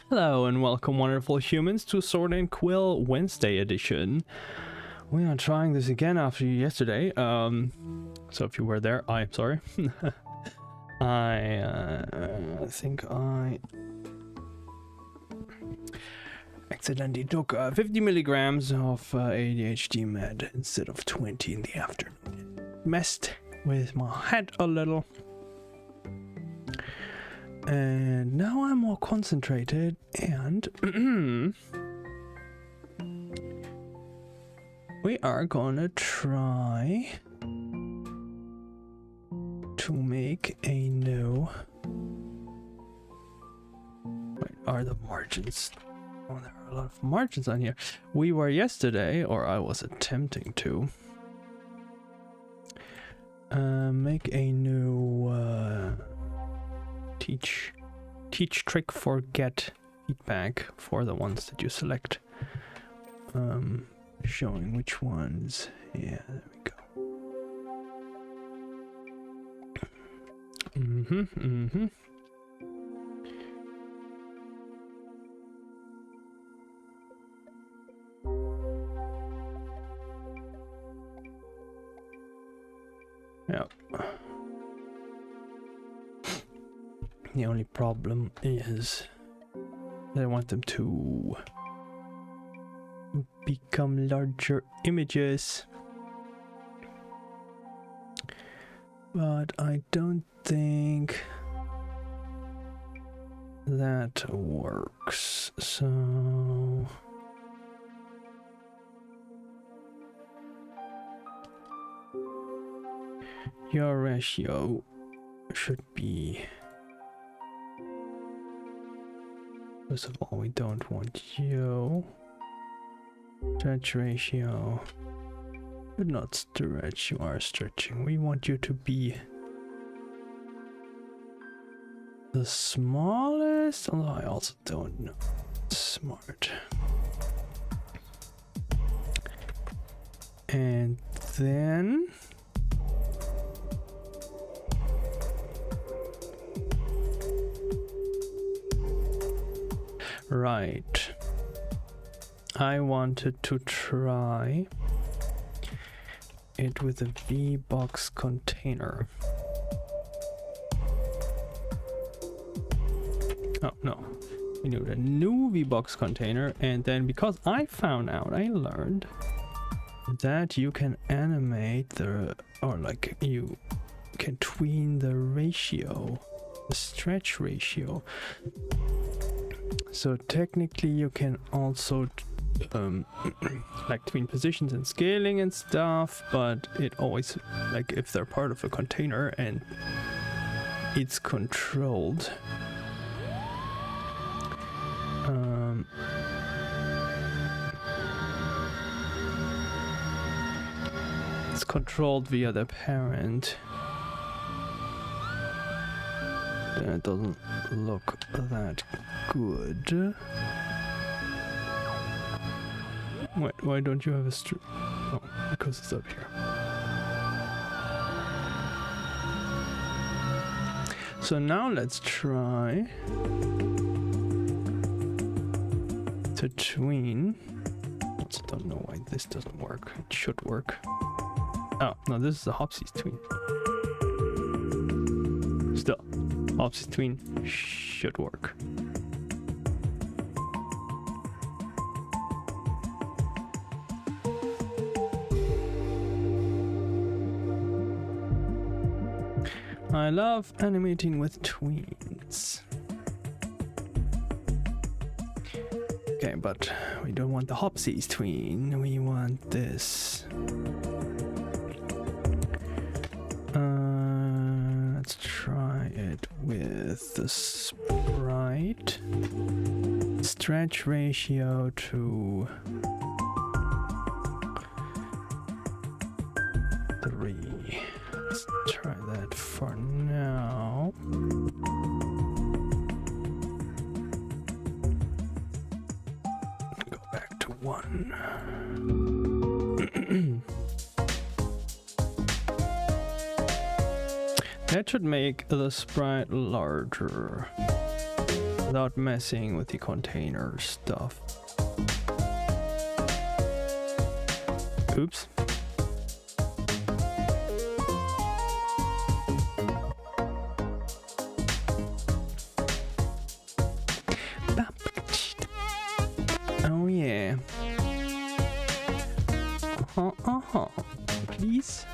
Hello and welcome, wonderful humans, to Sword and Quill Wednesday edition. We are trying this again after yesterday. So if you were there, I'm sorry. I think I accidentally took 50 milligrams of ADHD med instead of 20 in the afternoon. Messed with my head a little. And now I'm more concentrated, and we are gonna try to make a new... Wait, are the margins? Oh, there are a lot of margins on here. We were yesterday, or I was attempting to make a new teach trick forget feedback for the ones that you select, showing which ones. Yeah, there we go. Yeah. The only problem is that I want them to become larger images, but I don't think that works. So your ratio should be... First of all, we don't want you. Stretch ratio. Do not stretch, you are stretching. We want you to be the smallest, although I also don't know. Smart. And then right, I wanted to try it with a V-box container. Oh no, we need a new V-box container, and then because I found out, I learned that you can animate the, or like you can tween the ratio, the stretch ratio. So technically you can also like tween positions and scaling and stuff, but it always, like if they're part of a container and it's controlled, it's controlled via the parent, then it doesn't look that good. Why don't you have a oh, because it's up here. So now let's try to tween. Also don't know why this doesn't work. It should work. Oh no, this is a Hopsy's tween. Still, Hopsy's tween should work. I love animating with tweens. Okay, but we don't want the Hopsy's tween, we want this. Let's try it with the sprite. Stretch ratio to 3. Let's try that for now. Go back to 1. That should make the sprite larger. without messing with the container stuff. Oops. Oh yeah. Please.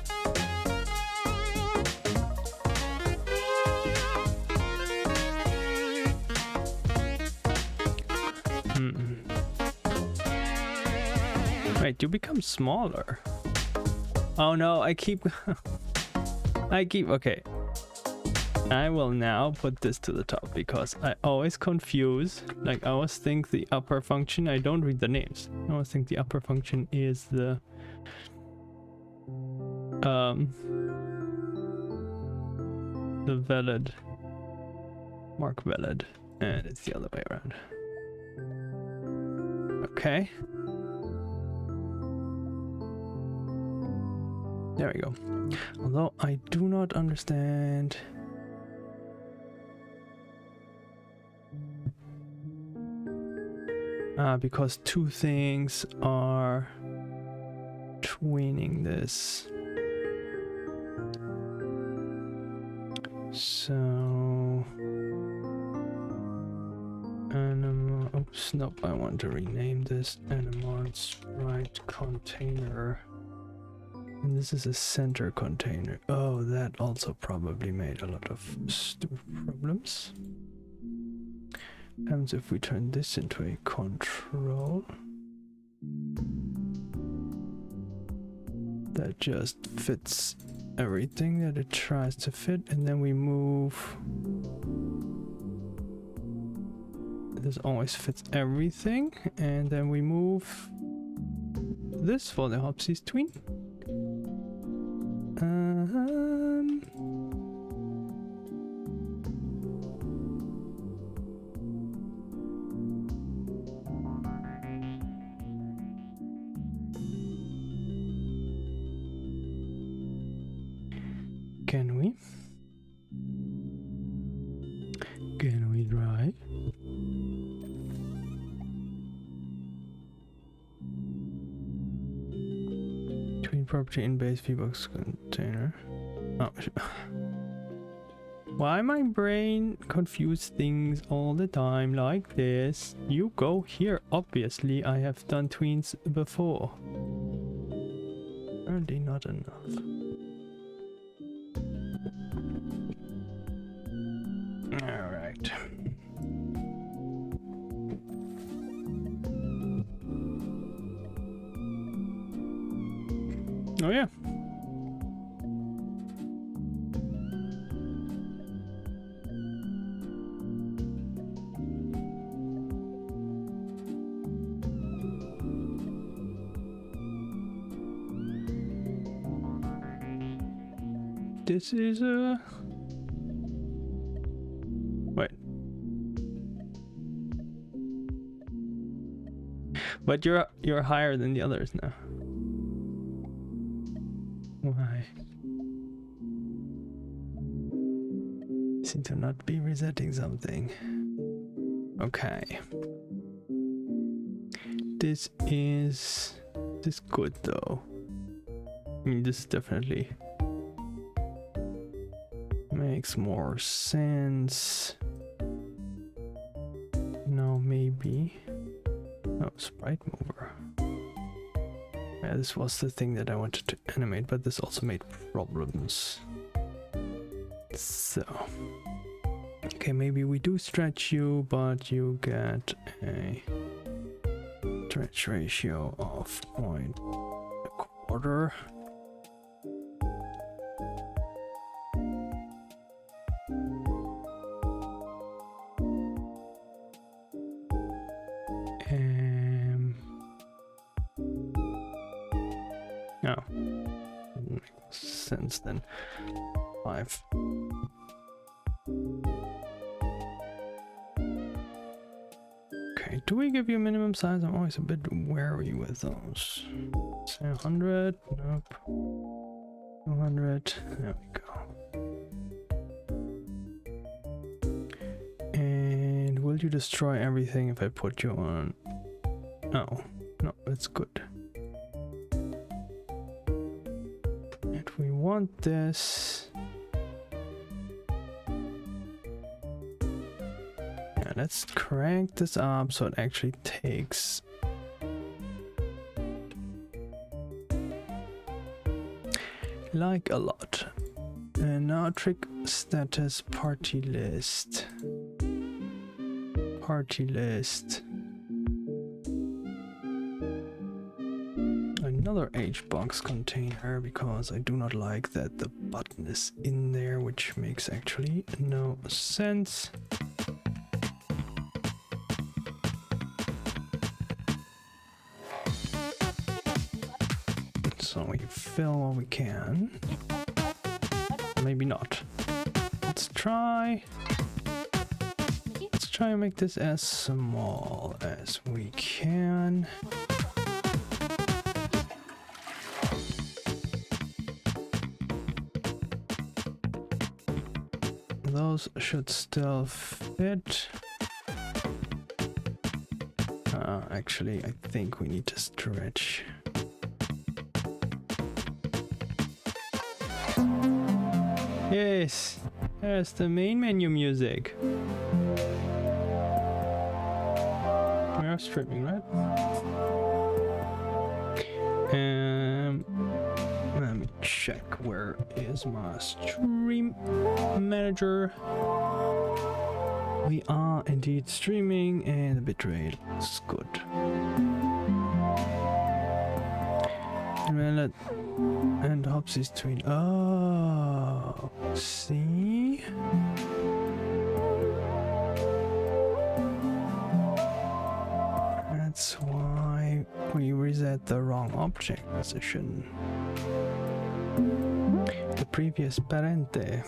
Wait, you become smaller. Oh no, I keep okay. I will now put this to the top because I always confuse, like I always think the upper function, I don't read the names. I always think the upper function is the valid, mark valid, and it's the other way around. Okay. There we go. Although I do not understand. Because two things are tweening this. So animal. Oops, nope. I want to rename this animal sprite container. And this is a center container. Oh, that also probably made a lot of problems. What happens if we turn this into a control? That just fits everything that it tries to fit, and then we move. This always fits everything, and then we move this for the Hopsies tween. Can we? Can we try? Tween property in base VBox container. Oh, why my brain confuse things all the time like this? You go here. Obviously, I have done tweens before. Apparently not enough. All right. Oh yeah. This is a... Wait. But you're higher than the others now. Why? Seem to not be resetting something. Okay. This good though. I mean, this definitely makes more sense. No, maybe. Oh, sprite mover. Yeah, this was the thing that I wanted to animate, but this also made problems. So, okay, maybe we do stretch you, but you get a stretch ratio of 0.25. No, doesn't make sense then. 5. Okay, do we give you a minimum size? I'm always a bit wary with those. Say 100. Nope. 200. There we go. And we'll you destroy everything if I put you on? Oh, no, that's good. And we want this. Yeah, let's crank this up so it actually takes. Like a lot. And now trick status party list. Party list. Another HBox container because I do not like that the button is in there, which makes actually no sense. So we fill what we can. Maybe not. Let's try and make this as small as we can. Those should still fit. Actually, I think we need to stretch. Yes, there's the main menu music. We are streaming, right? Let me check where is my stream manager. We are indeed streaming and the bitrate is good. And Hopsy's tweet. Oh, see? That's why we reset the wrong object position. The previous parente.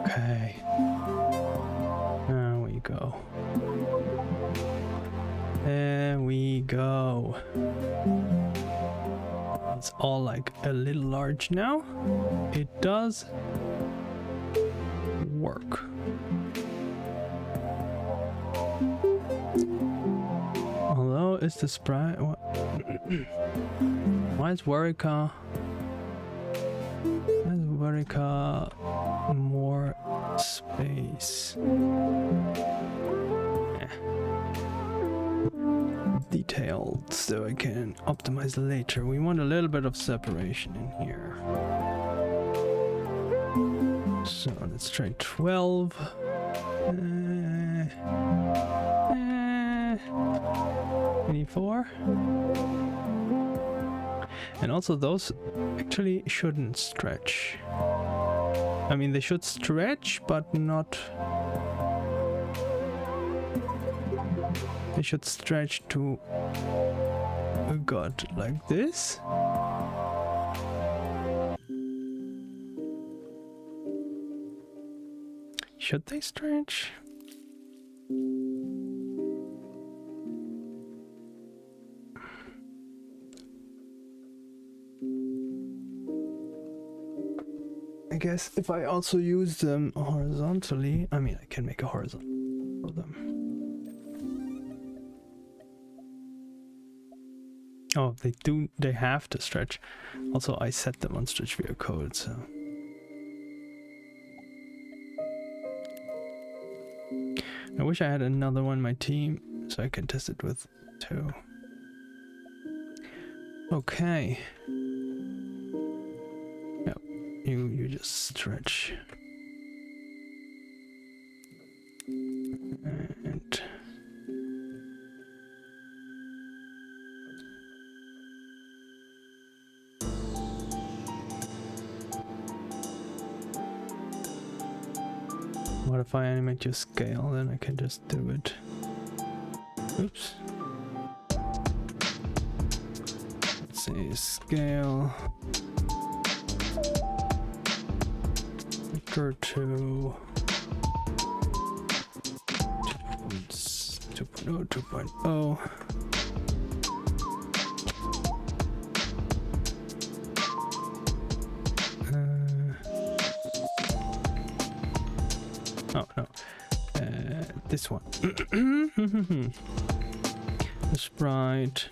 Okay. There we go. There we go. It's all like a little large now. It does work. Although is the sprite why is Warwica more space? Detailed so I can optimize later. We want a little bit of separation in here. So let's try 12. 24. And also those actually shouldn't stretch. I mean, they should stretch, but not... They should stretch to a god like this. Should they stretch? I guess if I also use them horizontally, I mean, I can make a horizontal for them. Oh, they have to stretch. Also, I set them on stretch via code, so. I wish I had another one in my team so I can test it with 2. Okay. Yep, you just stretch. And what if I animate your scale? Then I can just do it. Oops. Let's see, scale. Go to 2.0, 2.0. no. This one. The sprite.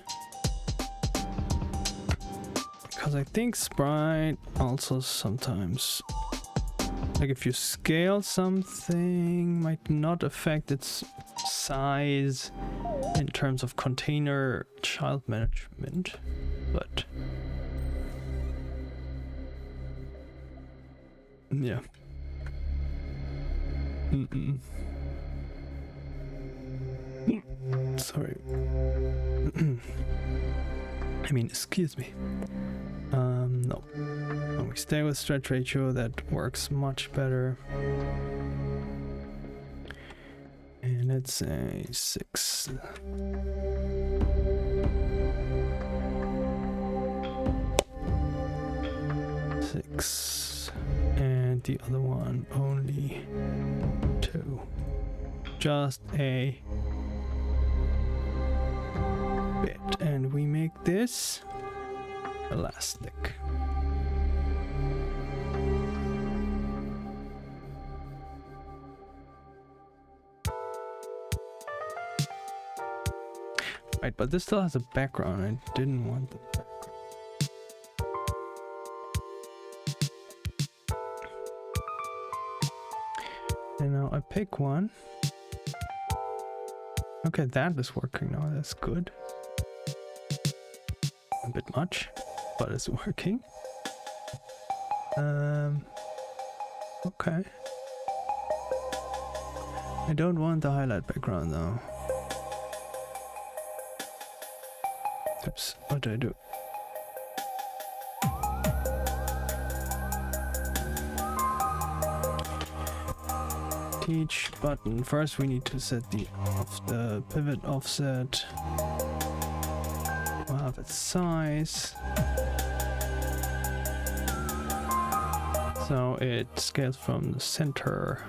Because I think sprite also sometimes, like if you scale something, might not affect its size in terms of container child management, but yeah. Sorry. I mean, excuse me. No. When we stay with stretch ratio, that works much better. And let's say 6. And the other one only 2. Just a bit. And we make this elastic. Right, but this still has a background. I didn't want the background. And now I pick one. Okay, that is working now. That's good. A bit much, but it's working. Okay. I don't want the highlight background though. Oops, what did I do? Teach button. First we need to set the pivot offset. We'll have its size. So it scales from the center.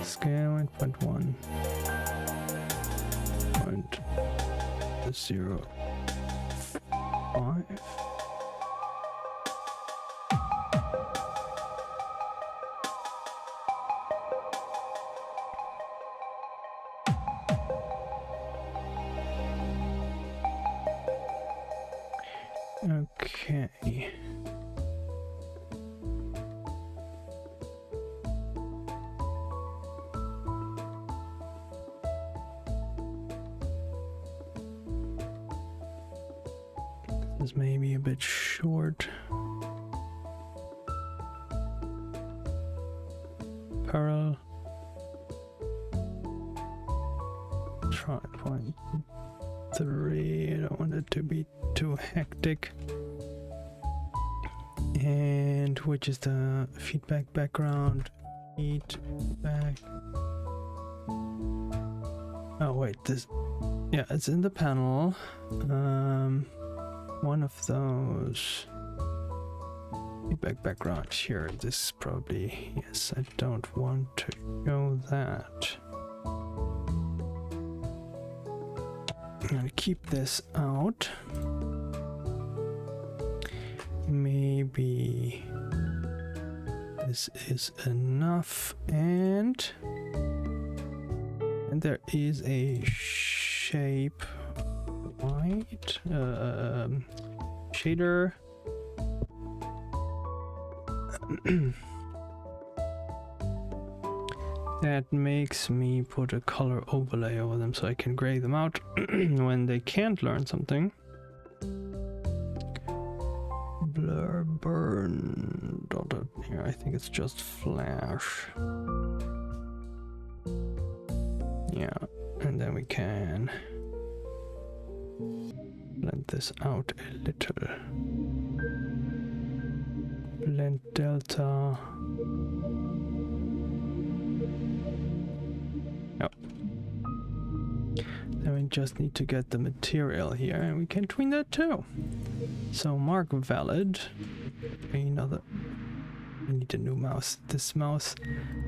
Scale 1.1. 0.05. Okay. This is maybe a bit short. Pearl. Try 0.3. I don't want it to be too hectic. And which is the feedback background? Feedback. Oh wait, this. Yeah, it's in the panel. One of those feedback background here. This probably, yes, I don't want to show that. I'm gonna keep this out. Maybe this is enough, and there is a shape. White shader. That makes me put a color overlay over them so I can gray them out when they can't learn something. Blur burn dotted here. I think it's just flash. Yeah, and then we can blend this out a little. Blend delta. Oh. Then we just need to get the material here, and we can tween that too. So mark valid. Another. I need a new mouse. This mouse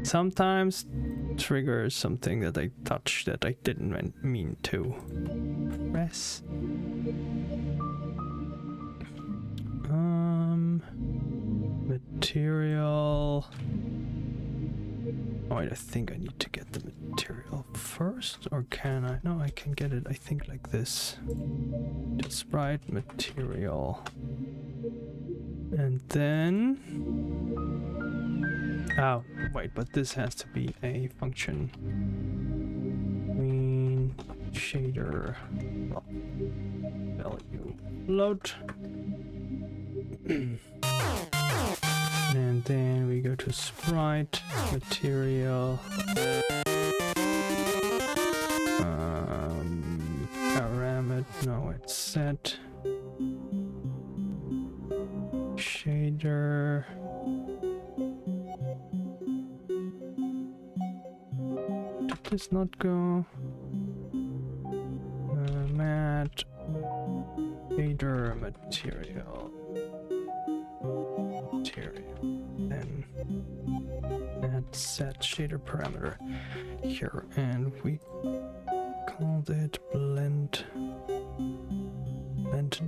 sometimes triggers something that I touched that I didn't mean to press. material. Oh wait, I think I need to get the material first, or can I? No, I can get it, I think, like this. To sprite material. And then... Oh, wait, but this has to be a function. Green shader value load. And then we go to sprite material. Parameter, no, it's set. Shader. Did this not go? Mat. Shader material. Then add set shader parameter here, and we called it blend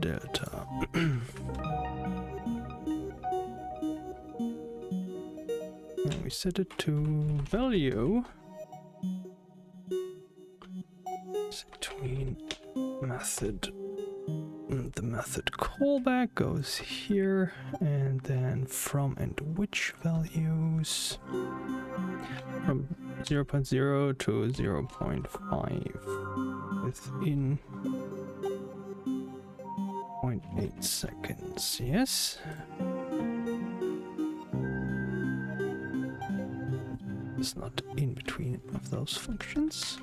delta. And we set it to value between method. The method callback goes here, and then from and which values from 0.0 to 0.5 within 0.8 seconds. Yes. It's not in between of those functions.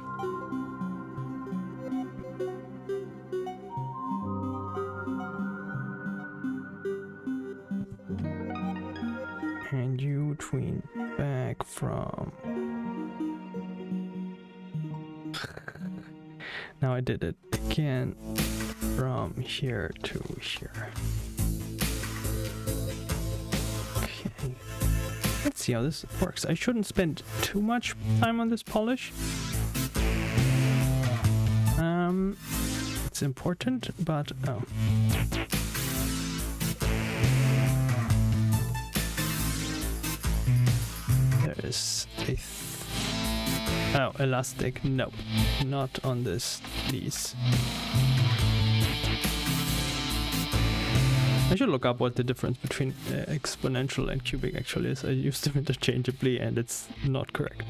And you tween back from... Now I did it again from here to here. Okay. Let's see how this works. I shouldn't spend too much time on this polish. It's important, but oh. There is a oh, elastic. No, not on this. Please. I should look up what the difference between exponential and cubic actually is. I use them interchangeably and it's not correct.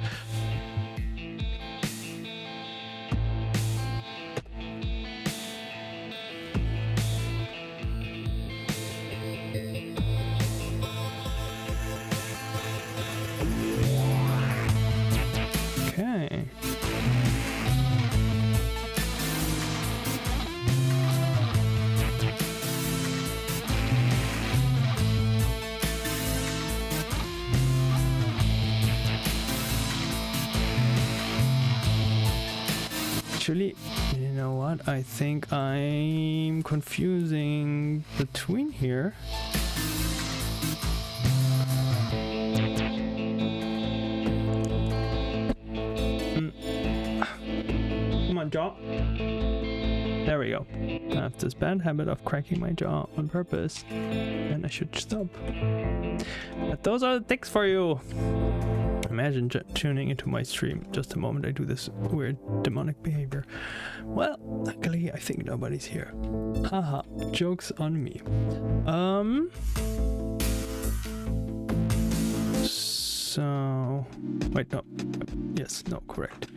Okay. Actually, you know what? I think I'm confusing between here. Come on, jaw. There we go. I have this bad habit of cracking my jaw on purpose, and I should stop. But those are the tics for you. Imagine tuning into my stream just the moment I do this weird demonic behavior. Well, luckily I think nobody's here. Haha, joke's on me. So... Wait, no. Yes, no, correct.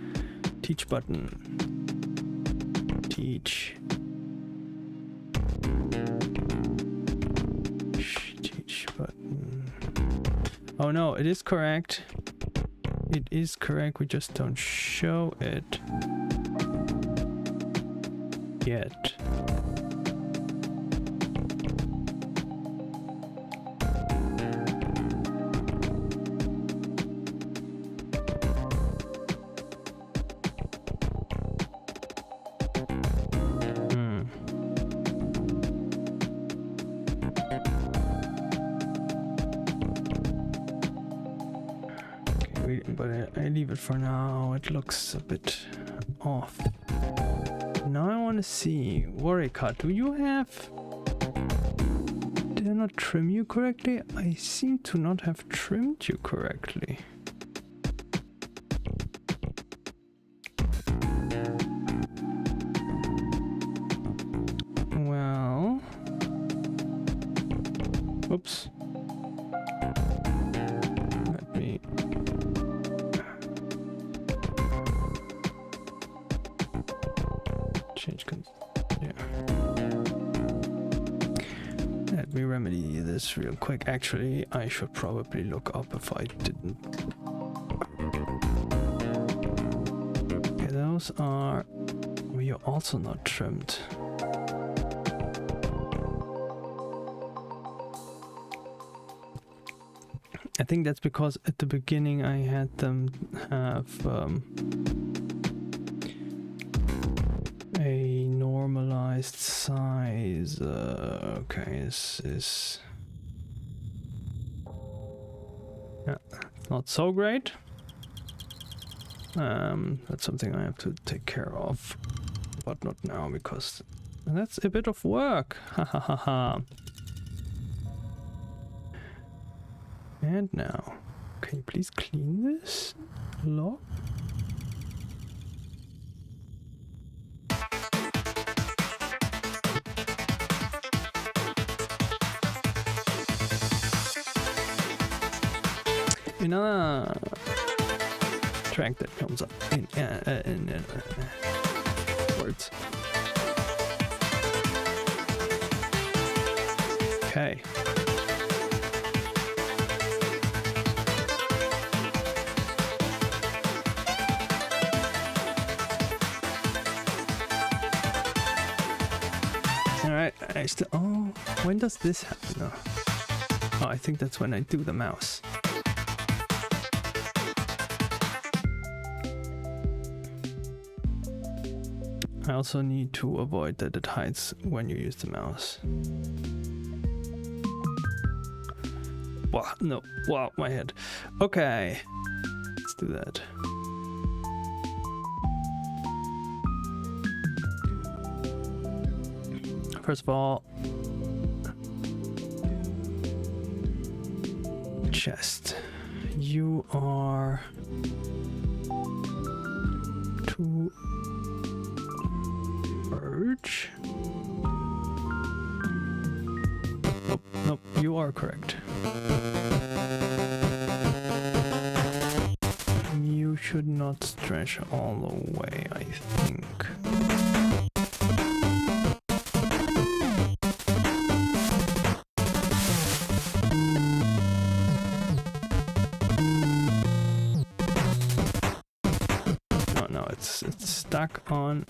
Teach button. Teach. Teach button. Oh no, it is correct. It is correct, we just don't show it yet. But I leave it for now. It looks a bit off. Now I want to see Warrior, do you have not trim you correctly? I seem to not have trimmed you correctly. Well... Oops. Let me... change... yeah. Let me remedy this real quick. Actually, I should probably look up if I didn't. Okay, those are... well, you're also not trimmed. I think that's because at the beginning I had them have a normalized size. Okay, this is... yeah, not so great. That's something I have to take care of, but not now because that's a bit of work. Ha ha ha ha. And now, can you please clean this log? Another track that comes up in words. Okay. Alright, I still... oh, when does this happen? Oh, I think that's when I do the mouse. I also need to avoid that it hides when you use the mouse. Wow, no, wow, my head. Okay, let's do that. First of all, chest. You are too large. Nope, nope, you are correct. You should not stretch all the way, I think. It's stuck on.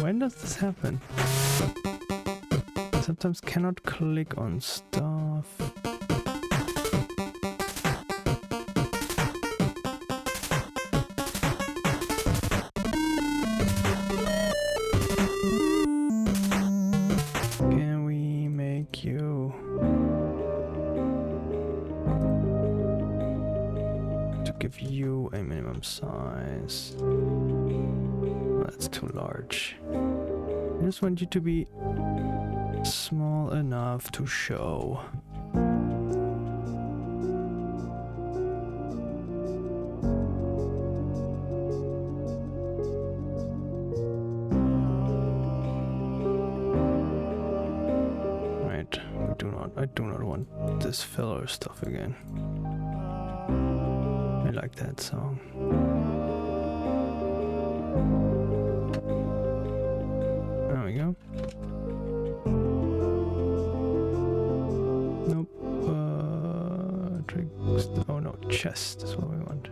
When does this happen? Sometimes cannot click on stuff. Can we make you give you a minimum size? That's too large. I just want you to be small enough to show. Right, I do not want this filler stuff again. I like that song. There we go. Nope. Oh no, chest is what we want.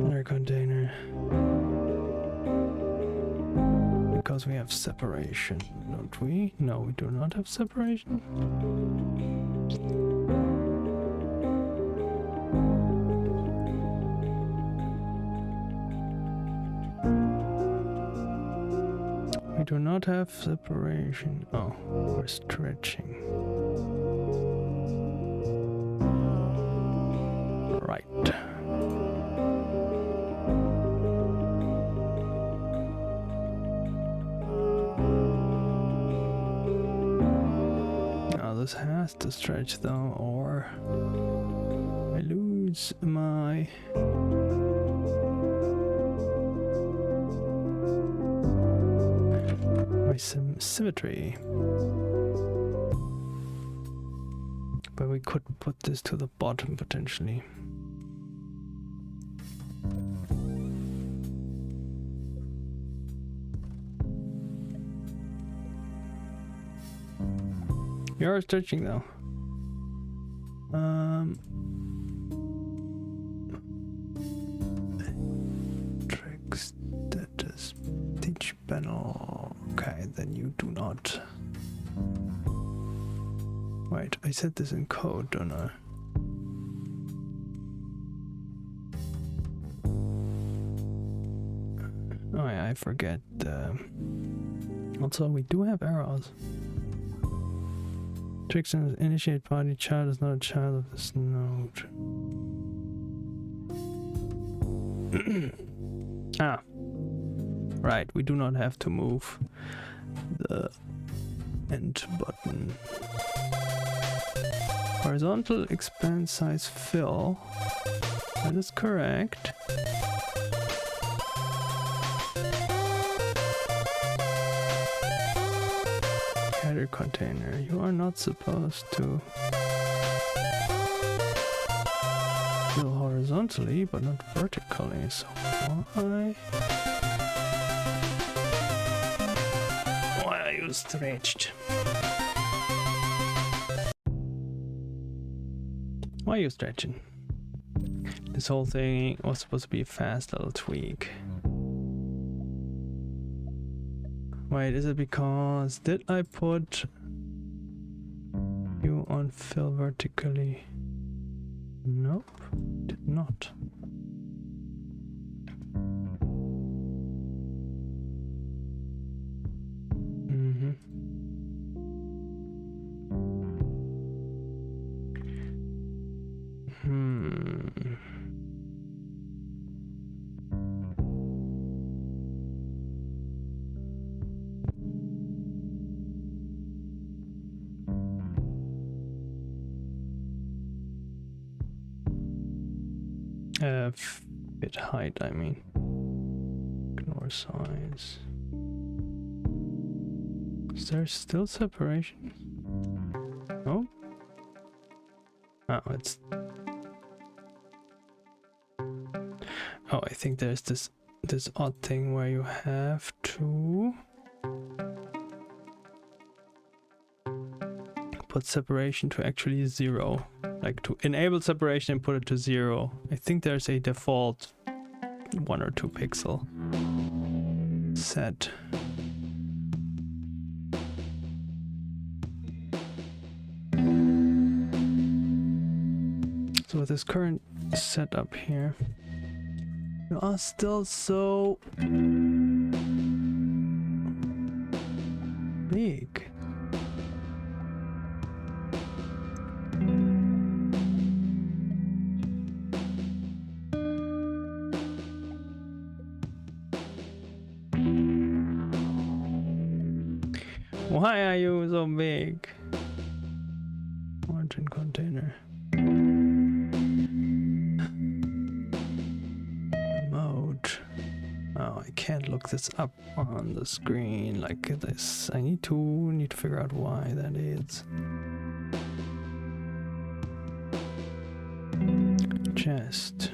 Another container. Because we have separation, don't we? No, we do not have separation. We do not have separation. Oh, we're stretching. Right. this has to stretch though, or I lose my symmetry. But we could put this to the bottom potentially. You're stretching though. Tricks status teach panel. Okay, then you do not. Wait, I said this in code, don't I? Oh yeah, I forget. Also, we do have arrows. Tricks and initiate party child is not a child of this node. Ah, right. We do not have to move the end button. Horizontal expand size fill. That is correct. Header container. You are not supposed to fill horizontally, but not vertically. So why are you stretched? Why are you stretching? This whole thing was supposed to be a fast little tweak. Wait, is it because did I put you on fill vertically? Nope, did not. Fit height, I mean. Ignore size. Is there still separation? Oh? Oh, it's... Oh, I think there's this odd thing where you have to put separation to actually 0. Like to enable separation and put it to 0. I think there's a default 1 or 2 pixel set. So with this current setup here, you are still so big. Why are you so big? Margin container. Mode. Oh, I can't look this up on the screen like this. I need to figure out why that is. Chest.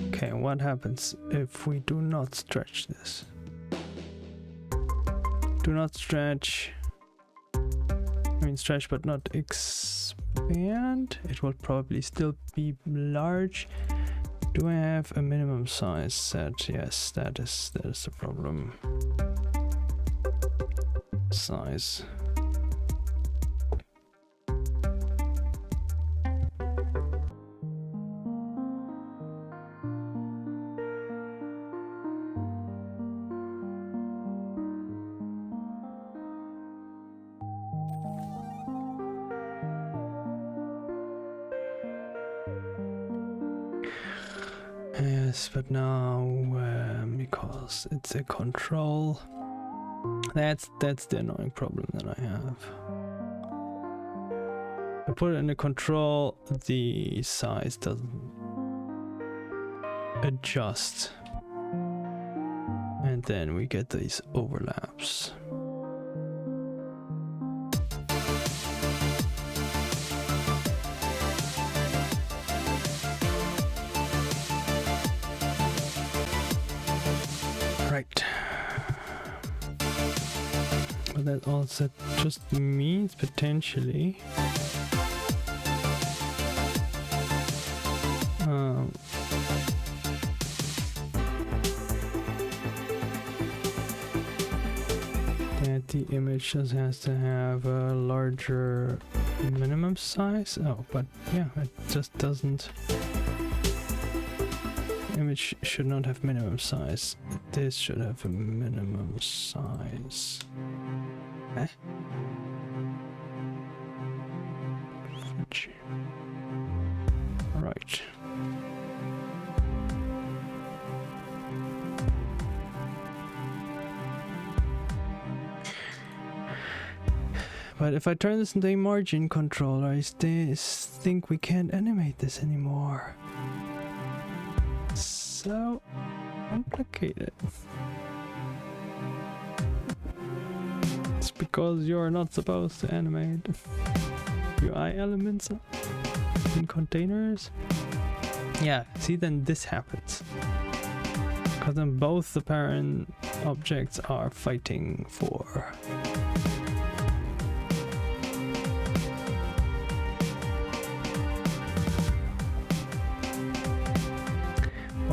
Okay, what happens if we do not stretch this? Do not stretch. I mean stretch but not expand. It will probably still be large. Do I have a minimum size set? Yes, that is the problem. Size. Yes, but now because it's a control, that's the annoying problem that I have. I put it in the control, the size doesn't adjust. And then we get these overlaps. Right. But that also just means potentially that the image just has to have a larger minimum size. Oh, but yeah, it just doesn't. Image should not have minimum size. This should have a minimum size. Eh? Right. But if I turn this into a margin controller, I think we can't animate this anymore. So complicated. It's because you're not supposed to animate UI elements in containers. Yeah, see, then this happens. Because then both the parent objects are fighting for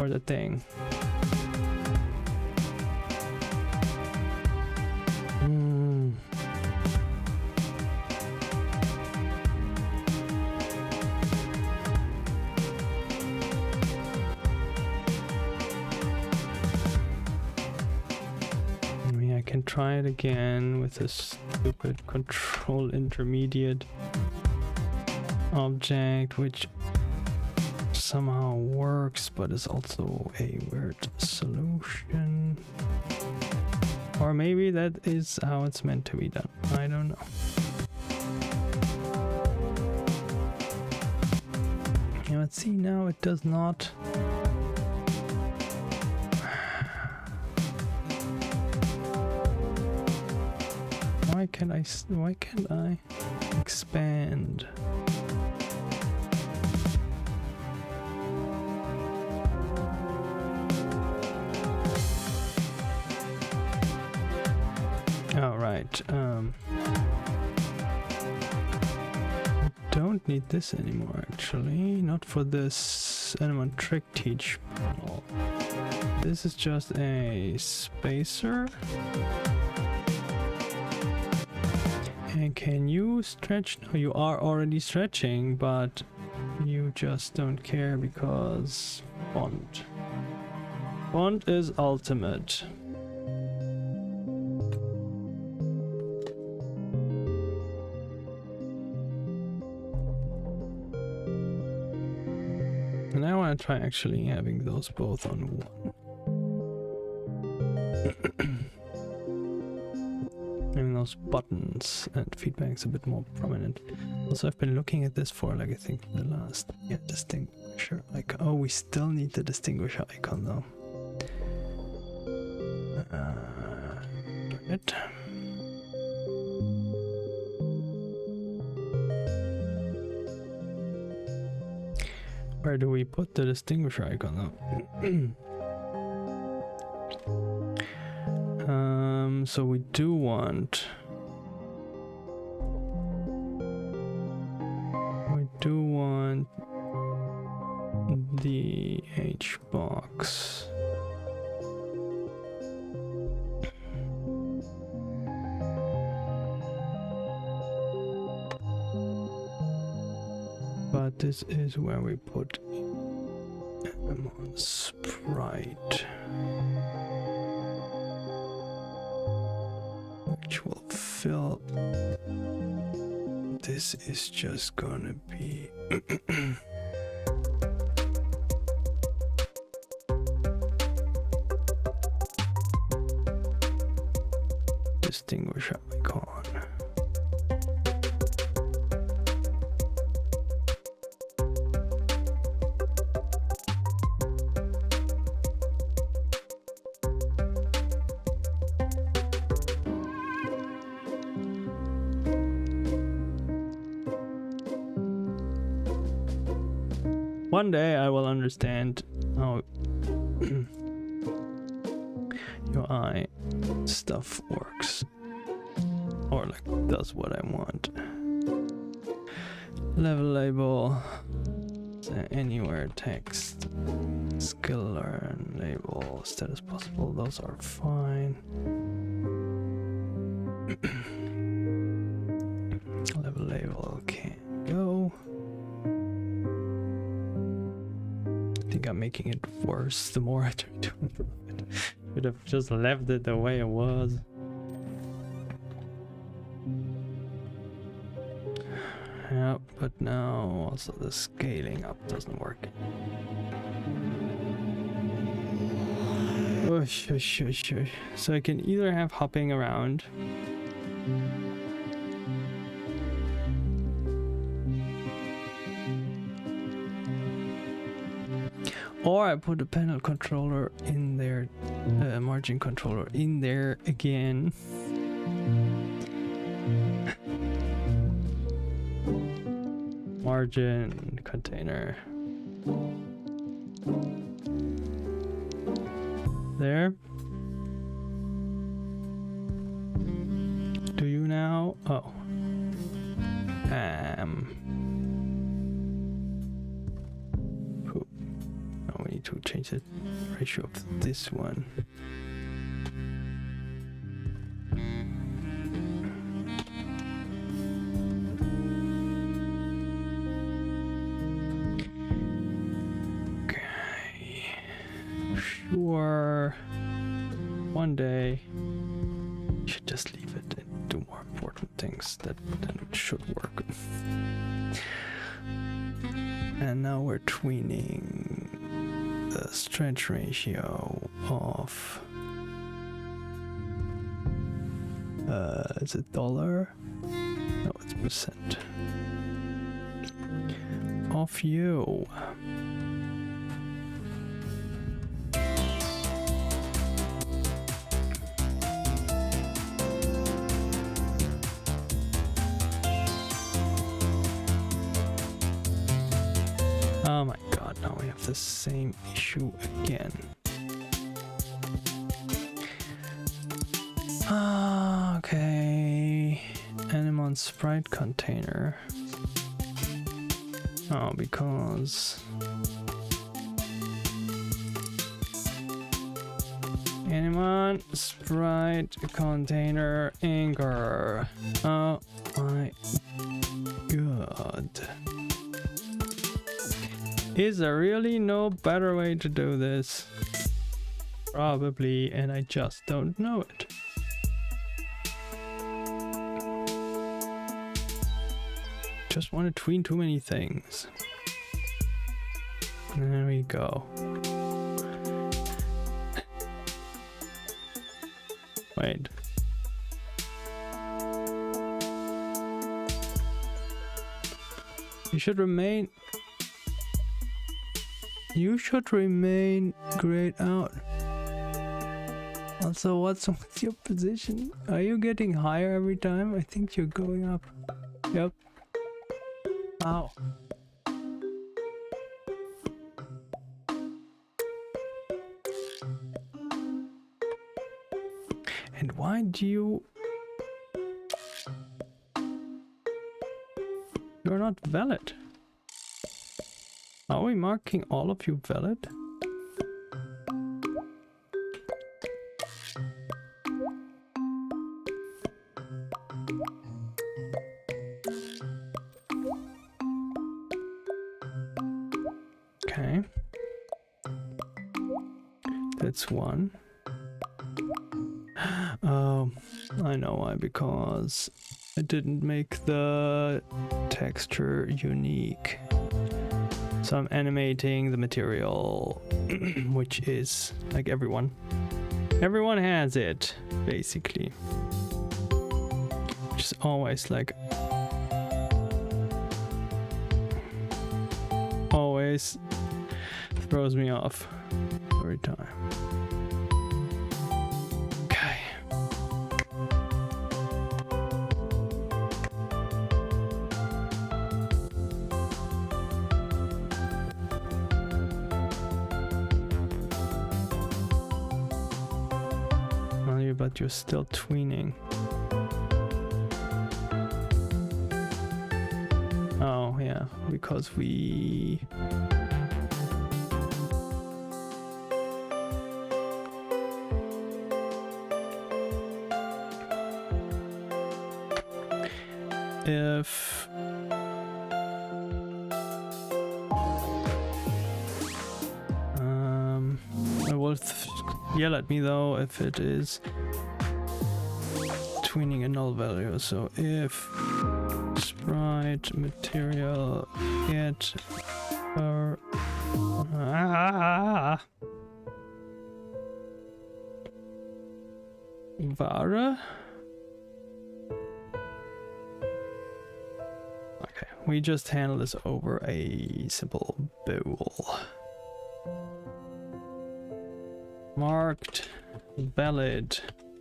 the thing. I mean, I can try it again with this stupid control intermediate object, which somehow works, but is also a weird solution. Or maybe that is how it's meant to be done. I don't know. Yeah, let's see, now it does not. Why can't I expand? Oh, right. I don't need this anymore, actually. Not for this element trick teach panel. This is just a spacer. And can you stretch? No, you are already stretching, but you just don't care because font. Font is ultimate. And I want to try actually having those both on one. Having those buttons and feedbacks a bit more prominent. Also, I've been looking at this for, like, I think the last distinguisher icon. Oh, we still need the distinguisher icon though. Darn it. Where do we put the distinguisher icon though? So we do want the H box. But this is where we put them on sprite, which will fill. This is just gonna be distinguisher icon. One day I will understand how UI stuff works, or like does what I want. Level label, anywhere text, skill learn label, status possible, those are fine. Level label can go. I think I'm making it worse the more I try to improve it. Should have just left it the way it was. Yeah, but now also the scaling up doesn't work. Osh, osh, osh, osh. So I can either have hopping around, or I put a panel controller in there, margin controller in there again. Margin container. There. Do you now? Oh. Now we need to change the ratio of this one. Sure. One day you should just leave it and do more important things that then it should work. And now we're tweening the stretch ratio of is it dollar? No, it's percent of you. Oh my god, now we have the same issue again. Okay. Anemon sprite container. Oh, because Anemon sprite container anchor. Oh my god. Is there really no better way to do this? Probably, and I just don't know it. Just want to tween too many things. There we go. Wait. You should remain grayed out. Also, what's with your position? Are you getting higher every time? I think you're going up. Yep. Ow. And why do you... You're not valid. Are we marking all of you valid? Okay. That's one. I know why, because I didn't make the texture unique. So I'm animating the material, which is like everyone has it, basically. Which is always like, always throws me off every time. Okay. but you're still tweening. Oh yeah, because we... If... it will yell at me though if it is tweening a null value. So if sprite material get or Vara. Okay, we just handle this over a simple bool. Marked valid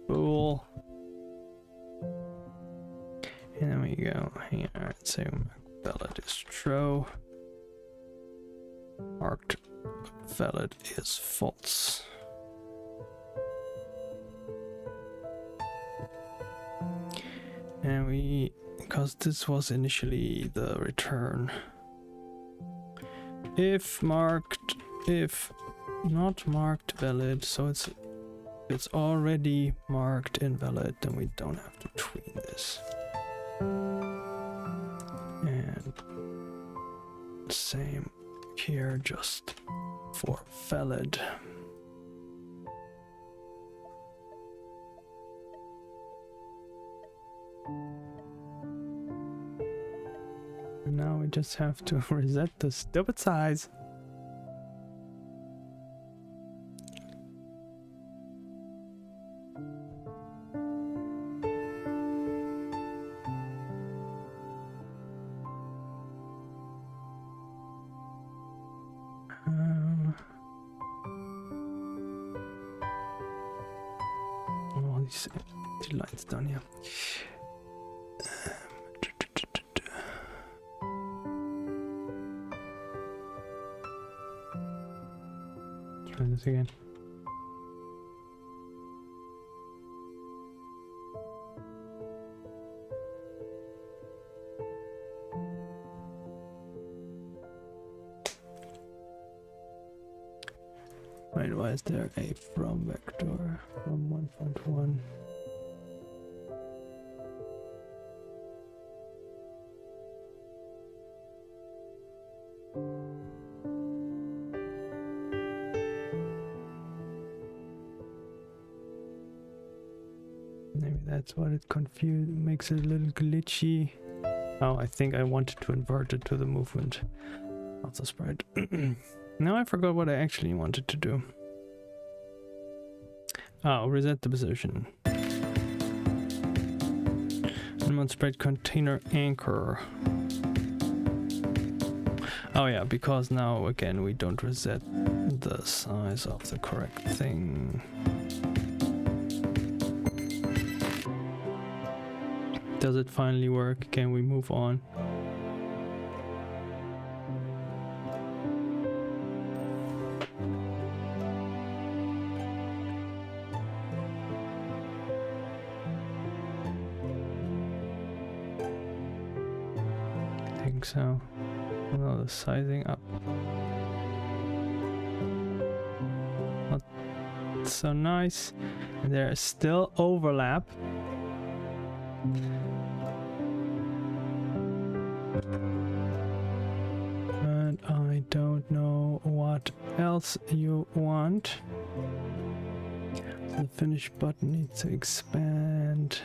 bool. And then we go here and say valid is true. Marked valid is false. And we, because this was initially the return. If marked, if not marked valid, so it's already marked invalid, then we don't have to tween this. And same here, just for valid. And now we just have to reset the stupid size. All these lines down here. Try this again. Wait, why is there a from vector from 1.1? Maybe that's what it makes it a little glitchy. Oh, I think I wanted to invert it to the movement of the sprite. Now I forgot what I actually wanted to do. Oh, reset the position. And sprite container anchor. Oh yeah, because now again we don't reset the size of the correct thing. Does it finally work? Can we move on? I think so. Well, the sizing up. Not so nice. And there is still overlap. And I don't know what else you want. So the finish button needs to expand.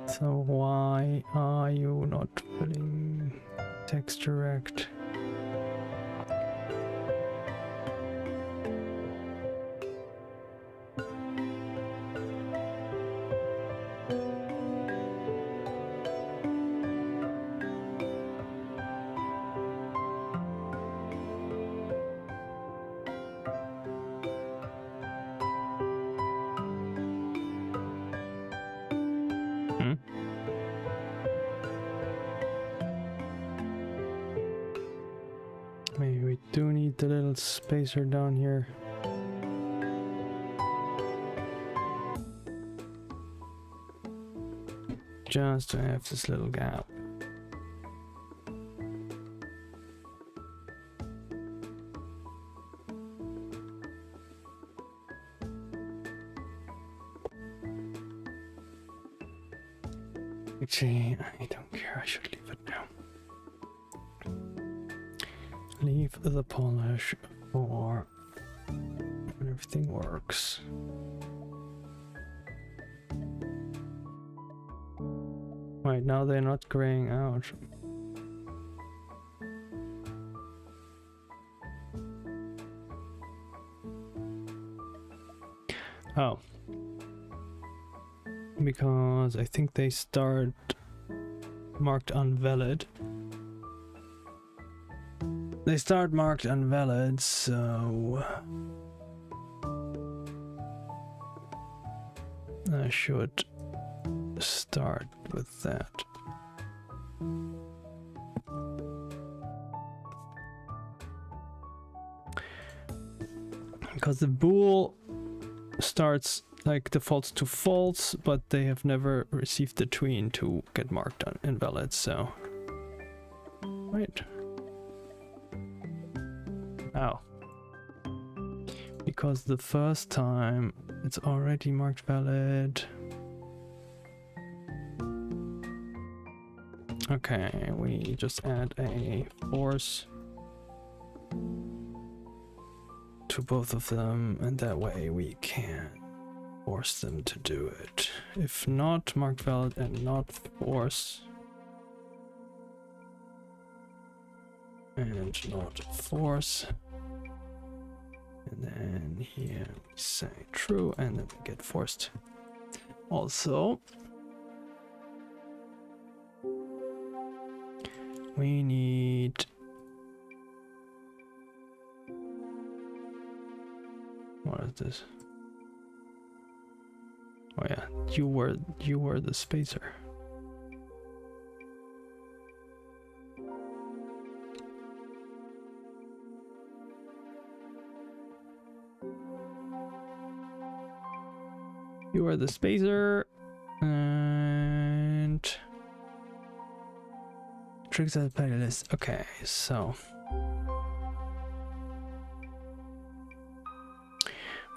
So why are you not putting texture rect? Maybe we do need the little spacer down here. Just to have this little gap. Actually, I don't care, I should leave it now. Leave the polish for when everything works. Right, now they're not graying out. Oh. Because I think they start marked unvalid. They start marked unvalid, so I should start with that. Because the bool starts like defaults to false, but they have never received the tween to get marked invalid, so wait. Oh. Because the first time it's already marked valid. Okay, we just add a force to both of them, and that way we can force them to do it. If not marked valid and not force, and not force, and then here we say true, and then we get forced. Also, we need what is this? Oh yeah, you were the spacer. You are the spacer, and tricks at the playlist. Okay, so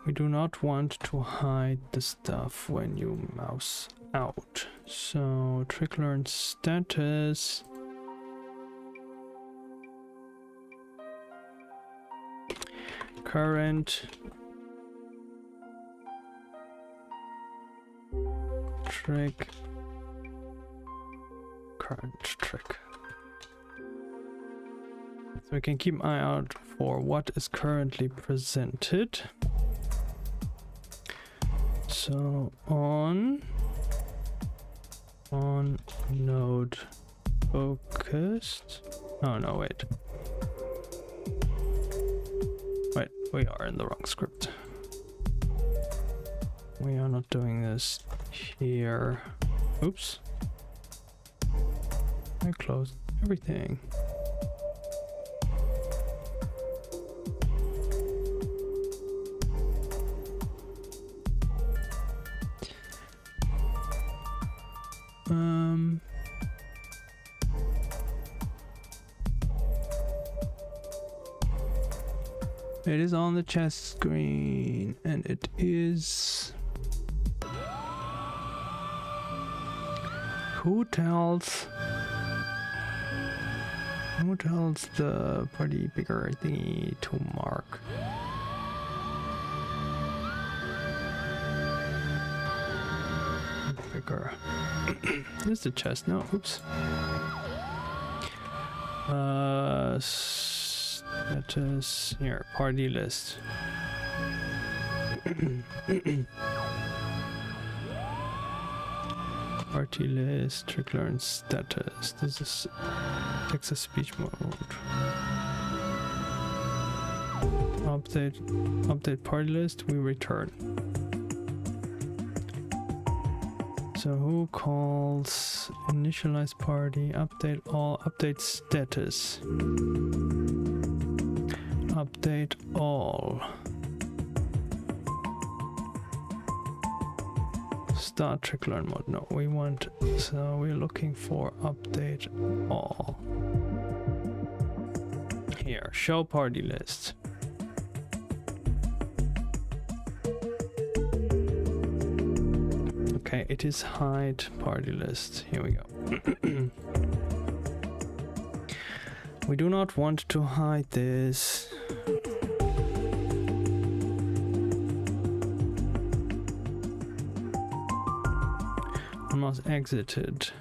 we do not want to hide the stuff when you mouse out. So trick learn status. Current trick. Current trick. So we can keep an eye out for what is currently presented. So on node focused. Oh no, wait, we are in the wrong script. We are not doing this here. Oops, I closed everything. It is on the chest screen, and it is... Who tells the party picker thingy to mark? Picker. Here's the chest. No, oops. Status here, party list. Party list, trick learn status. This is text speech mode. Update party list, we return. So who calls initialize party, update all, update status. update all. Start trick learn mode. No, we want, so we're looking for update all. Here, show party list. Okay, it is hide party list. Here we go. We do not want to hide this. Almost exited.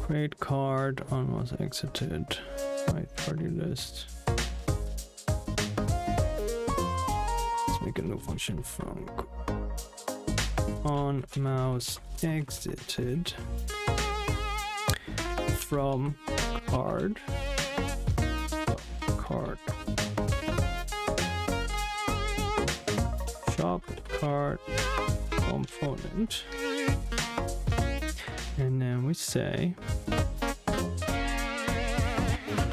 Create card, almost exited. Right, party list. Let's make a new function from on mouse exited from card. Card. Shop card component. And then we say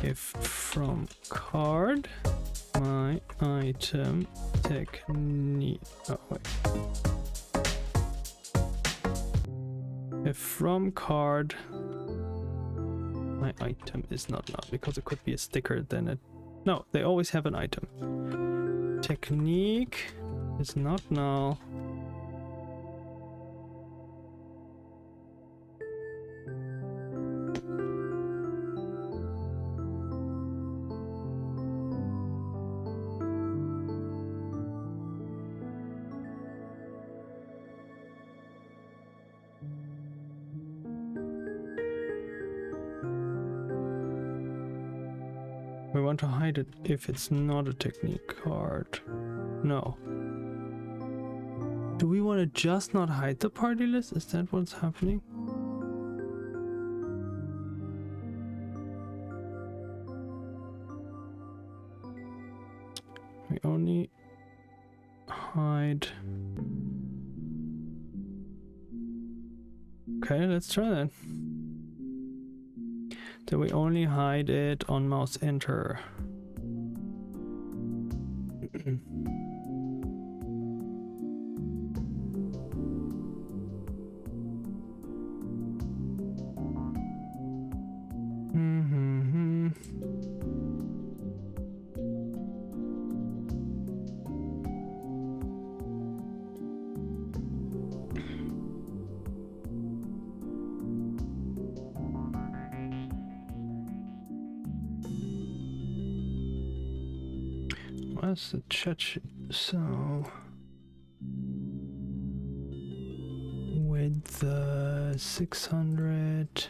if from card my item technique, oh wait, if from card my item is not null, because it could be a sticker, then it, no, they always have an item. Technique is not null. We want to hide it if it's not a technique card. No. Do we want to just not hide the party list? Is that what's happening? We only hide. Okay, let's try that. So we only hide it on mouse enter. What's the chat? So with the 600,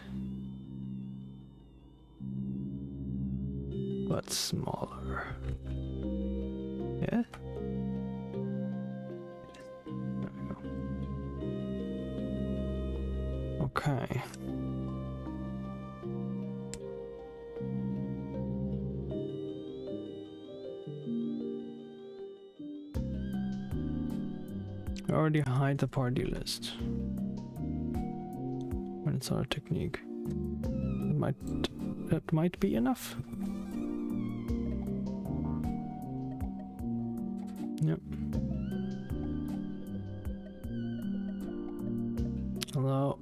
but smaller. Yeah. There we go. Okay. We already hide the party list when it's our technique. That might be enough. Yep. Although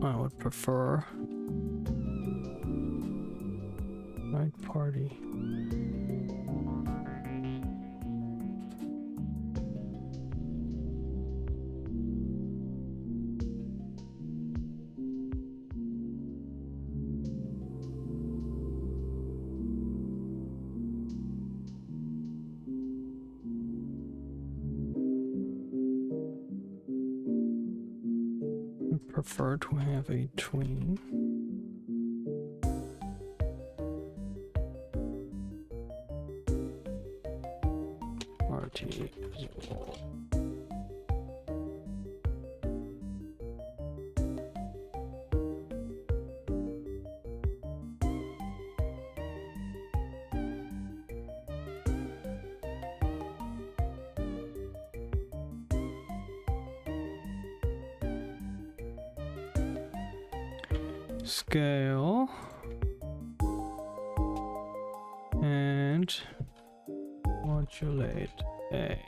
I would prefer right party. Prefer to have a tween. Party as well. Scale. And modulate A.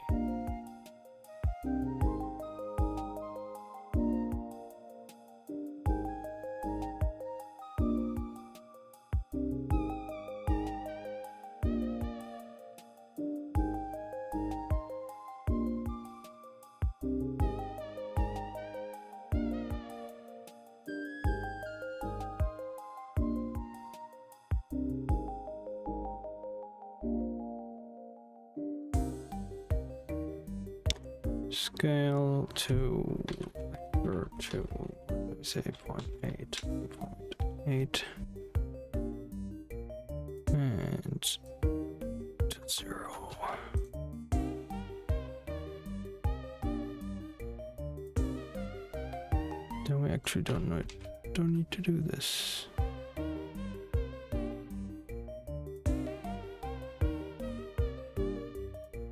Scale to vector to, let me say 0.8 and to 0. Then we actually don't need to do this.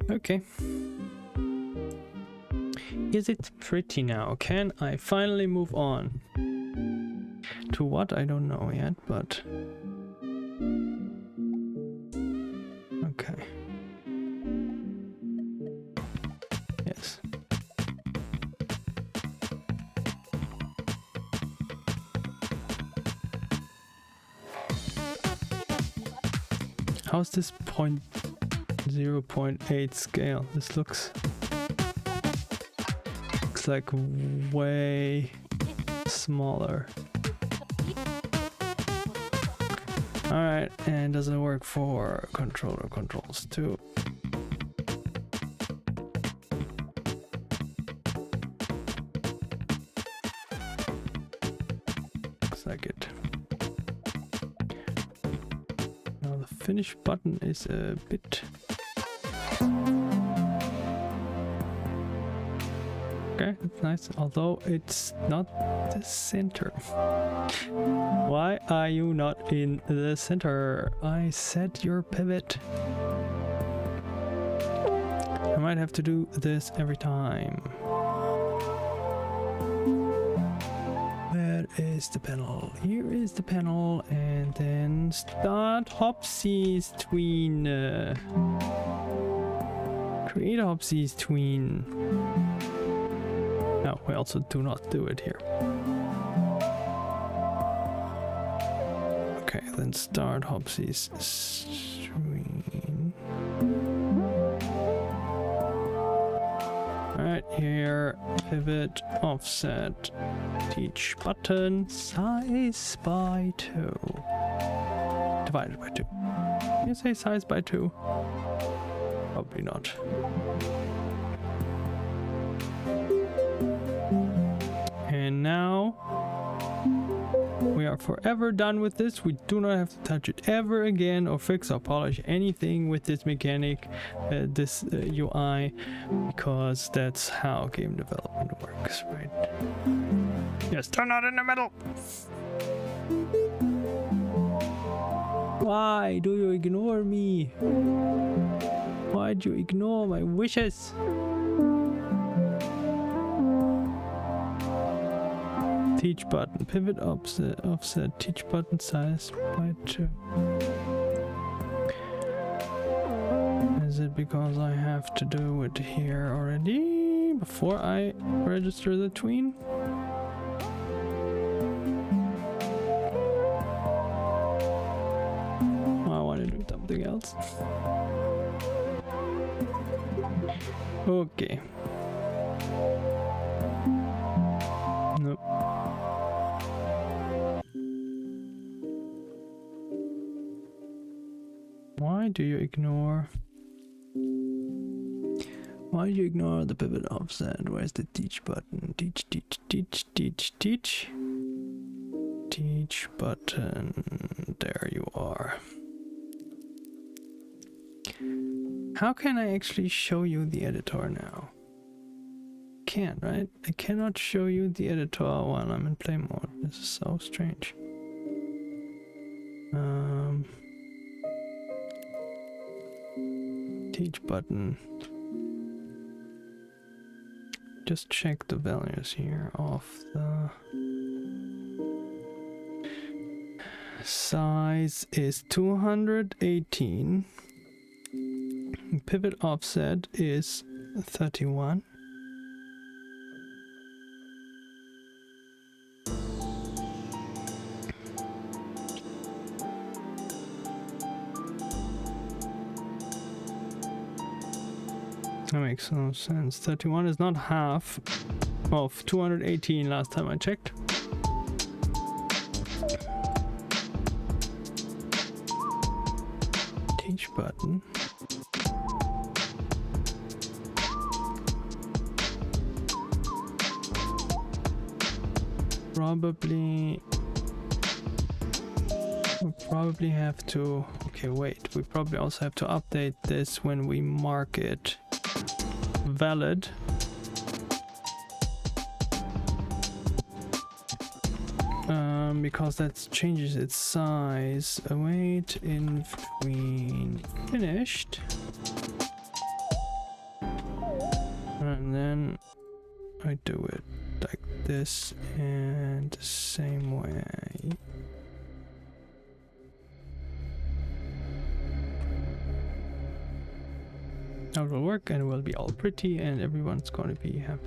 Okay. Is it pretty now? Can I finally move on? To what? I don't know yet, but... Okay. Yes. How's this 0.8 scale? This looks like way smaller. Alright, and does it work for controller controls too? Looks like it. Now the finish button is a bit... Okay, that's nice, although it's not the center. Why are you not in the center? I said your pivot. I might have to do this every time. Where is the panel? Here is the panel, and then start hopsies tween. Create a hopsies tween. No, we also do not do it here. Okay, then start hopsies stream. Alright, here, pivot, offset, teach button, size by 2. Divided by 2. Can you say size by 2? Probably not. And now we are forever done with this. We do not have to touch it ever again or fix or polish anything with this mechanic, this UI, because that's how game development works, right? Yes, turn out in the middle. Why do you ignore me? Why do you ignore my wishes? Teach button, pivot, offset, teach button size by 2. Is it because I have to do it here already before I register the tween? I want to do something else. Okay. Nope. Why do you ignore? Why do you ignore the pivot offset? Where's the teach button? Teach, teach, teach, teach, teach. Teach button. There you are. How can I actually show you the editor now? Can't, right? I cannot show you the editor while I'm in play mode. This is so strange. Teach button. Just check the values here of the Size is 218. Pivot offset is 31. That makes no sense. 31 is not half of 218 last time I checked. Teach button. We probably have to, okay, wait, we probably also have to update this when we mark it valid. Because that changes its size. Await in between finished. And then I do it like this and the same way. That will work and it will be all pretty and everyone's going to be happy.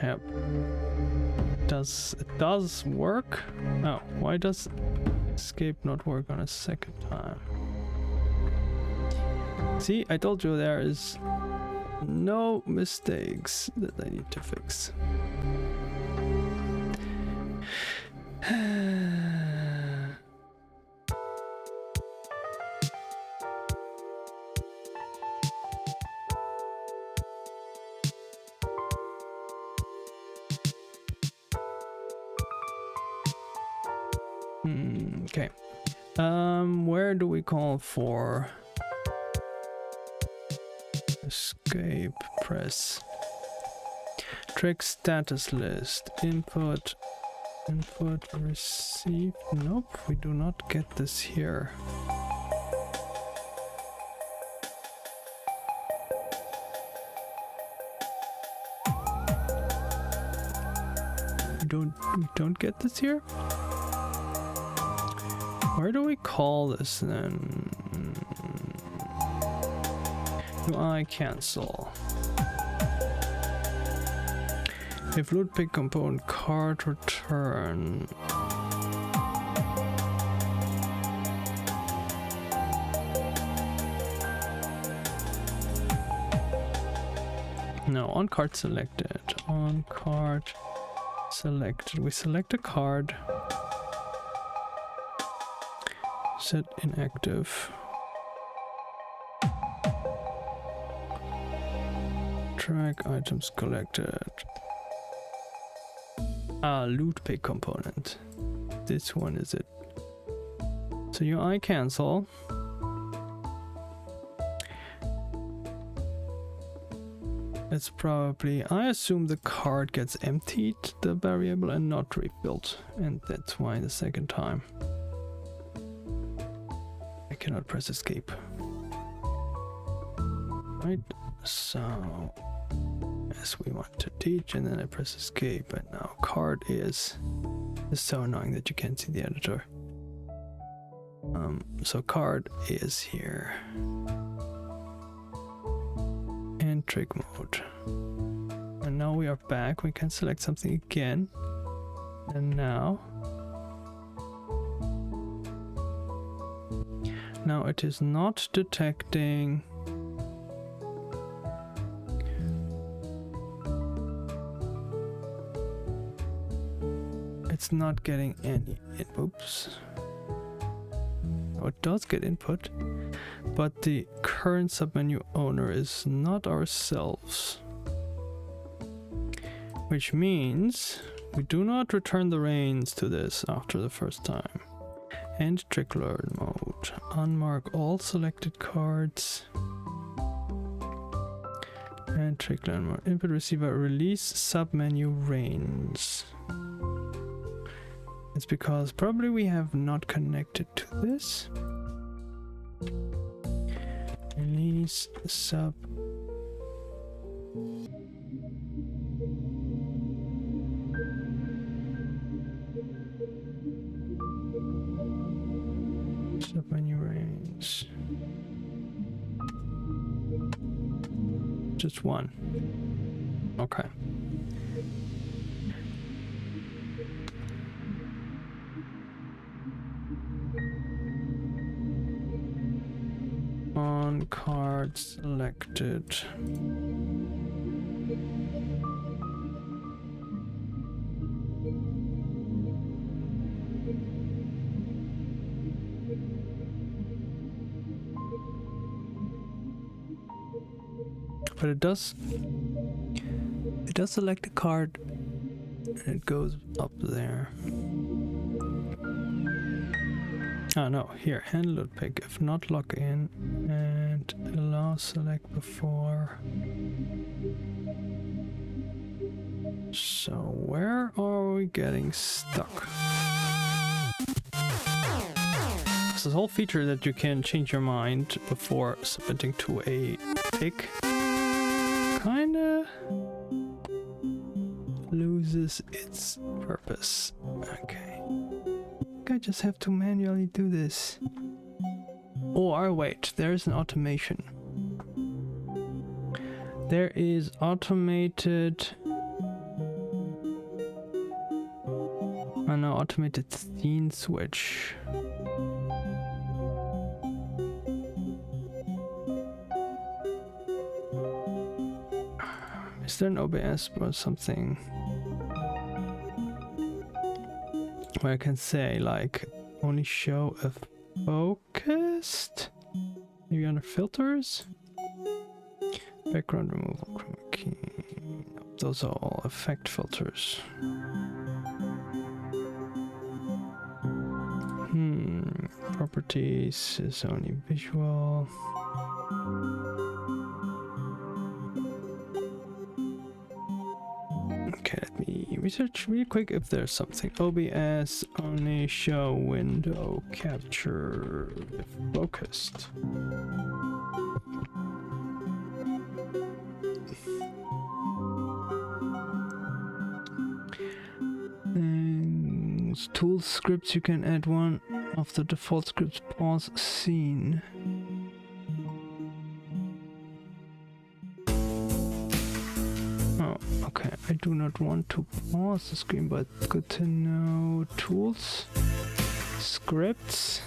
Yep. It does work? Oh, why does escape not work on a second time? See, I told you there is no mistakes that I need to fix. Okay. Where do we call for escape? Press trick status list input receive. Nope, we do not get this here. We don't get this here. Where do we call this then? UI cancel. If loot pick component card return. No, on card selected. On card selected. We select a card. Set inactive. Track items collected. Loot pick component. This one is it. So UI cancel. It's probably, I assume the card gets emptied, the variable, and not rebuilt. And that's why the second time. I cannot press escape. Right, so as we want to teach, and then I press escape, and now card is so annoying that you can't see the editor. So card is here. And trick mode. And now we are back. We can select something again. And now it is not detecting it's not getting any oops. Oh, it does get input, but the current submenu owner is not ourselves, which means we do not return the reins to this after the first time. End trick learn mode. Unmark all selected cards. And and trick landmark. Input receiver release submenu reigns. It's because probably we have not connected to this. Release sub. Submenu reigns. Just one. Okay. On card selected. But it does select a card and it goes up there. Oh no, here, handle pick. If not, log in and allow select before. So where are we getting stuck? There's this whole feature that you can change your mind before submitting to a pick. Kinda loses its purpose. Okay. I just have to manually do this. Or wait, there's an automation. There is automated. Oh no, automated scene switch. Is there an OBS or something where I can say like only show if focused? Maybe under filters? Background removal, chroma key. Those are all effect filters. Properties is only visual. Okay, let me research real quick if there's something. OBS only show window capture if focused. And tool scripts, you can add one of the default scripts, pause scene. Okay, I do not want to pause the screen, but good to know. Tools, scripts,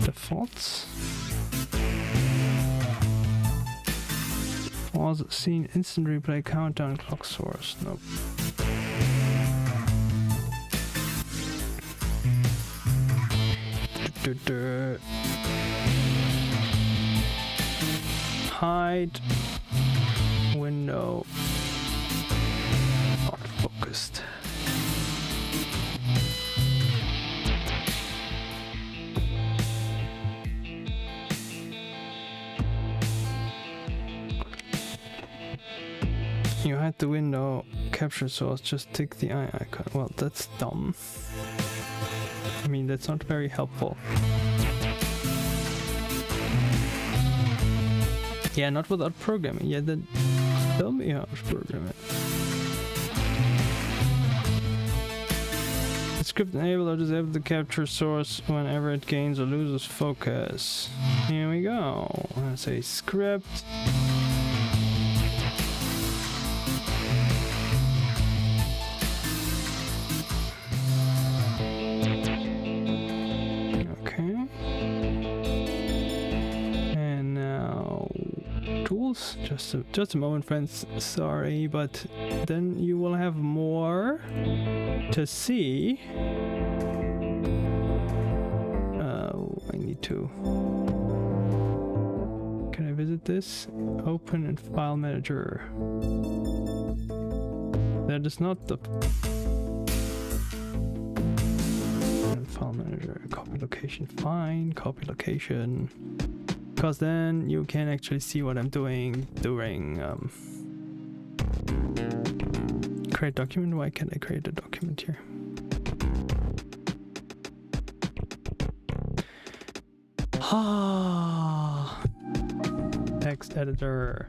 defaults, pause scene, instant replay, countdown, clock source. Nope. Hide window not focused. You had the window capture source, just tick the eye icon. Well, that's dumb. I mean, that's not very helpful. Yeah, not without programming. Yeah, then tell me how to program it. The script enable or disable the capture source whenever it gains or loses focus. Here we go. I say script. Just a moment, friends. Sorry, but then you will have more to see. I need to. Can I visit this? Open in File Manager. That is not the File Manager. Copy location. Fine. Copy location. because then you can actually see what I'm doing during create document. Why can't I create a document here? Ah, text editor.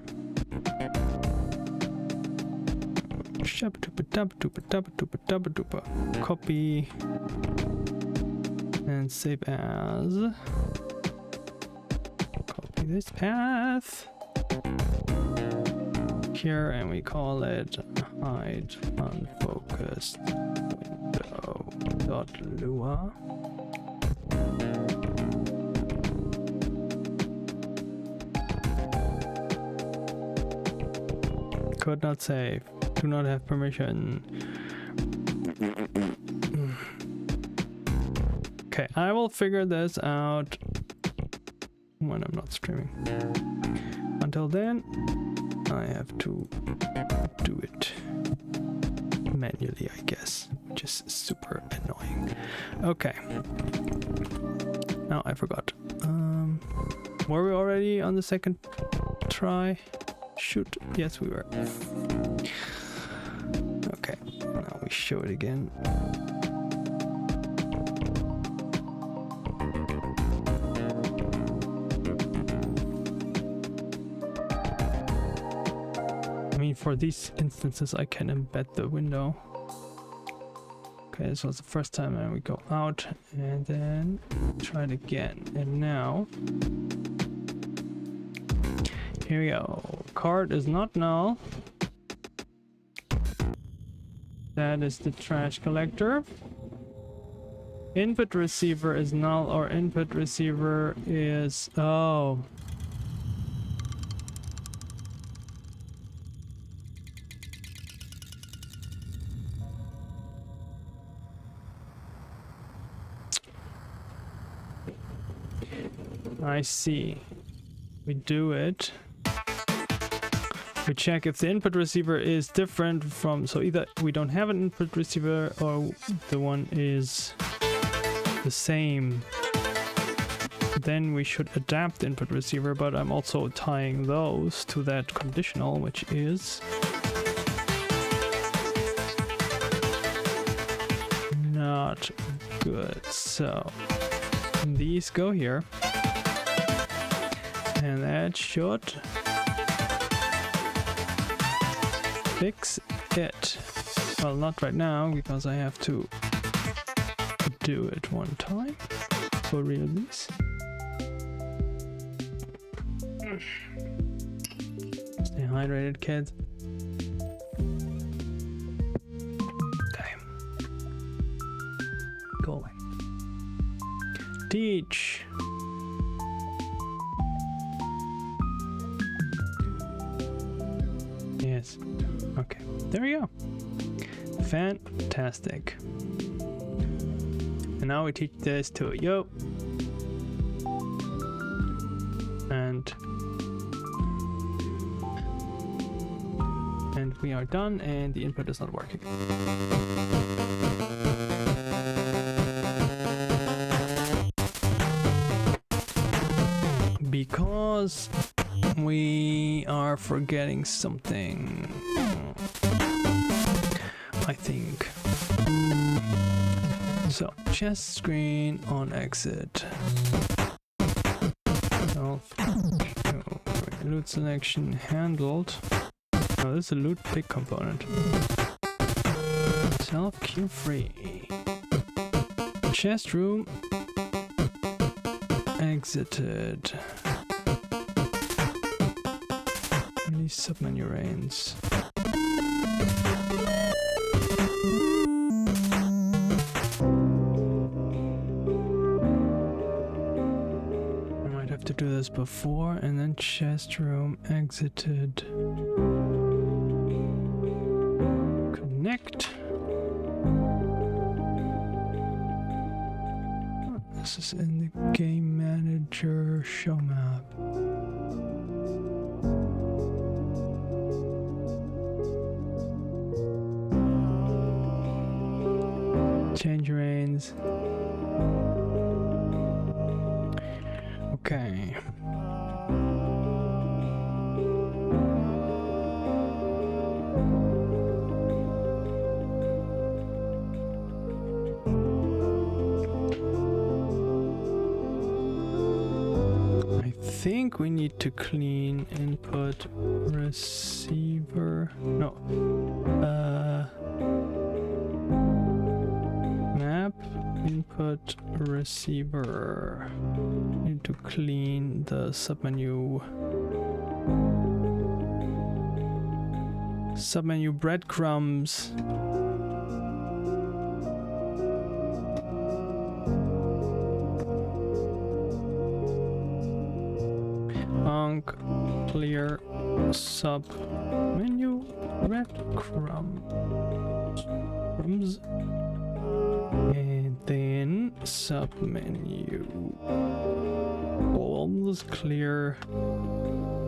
Copy and save as. Copy this path here, and we call it hide unfocused window.lua. Could not save. Do not have permission. Okay, I will figure this out when I'm not streaming. Until then, I have to do it manually, I guess, which is super annoying. Okay. Now I forgot. Were we already on the second try? Shoot. Yes, we were. Okay, now we show it again. I mean, for these instances, I can embed the window. Okay, this was the first time, and we go out and then try it again. And now, here we go. Card is not null. That is the trash collector. Input receiver is null, or input receiver is... Oh. I see. We do it. We check if the input receiver is different from, so either we don't have an input receiver or the one is the same. Then we should adapt the input receiver, but I'm also tying those to that conditional, which is not good. So these go here, and that should fix it. Well, not right now, because I have to do it one time for release. Stay hydrated, kids. Okay. Go away. Teach. Yes. Okay, there we go. Fantastic. And now we teach this to yo. And we are done, and the input is not working. Because we are forgetting something, I think. So, chest screen on exit. Loot selection handled. No, this is a loot pick component. Self queue free. Chest room exited. Release submenu reigns. I might have to do this before, and then chest room exited. Connect. This is in the game manager show map. Change reigns. Okay. think we need to clean input receiver. No. Map input receiver. Need to clean the submenu. Submenu breadcrumbs. Clear sub menu breadcrumbs, and then sub menu columns clear.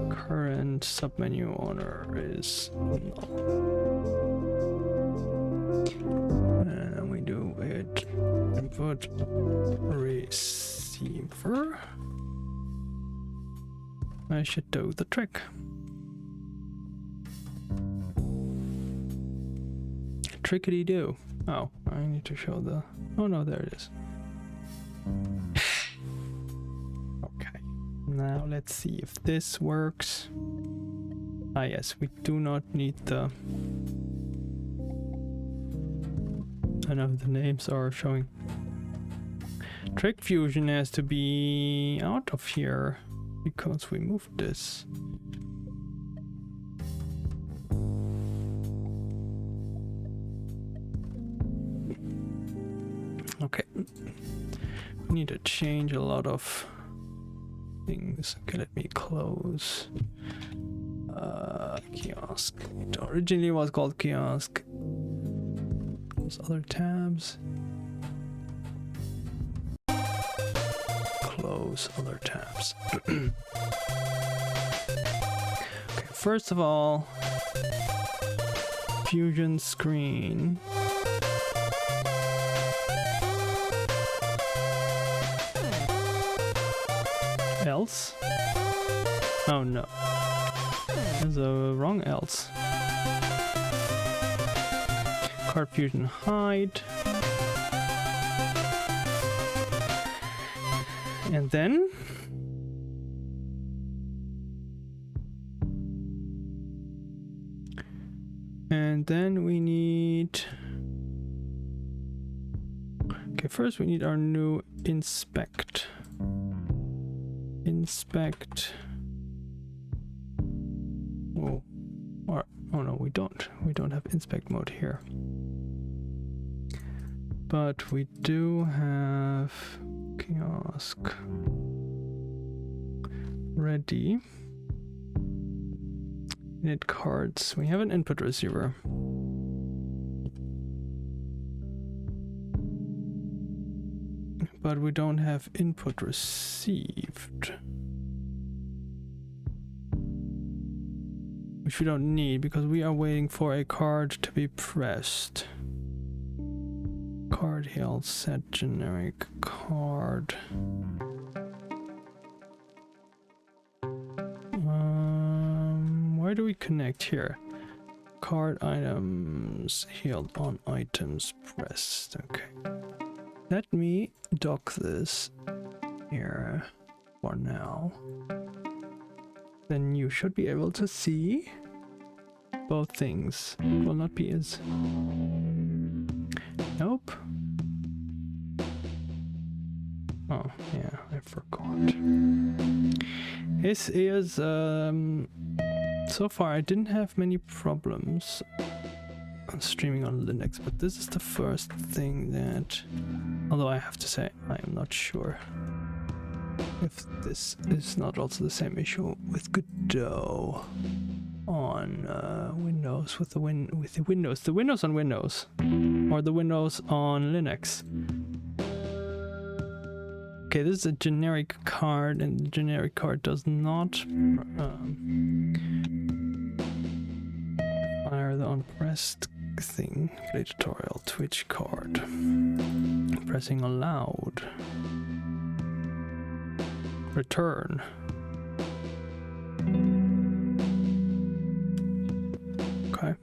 Current sub menu owner is null, and we do it input receiver. I should do the trick. Trickety do. Oh, I need to show the. Oh no, there it is. Okay. Now let's see if this works. Ah, yes, we do not need the. I know the names are showing. Trick Fusion has to be out of here. Because we moved this. Okay. We need to change a lot of things. Okay, let me close. Kiosk. It originally was called kiosk. Close other tabs. Close other tabs. Okay, first of all, Fusion screen. Else? Oh no. There's a wrong else. Card Fusion hide. And then we need. Okay, first we need our new inspect. Inspect. Oh, or oh no, we don't. We don't have inspect mode here. But we do have kiosk ready. Init cards. We have an input receiver. But we don't have input received. Which we don't need because we are waiting for a card to be pressed. Card held set generic card. Where do we connect here? Card items held on items pressed. Okay. Let me dock this here for now. Then you should be able to see both things. Will not be as. Nope. Oh, yeah, I forgot. This is, so far I didn't have many problems on streaming on Linux, but this is the first thing that, although I have to say, I am not sure if this is not also the same issue with Godot on Windows, with the Windows on Windows, or the Windows on Linux. Okay, this is a generic card, and the generic card does not fire the unpressed thing. Play tutorial, Twitch card. Pressing allowed. Return. Okay.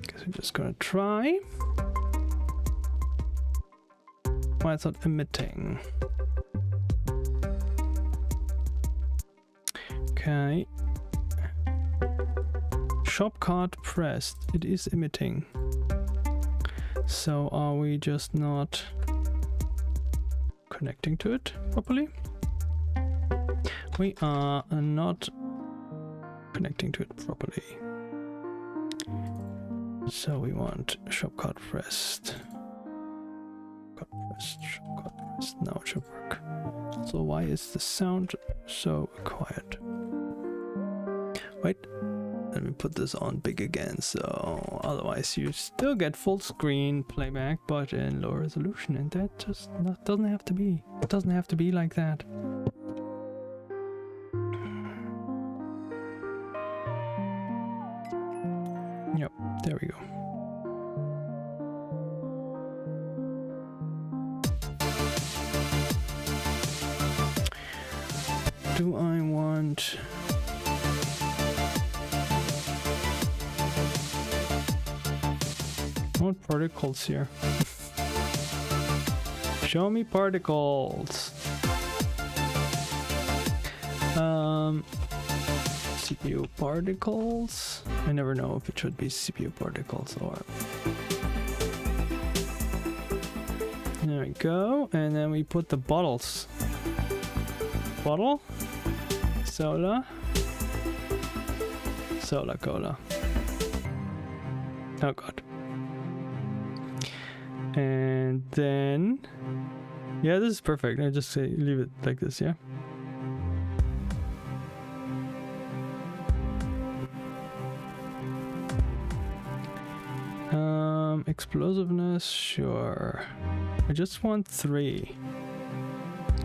Guess we're just gonna try. Why it's not emitting? Okay. Shop cart pressed. It is emitting. So are we just not connecting to it properly? We are not connecting to it properly. So we want shop cart pressed. Shop cart pressed. Now it should work. So why is the sound so quiet? Wait, let me put this on big again, so otherwise you still get full screen playback but in low resolution, and that just doesn't have to be. It doesn't have to be like that. Yep, there we go. Do I want... I want particles here. Show me particles. CPU particles. I never know if it should be CPU particles or... There we go. And then we put the bottles. Bottle. Soda. Soda cola. Oh god. And then... Yeah, this is perfect. I just say leave it like this, yeah? Explosiveness, sure. I just want 3.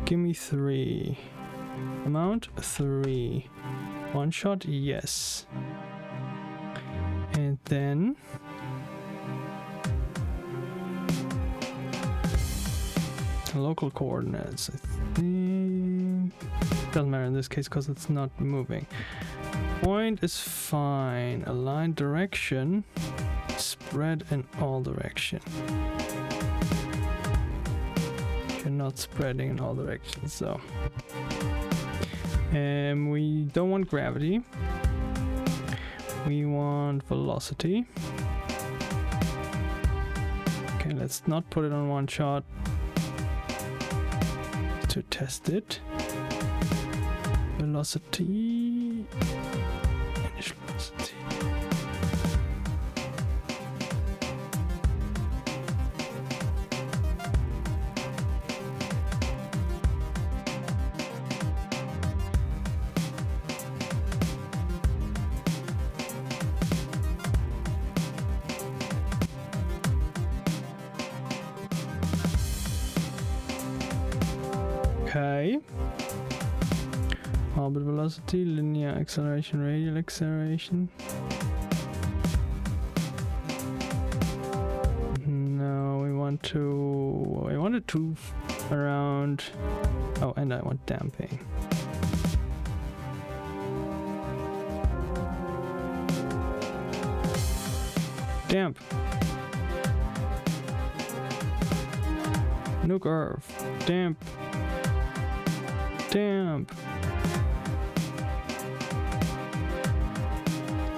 Give me 3. Amount 3. One shot, yes. And then local coordinates, I think. Doesn't matter in this case because it's not moving. Point is fine. Align direction. Spread in all direction. You're not spreading in all directions, so. And we don't want gravity. We want velocity. Okay, let's not put it on one shot to test it. Velocity. Initial velocity. Okay. Orbit velocity, linear acceleration, radial acceleration. No, we want to... I wanted to around... Oh, and I want damping. Damp. No curve. Damp. Damp.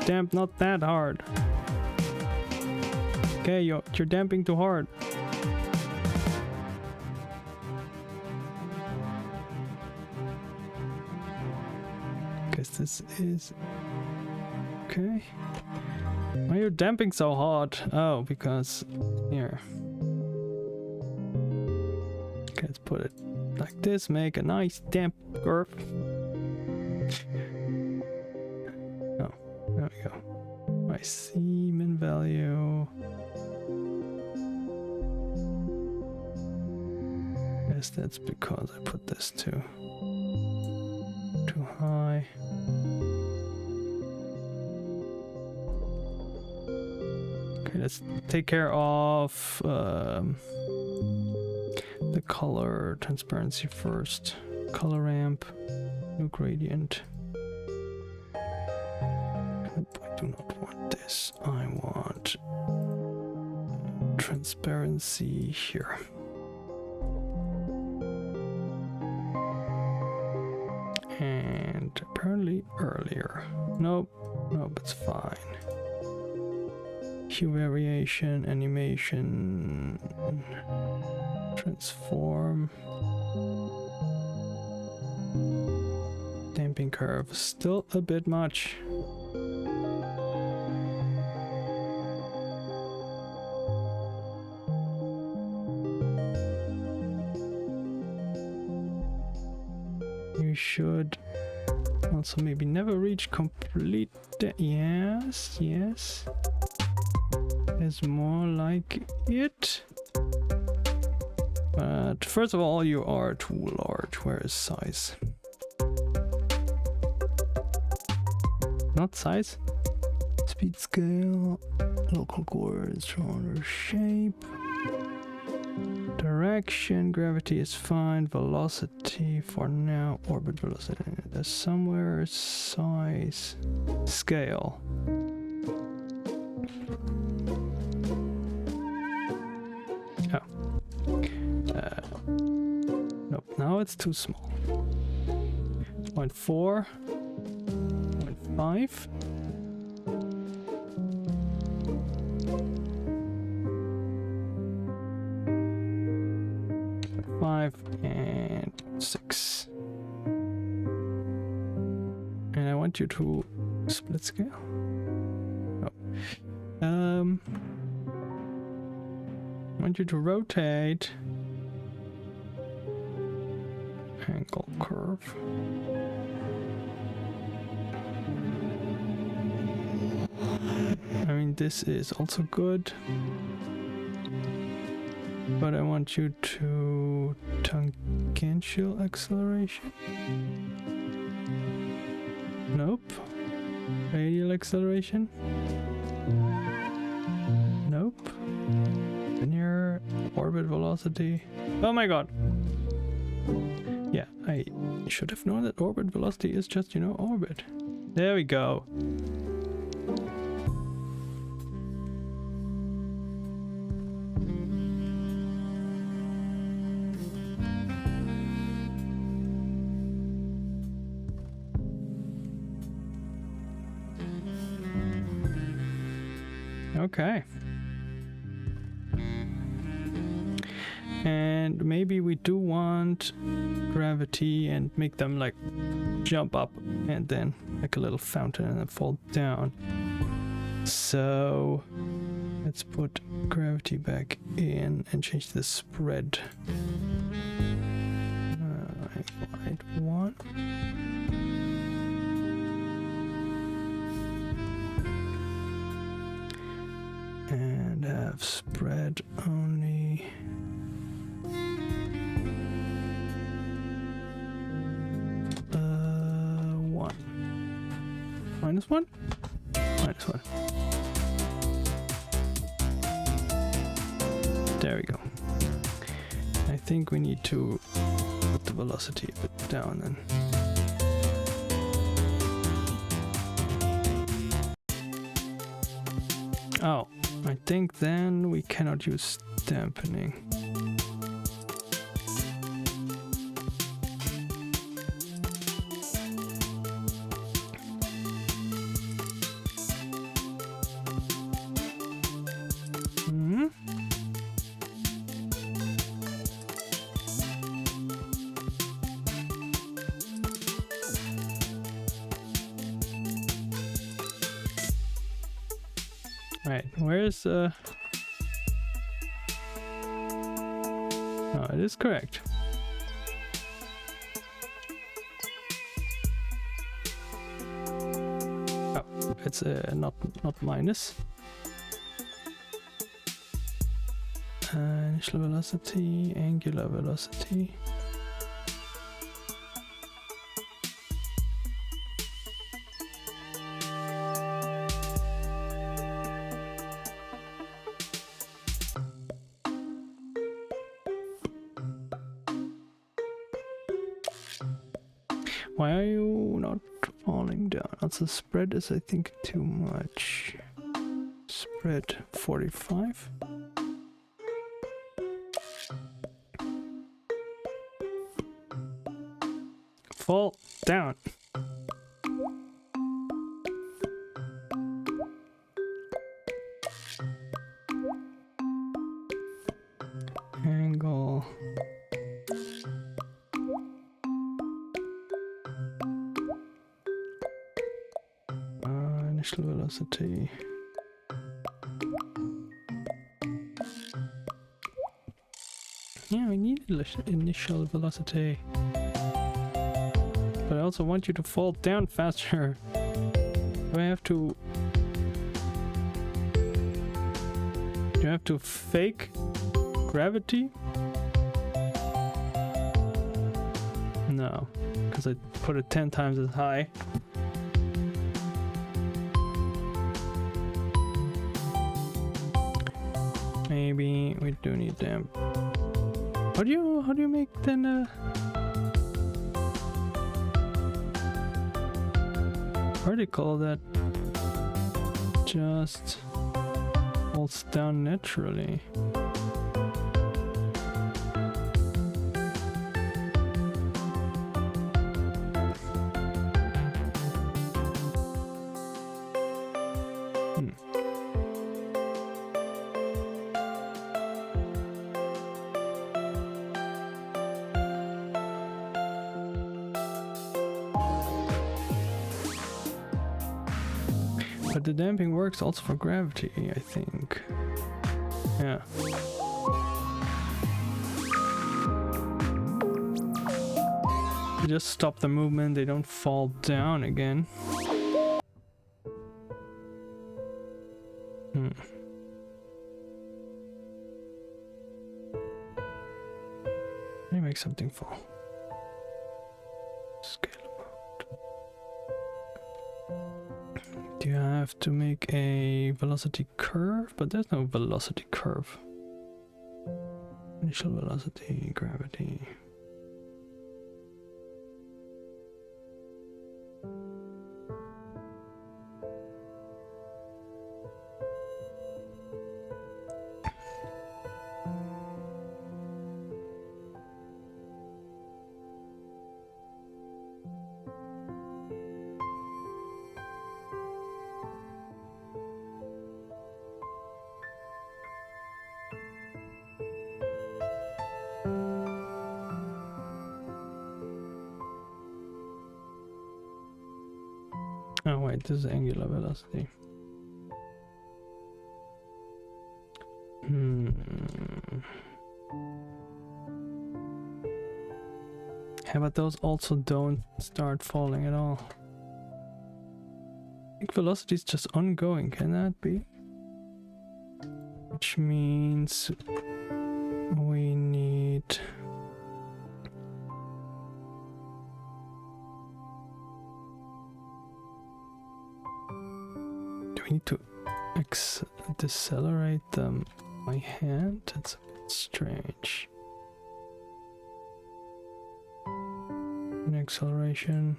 Damp not that hard. Okay, you're damping too hard. Guess this is... Okay. Why are you damping so hard? Oh, because... Here. Okay, let's put it like this, make a nice damp curve. Oh, there we go. I see min value. Guess that's because I put this too high. Okay, let's take care of the color transparency first. Color ramp, new gradient. Nope, I do not want this. I want transparency here. And apparently earlier. Nope, nope, it's fine. Hue variation, animation, transform, damping curve, still a bit much. You should also maybe never reach complete. Yes, yes. Is more like it. But first of all, you are too large. Where is size? Not size. Speed scale. Local coordinates, genre, shape. Direction, gravity is fine. Velocity for now. Orbit velocity. There's somewhere size. Scale. Nope, now it's too small. 0.4, 0.5. 5 and 6. And I want you to split scale. Oh. I want you to rotate. Angle curve. I mean, this is also good. But I want you to tangential acceleration. Nope. Radial acceleration. Nope. Linear orbit velocity. Oh my god. Yeah, I should have known that orbit velocity is just, you know, orbit. There we go. Okay. And maybe we do want gravity and make them like jump up and then like a little fountain and then fall down. So let's put gravity back in and change the spread. Right one. And have spread only. Minus one? Minus one. There we go. I think we need to put the velocity a bit down then. Oh, I think then we cannot use dampening. Right, where's Oh, it is correct. Oh, it's not minus. Initial velocity, angular velocity. Why are you not falling down? Also, spread is, I think, too much. Spread 45. fall down. Angle. Initial velocity. Yeah, we need initial velocity. But I also want you to fall down faster. Do I have to... Do you have to fake gravity? No, because I put it 10 times as high. Maybe we do need them. How do you make then particle that just falls down naturally? But the damping works also for gravity, I think. Yeah. You just stop the movement, they don't fall down again. Let me make something fall. Scale. You have to make a velocity curve, but there's no velocity curve. Initial velocity, gravity. Oh wait, this is angular velocity. Yeah, but those also don't start falling at all. I think velocity is just ongoing, can that be? Which means we need... I need to decelerate my hand? That's a bit strange. An acceleration.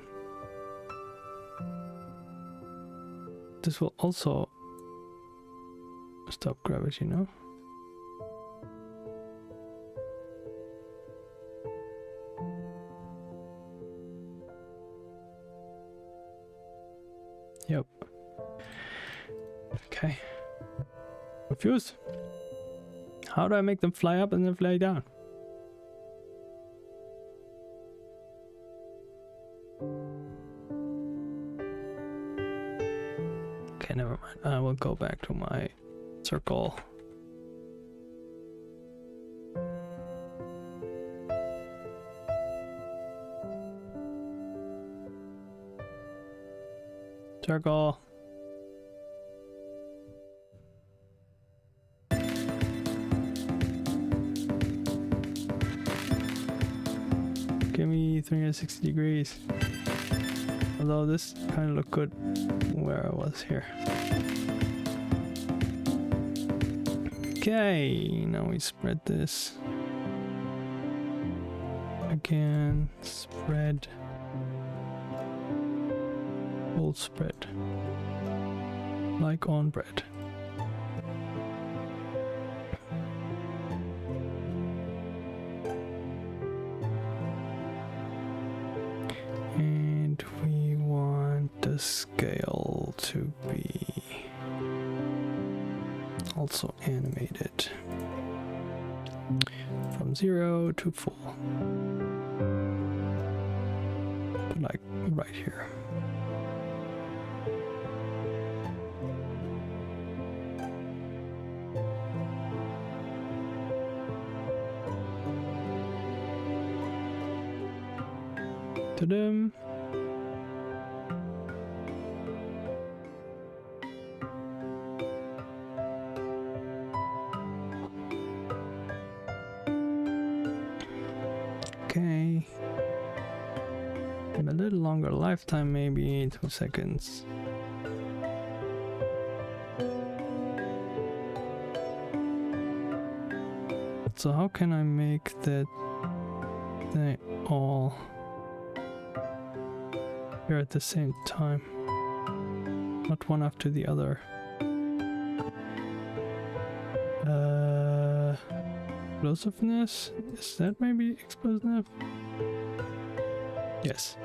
This will also stop gravity, no? Yep. Okay. Confused. How do I make them fly up and then fly down? Okay, never mind. I will go back to my circle. Circle. Give me 360 degrees. Although this kind of looked good where I was here. Okay, now we spread this. Again, spread. Full spread. Like on bread. the scale to be also animated from 0 to full, like right here. Ta-dum. Okay. A little longer lifetime, maybe 2 seconds. So how can I make that they all here at the same time, not one after the other? Explosiveness? Is that maybe explosive? Yes.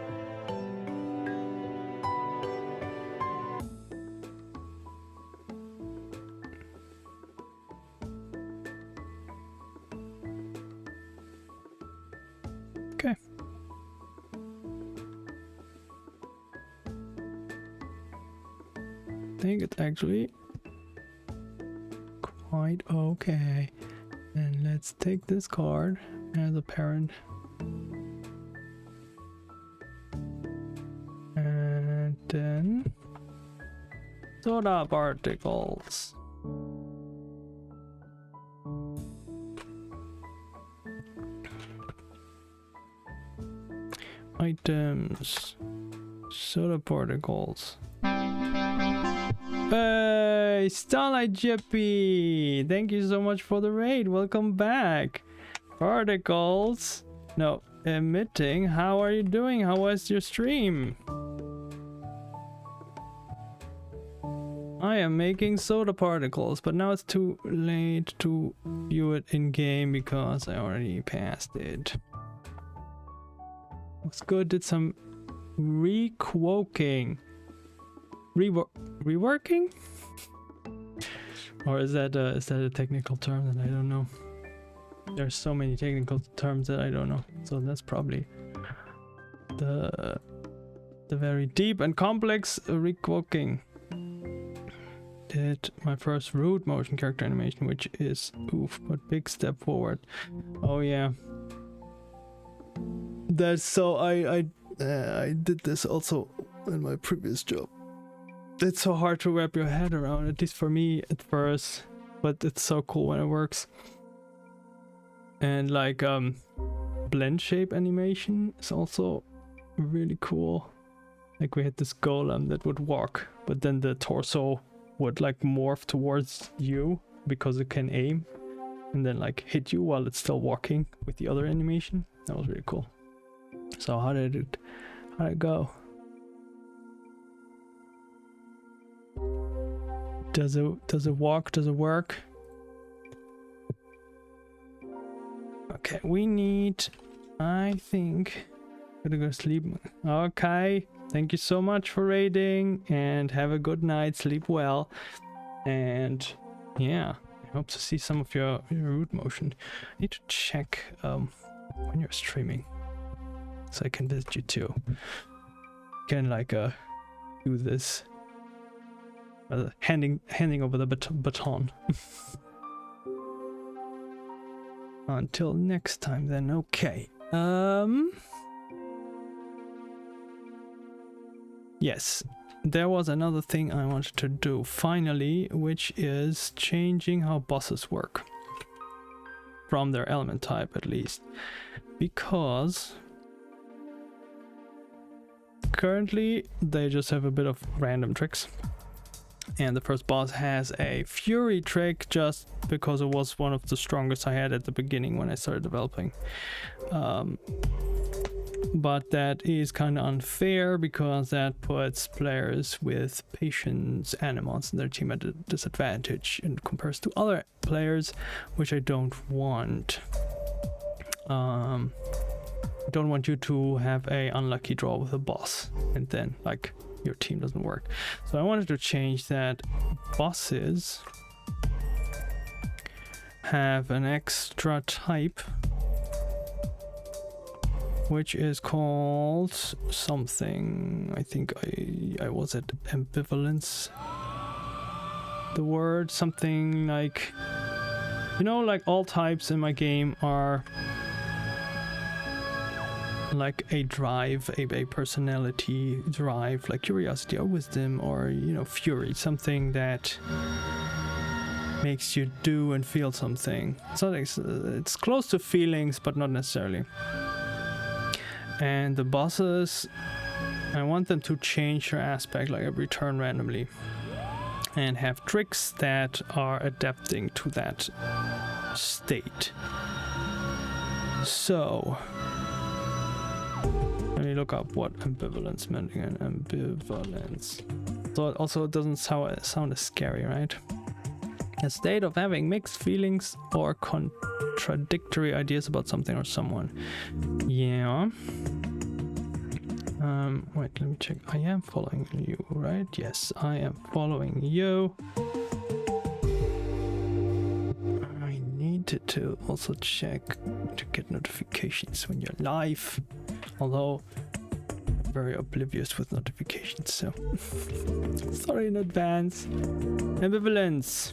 Okay. I think it's actually quite okay. And let's take this card as a parent. And then soda particles. Items. Soda particles. Hey, Starlight Jippy! Thank you so much for the raid. Welcome back. Particles. No, emitting. How are you doing? How was your stream? I am making soda particles, but now it's too late to view it in game because I already passed it. What's good? Did some reworking. Reworking? Or is that a technical term that I don't know? There's so many technical terms that I don't know. So that's probably the very deep and complex reworking. Did my first root motion character animation, which is oof, but big step forward. Oh yeah. That's so I did this also in my previous job. It's so hard to wrap your head around, at least for me at first, but it's so cool when it works. And like blend shape animation is also really cool. Like we had this golem that would walk, but then the torso would like morph towards you because it can aim and then like hit you while it's still walking with the other animation. That was really cool. So how did it go? Does it walk? Does it work? Okay, we need, I think, gonna go sleep. Okay, thank you so much for raiding and have a good night, sleep well, and yeah, I hope to see some of your root motion. I need to check when you're streaming so I can visit you too. Can like do this. Handing over the baton. Until next time then. Okay. Yes, there was another thing I wanted to do finally, which is changing how bosses work from their element type, at least, because currently they just have a bit of random tricks. And the first boss has a fury trick just because it was one of the strongest I had at the beginning when I started developing. But that is kind of unfair because that puts players with patience animals in their team at a disadvantage in comparison to other players, which I don't want. I don't want you to have a unlucky draw with a boss and then like your team doesn't work. So I wanted to change that bosses have an extra type, which is called something. I think I was at ambivalence. The word something like, you know, like all types in my game are like a drive, a personality drive, like curiosity or wisdom or, you know, fury, something that makes you do and feel something. So it's close to feelings, but not necessarily. And the bosses, I want them to change their aspect like every turn randomly and have tricks that are adapting to that state. So let me look up what ambivalence meant again. Ambivalence. So it also doesn't sound as scary, right? A state of having mixed feelings or contradictory ideas about something or someone. Yeah. Wait, let me check. I am following you, right? Yes, I am following you. I needed to also check to get notifications when you're live. Although I'm very oblivious with notifications, so sorry in advance. Ambivalence.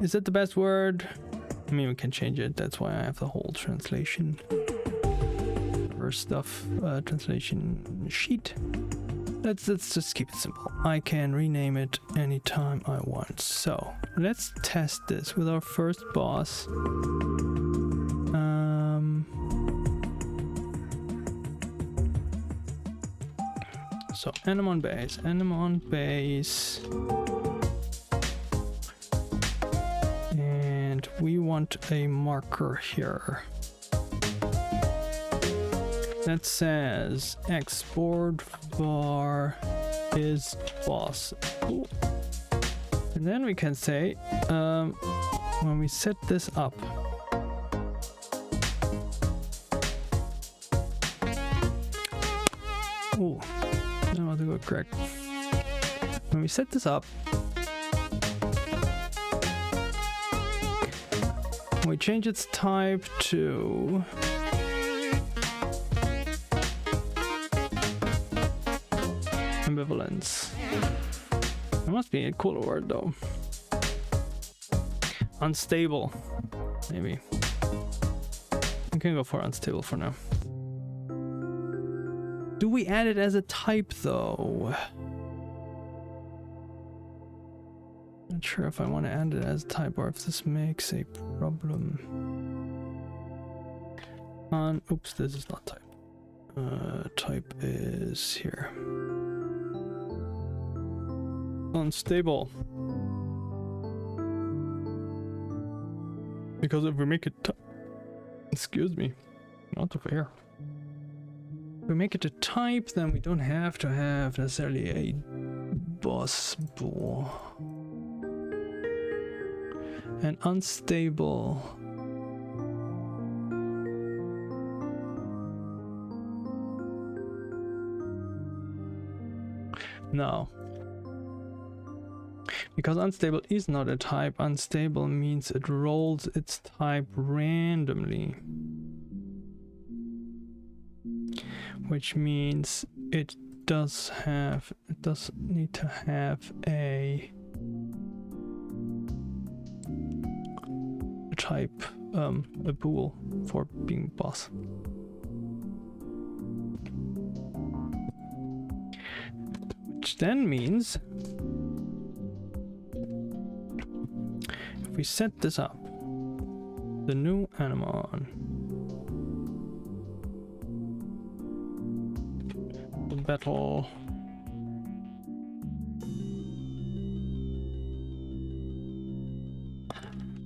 Is that the best word? I mean, we can change it. That's why I have the whole translation stuff translation sheet. Let's just keep it simple. I can rename it anytime I want. So let's test this with our first boss. So anemone base, and we want a marker here that says export var is boss. Ooh. And then we can say when we set this up, oh, I want to go correct. When we set this up, we change its type to ambivalence. It must be a cooler word though. Unstable, maybe. I can go for unstable for now. Do we add it as a type though? Not sure if I want to add it as a type or if this makes a problem. Oops, this is not type. Type is here. Unstable. Because if we make it excuse me, not over here. If we make it a type, then we don't have to have necessarily a boss ball. And unstable. No. Because unstable is not a type, unstable means it rolls its type randomly. Which means it does need to have a type, a bool for being boss. Which then means if we set this up, the new anemone, the battle,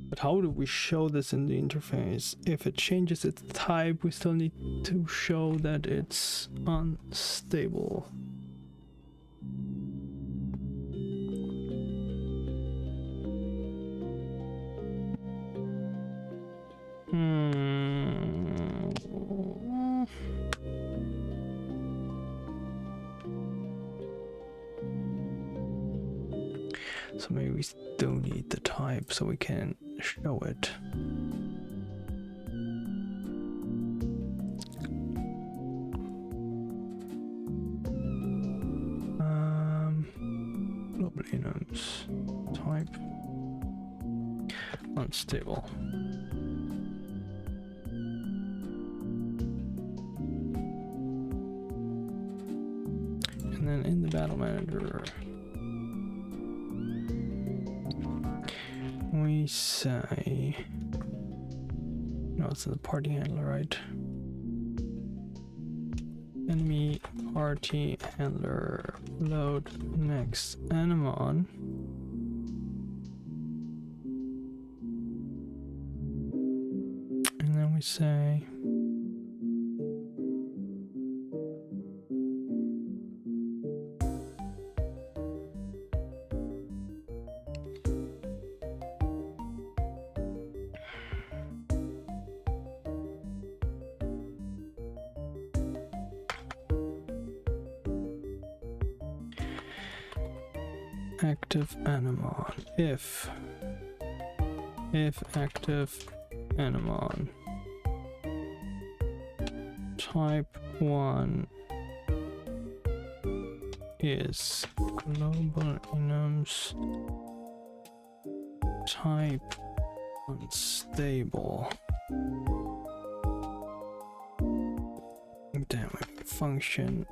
but how do we show this in the interface? If it changes its type, we still need to show that it's unstable. So maybe we still need the type so we can show it. Global enums type unstable. And then in the battle manager, we say, no, it's in the party handler, right? Enemy party handler load next anemon. And then we say active anemon if active anemon type 1 is global enums type unstable. Damn it, function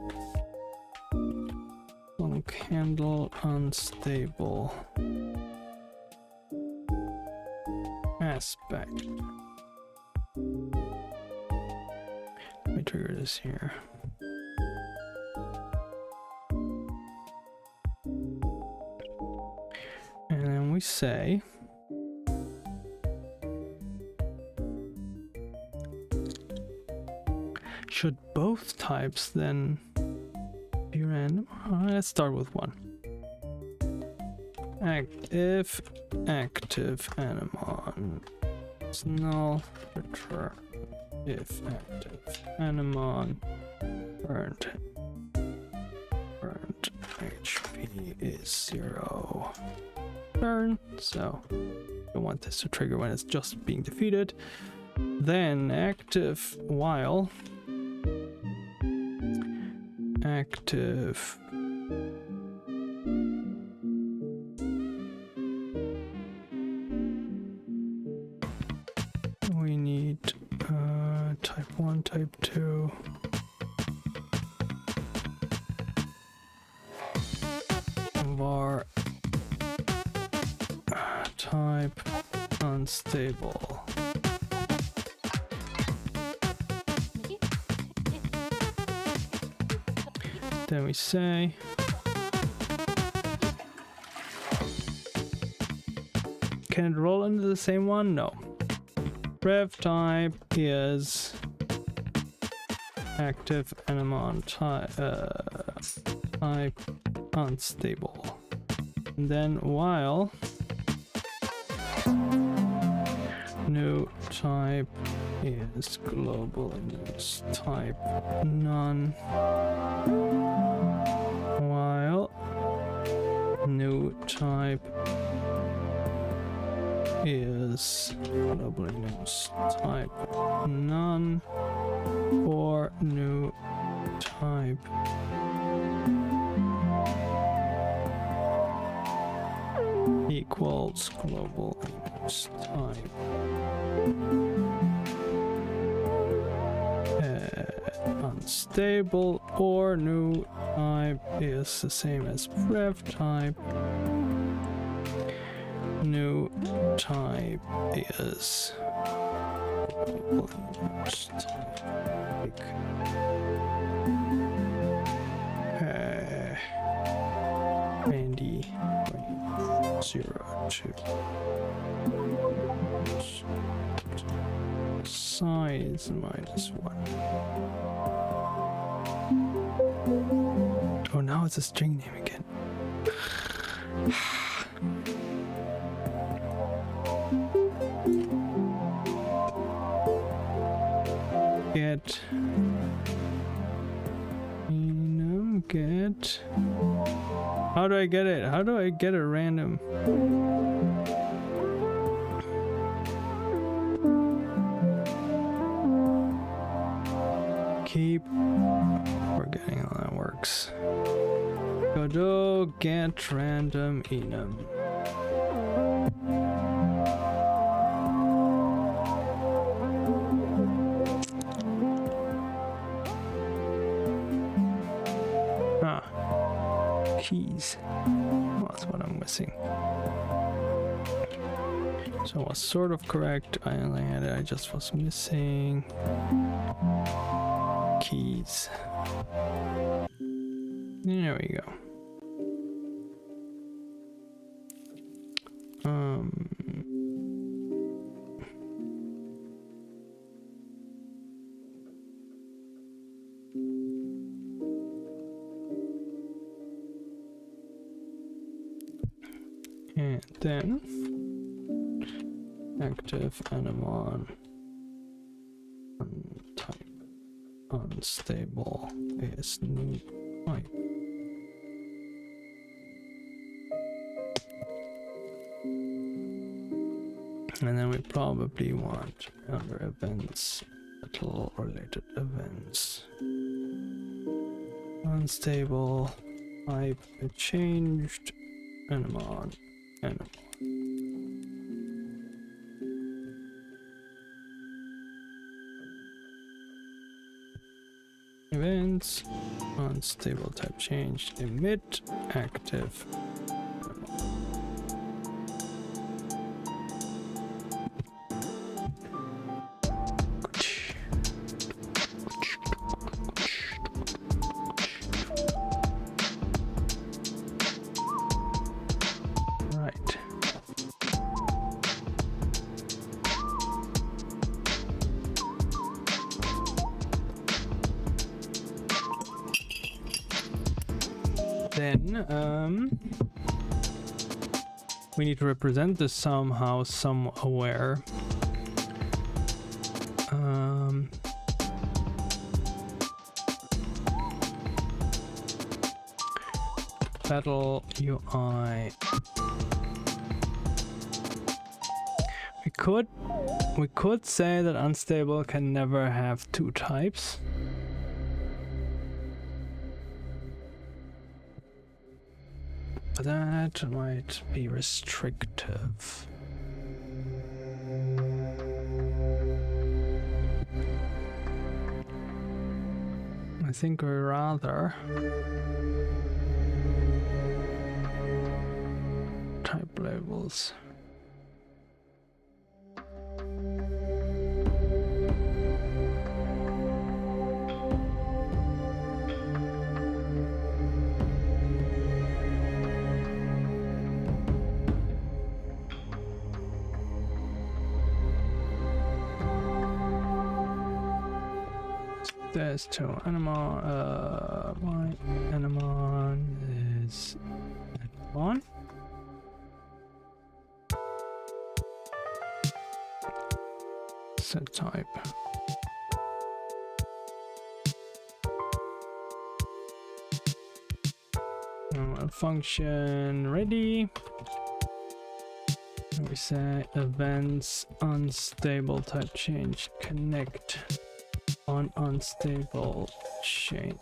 handle unstable aspect. Let me trigger this here. And then we say should both types then be random? Let's start with one. If active anemon is null, return. If active anemon burnt HP is 0. Turn. So we want this to trigger when it's just being defeated. Then active while active we need type 1, type 2 var type unstable. Then we say can it roll into the same one? No. Rev type is active anemon type unstable. And then while new type is global enums type none. While new type is global enums type none or new type equals global enums type unstable or new type is the same as rev type. New type is global enums type Randy 02 size -1. Oh, now it's a string name again. Get enum get... How do I get it? How do I get a random... Keep forgetting how that works. Godot get random enum. Keys. Well, that's what I'm missing. So I was sort of correct. I only had it. I just was missing keys. There we go. And then active anemon type unstable is new type. And then we probably want other events, little related events. Unstable type changed anemon. Events, unstable type changed, emit, active. Then we need to represent this somehow, somewhere. Battle UI. We could say that unstable can never have two types. But that might be restrictive. I think we rather type labels. There's two anemon. My anemon is anemon. Set type. Function ready. We say events unstable type change connect on unstable chain.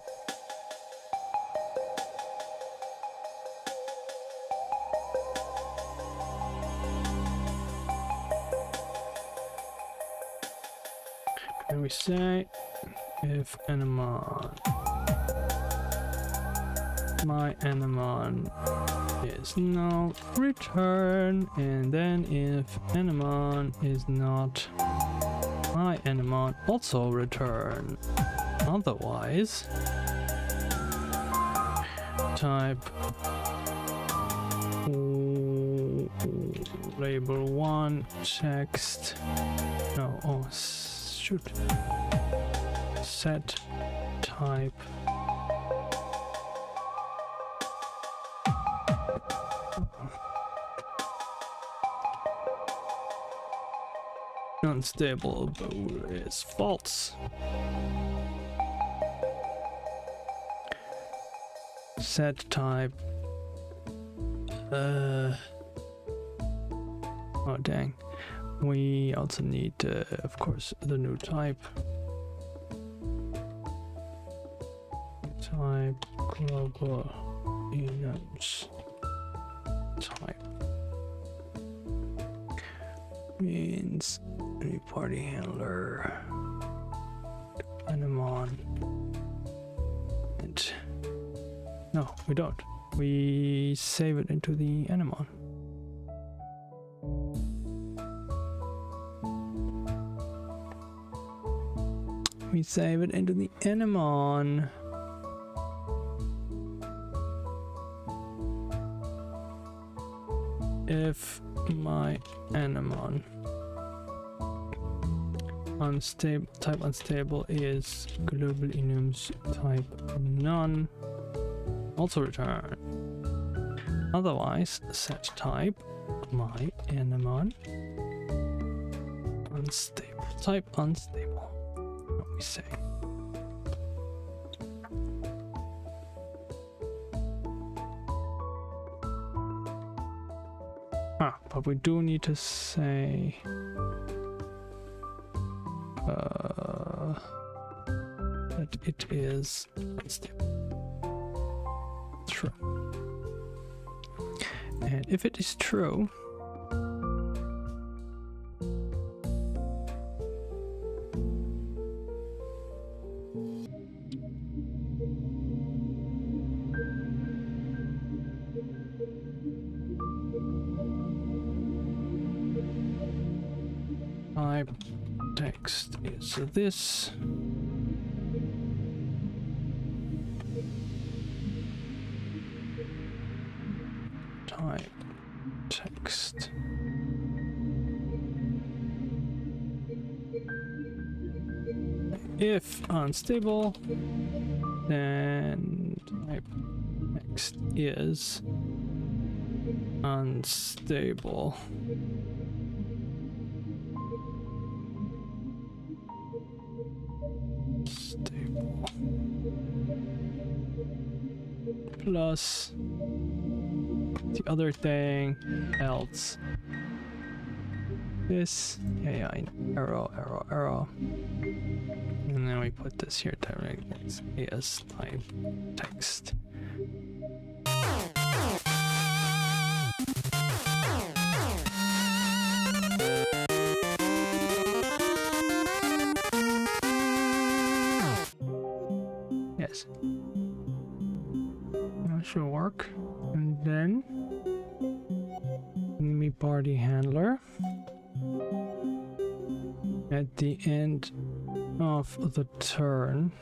And we say if anemon, my anemon is null, return, and then if anemon is not my anemon, also return. Otherwise, type label 1 text. No, oh shoot. Set type. Unstable is false. set type. Oh dang. We also need, of course, the new type. Type global enums type means new party handler anemon. And no, we don't. We save it into the anemon. We save it into the anemon. If my anemon unstable type unstable is global enums type none, also return. Otherwise, set type my anemon unstable type unstable. What we say? But we do need to say that it is unstable. True. And if it is true, type text is this. Type text. If unstable, then type text is unstable. Stable plus the other thing else this arrow and then we put this here directly as type text. Yes, that should work. And then me party handler at the end of the turn.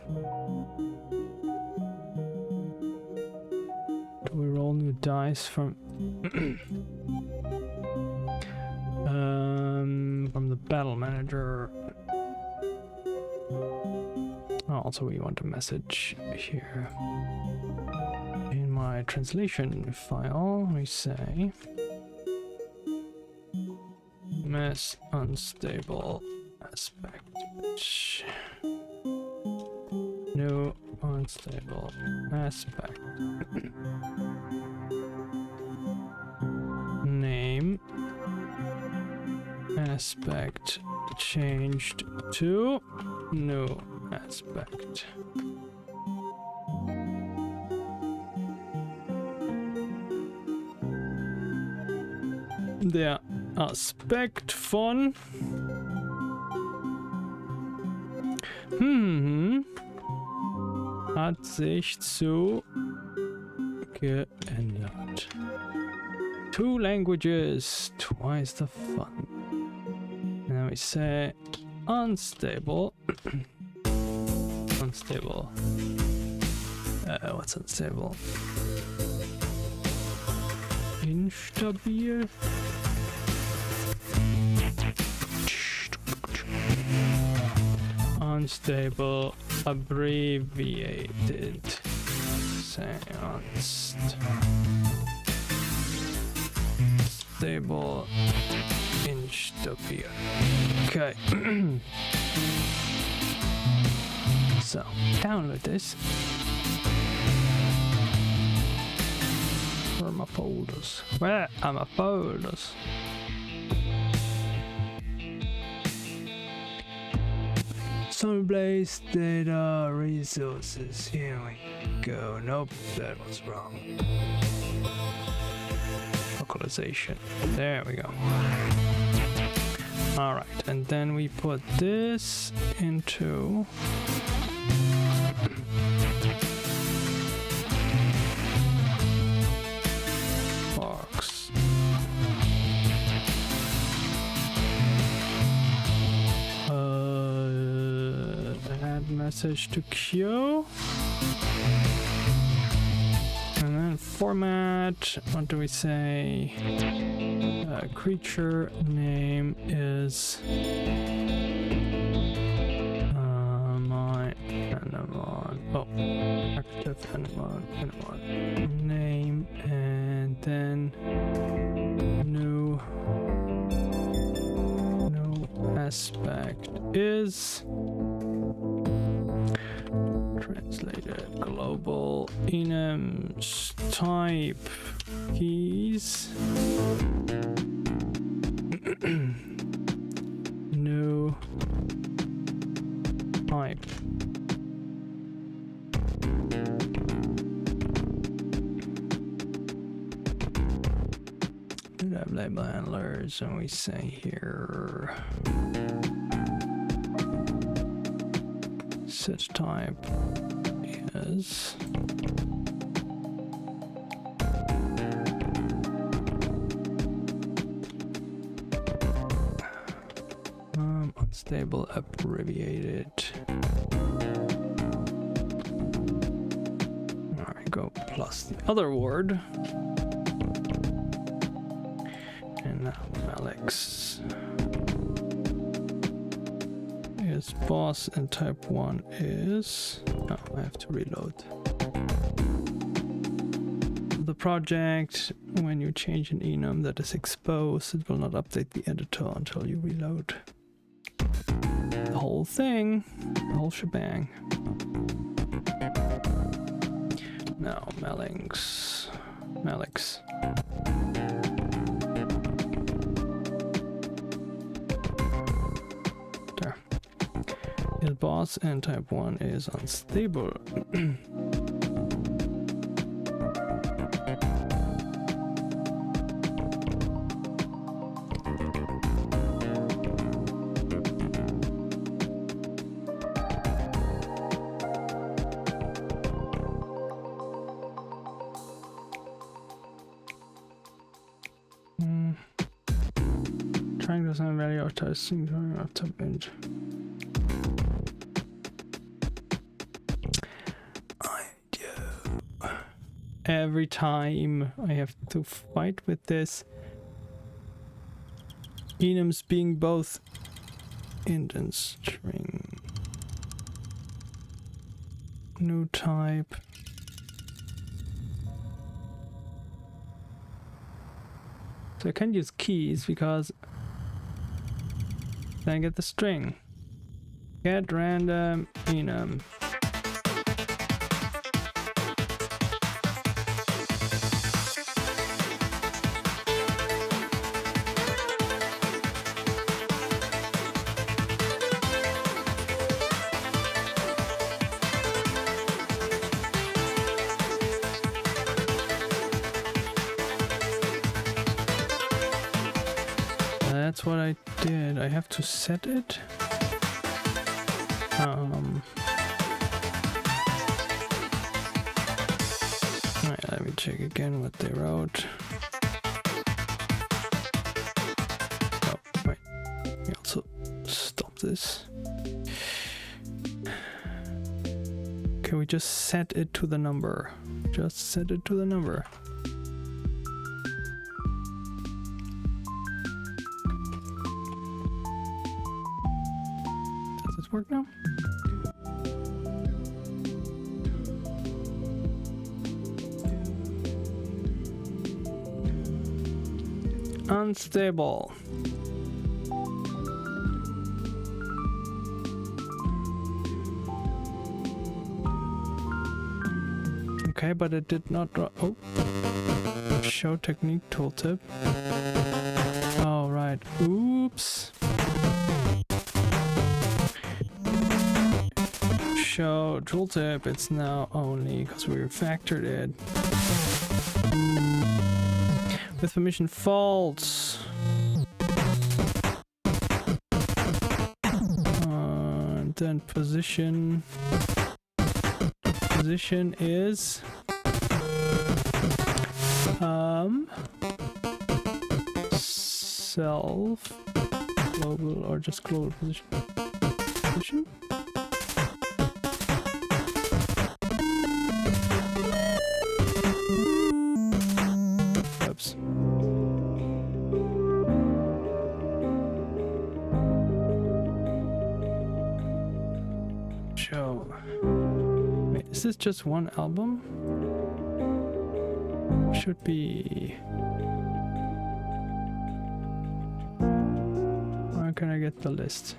Do we roll new dice from from the battle manager? Oh, also we want a message here. In my translation file, we say mass unstable aspect. No unstable aspect. Name aspect changed to no aspect. Der Aspekt von hat sich zu geändert. Two languages, twice the fun. And then we say unstable. Unstable. What's unstable? Instabil. Unstable abbreviated. Say unstable instabil. Okay. So download this. my folders? Where are my folders? Soulblaze data resources. Here we go. Nope, that was wrong. Localization. There we go. Alright, and then we put this into box. Add message to queue. And then format, what do we say? Creature name is my Anemone. Oh, active Anemone. Name, and then new aspect is translated global enums type keys. New type. We have label handlers, and we say here set type is unstable abbreviated. Alright, go plus the other word. And now Alex is boss, and type 1 is... Oh, I have to reload. The project, when you change an enum that is exposed, it will not update the editor until you reload. The whole thing, the whole shebang. Now, Malix. There. Is boss, and type 1 is unstable. Trying to find value of testing after binge. Every time I have to fight with this. Enums being both int and string. New type. So I can't use keys because then I get the string. Get random enum. That's what I did. I have to set it. Alright, let me check again what they wrote. Oh, wait. Let me also stop this. Can we just set it to the number? Just set it to the number. Work now? Unstable. Okay, but it did not draw. Oh. Show technique tooltip. Oh, right. Oops. Show tooltip. It's now only because we refactored it. With permission false. And then position. Position is self global or just global position. Oops. Show. Wait, is this just one album? Should be. Where can I get the list?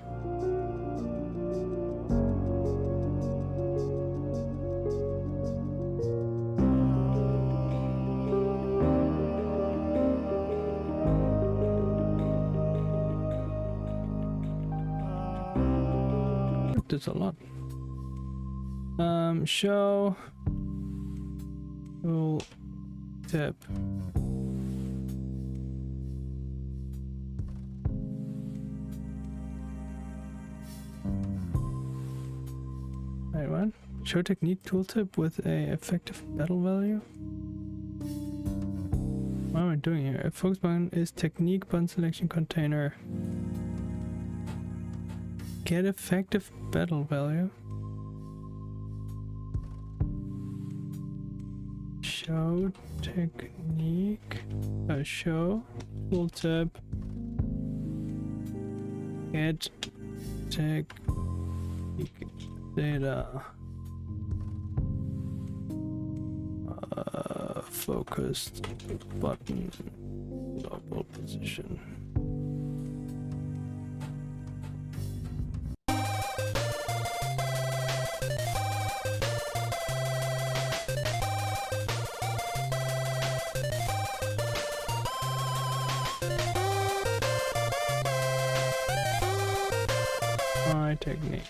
There's a lot. Show. Tool tip. Wait, what? Show technique tooltip with a effective battle value? What am I doing here? A focus button is technique button selection container. Get effective battle value. Show technique. Show tooltip. Get technique data. Focused button. Global position. Technique.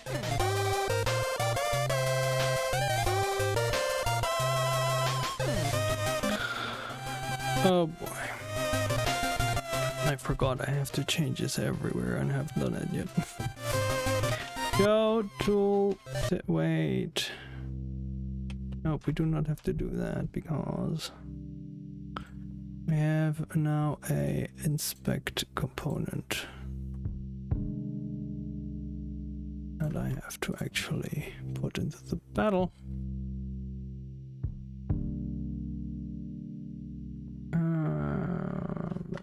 Oh boy. I forgot I have to change this everywhere and haven't done it yet. Go tool. Wait. Nope, we do not have to do that because we have now a inspect component. And I have to actually put into the battle.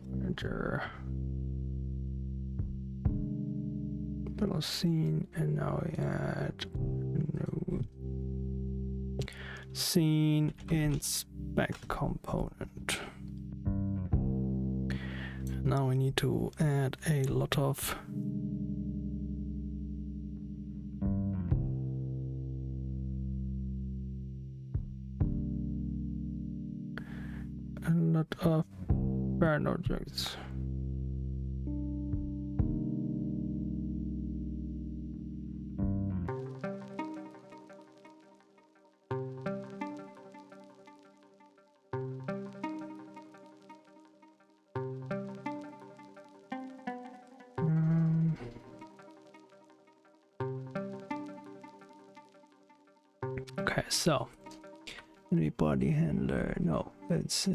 Manager. Battle scene, and now we add new scene inspect component. Now we need to add a lot of parent objects. Okay, so enemy body handler. No, it's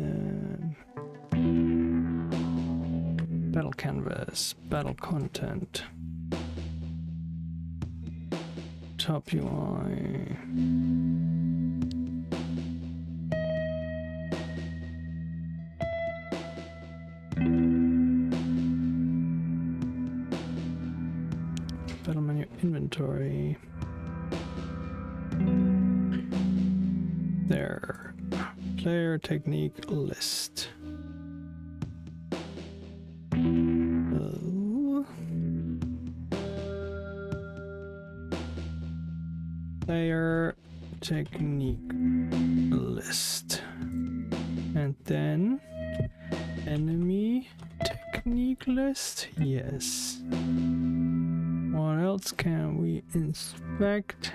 battle canvas, battle content, top UI. Battle menu, inventory. There. Player technique list. Player technique list. And then list? Yes. What else can we inspect?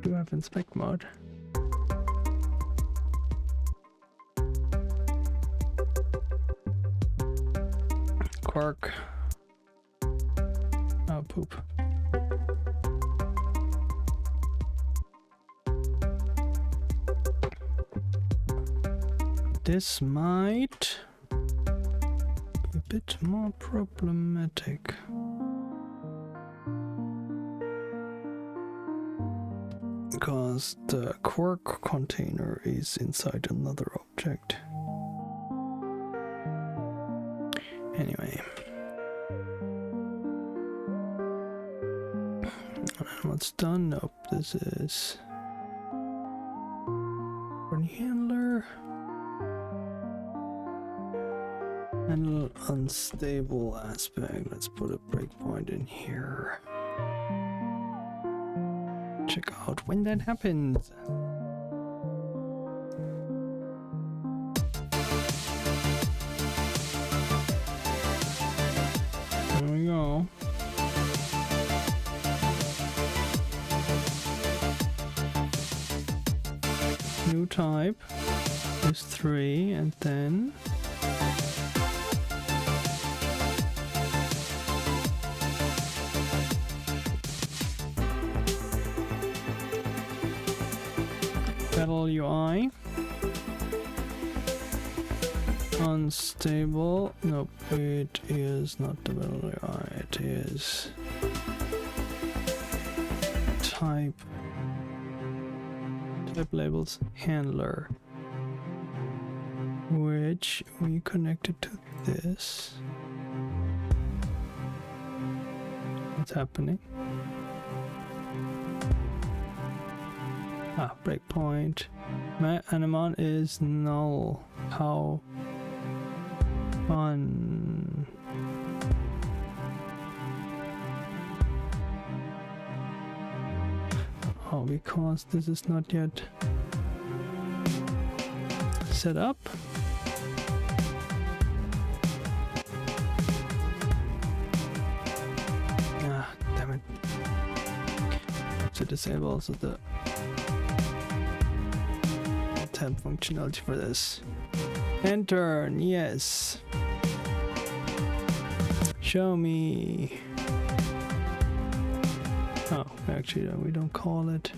Do I have inspect mode? Quark. Oh, poop. This might be a bit more problematic. Because the quark container is inside another object. Anyway. What's done? Nope, this is handler. Handle unstable aspect. Let's put a breakpoint in here. Check out when that happens. There we go. New type is 3, and then Battle UI. Unstable. Nope, it is not the Battle UI. It is type labels handler, which we connected to this. What's happening? Ah, breakpoint. My anemon is null. How fun. Oh, because this is not yet set up. Ah, damn it. To disable also the tab functionality for this. Enter, yes. Show me. Oh, actually, no, we don't call it.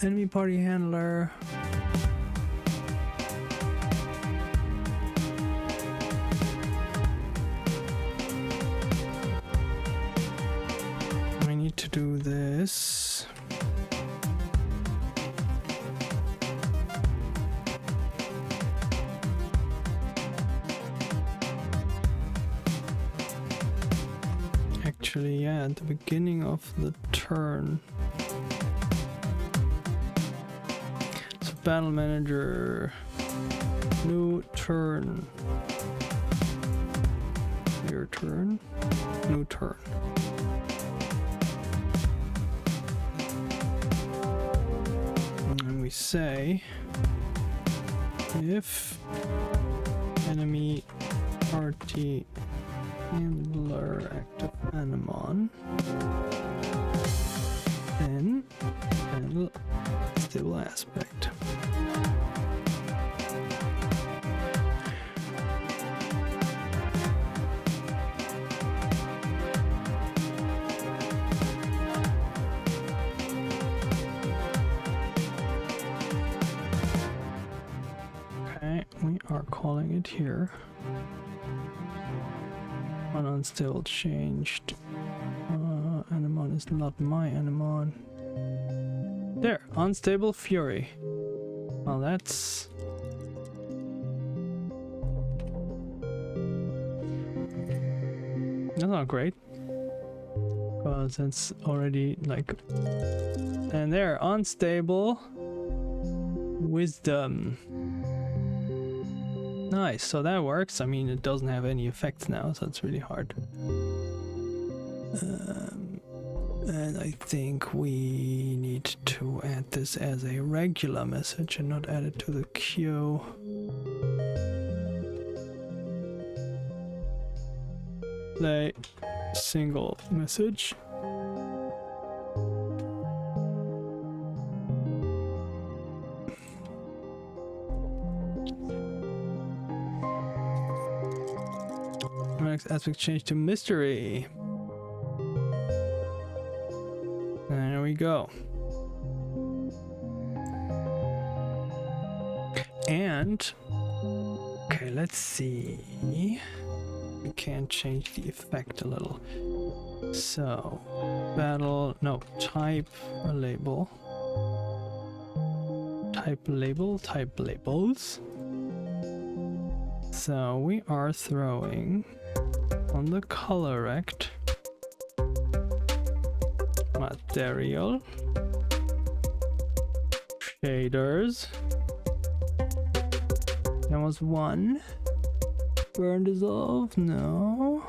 Enemy party handler. I need to do this. Actually, yeah, at the beginning of the turn. So battle manager, new turn. Your turn, new turn. And we say if enemy party handler active anemon, then handle stable aspect. Okay, we are calling it here. One unstable changed. Anemon is not my anemon. There, unstable fury. Well, that's not great, because it's already like. And there, unstable wisdom. Nice, so that works. I mean, it doesn't have any effects now, so it's really hard. And I think we need to add this as a regular message and not add it to the queue. Play single message. Next aspect change to mystery. There we go. And okay, let's see. We can change the effect a little. So battle, no, type a label. Type label, type labels. So we are throwing on the color rect material, shaders. There was one. Burn dissolve, no.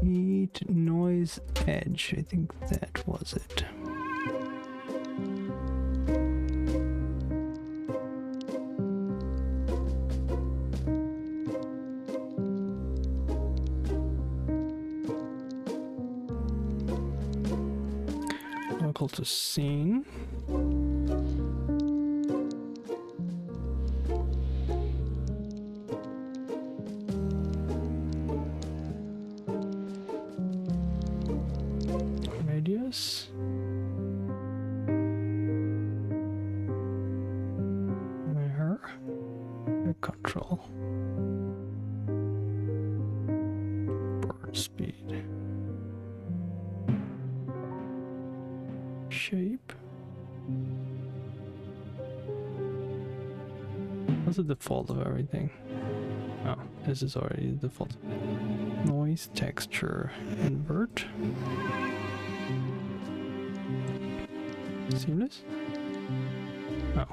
Heat noise edge, I think that was it. Local to scene. Radius. Where? Control. Burn speed. Shape. What's the default of everything? Oh, this is already the default. Noise, texture, invert. Seamless? Oh.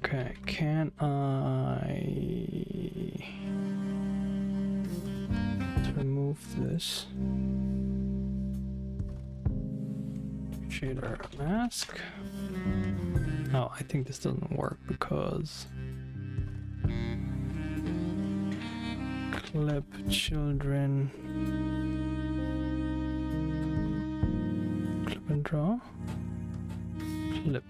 Okay, can I remove this shader mask? Oh, I think this doesn't work because clip children, clip and draw, clip.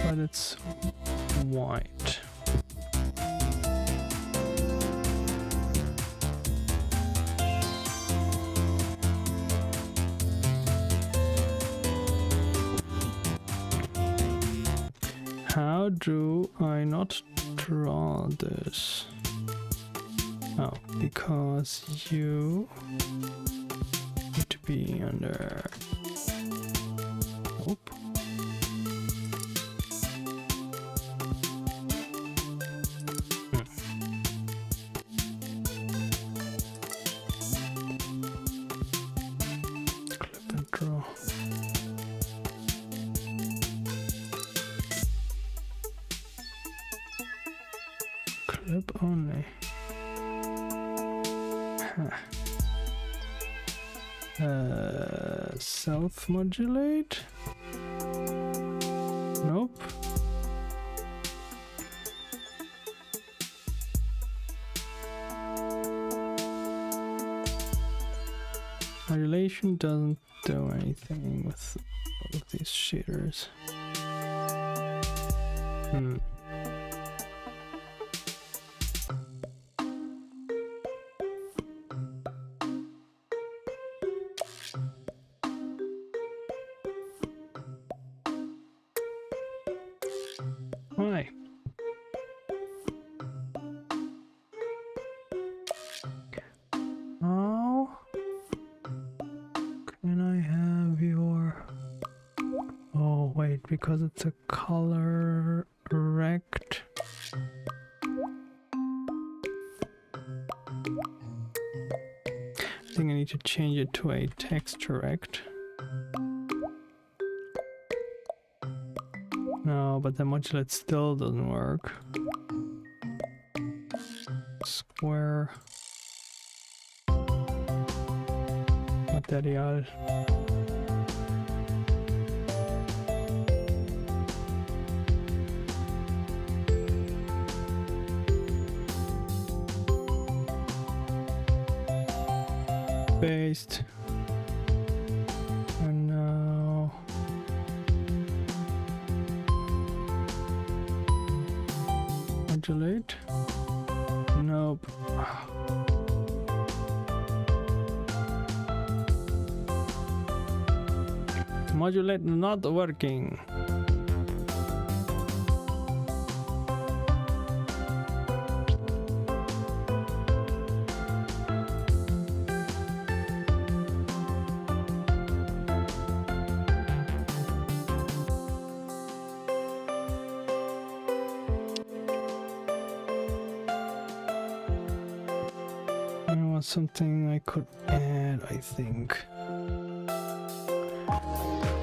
But it's white. How do I not draw this? Oh, because you need to be under. Nope. Draw. Clip only. Self-modulate? Nope. Modulation doesn't do anything with all of these shaders. Hmm. Why? Oh, can I have your... Oh wait, because it's a color rect. I think I need to change it to a texture rect. No, but the modulate still doesn't work. Square. Material. Paste. And now modulate. Nope. Modulate not working. Something I could add, I think.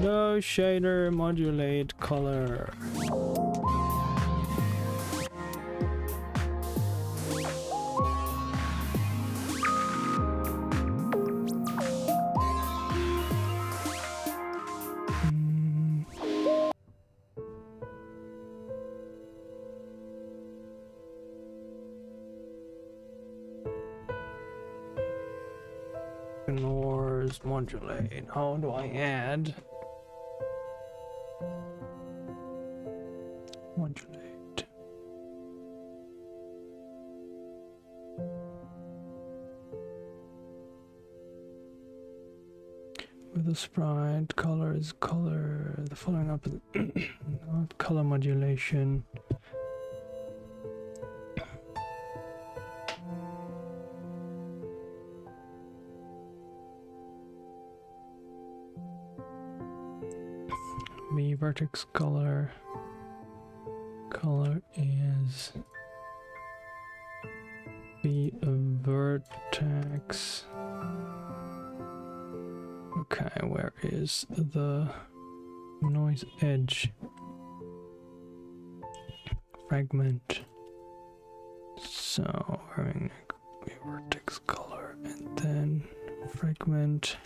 No shader, modulate color. Ignores modulate. How do I add modulate? With the sprite, color is color. The following up is not color modulation. The vertex color is the vertex. Okay, where is the noise edge? Fragment. So having the vertex color and then fragment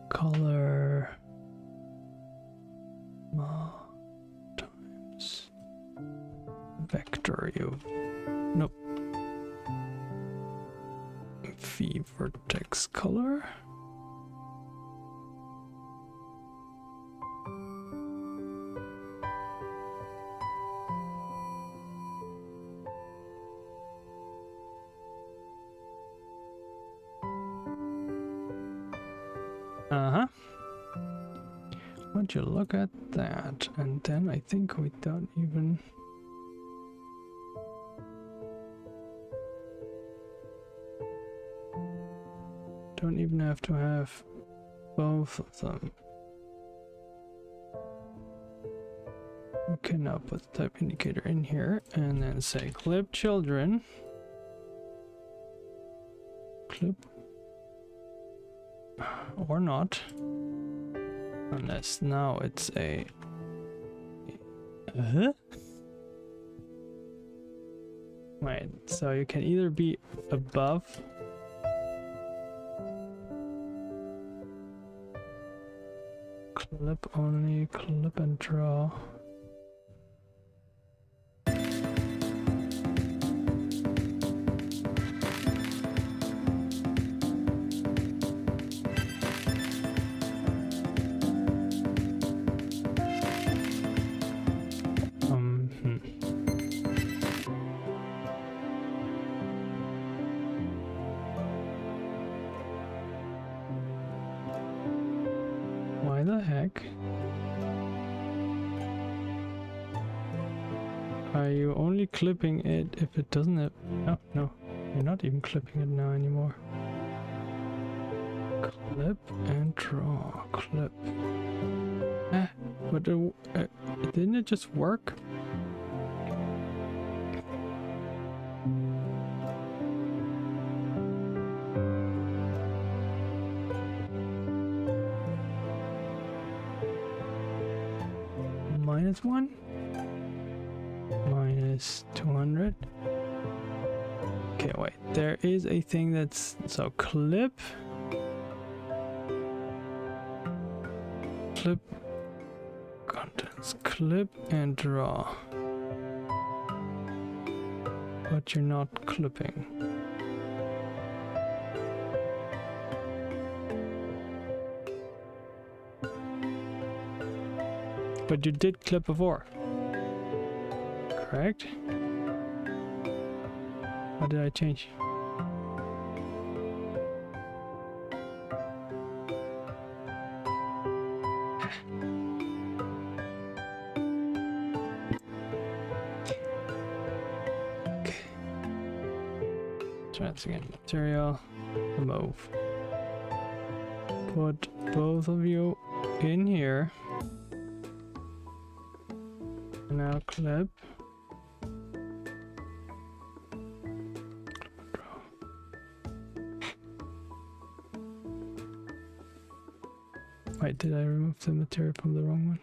color times vector. Nope. V vertex color. Would you look at that? And then I think we don't even have to have both of them. We can now put the type indicator in here and then say clip children. Clip. Or not. Unless now it's a... Wait, so you can either be above clip only, clip and draw. Why the heck are you only clipping it if it doesn't have... Oh, no, you're not even clipping it now anymore. Clip and draw. Clip. But didn't it just work? -1, -200. Okay, wait, there is a thing that's... So clip contents, clip and draw, but you're not clipping. But you did clip before, correct? What did I change? Okay. Transient material, remove. Put both of you in here. Now clip. Wait, did I remove the material from the wrong one?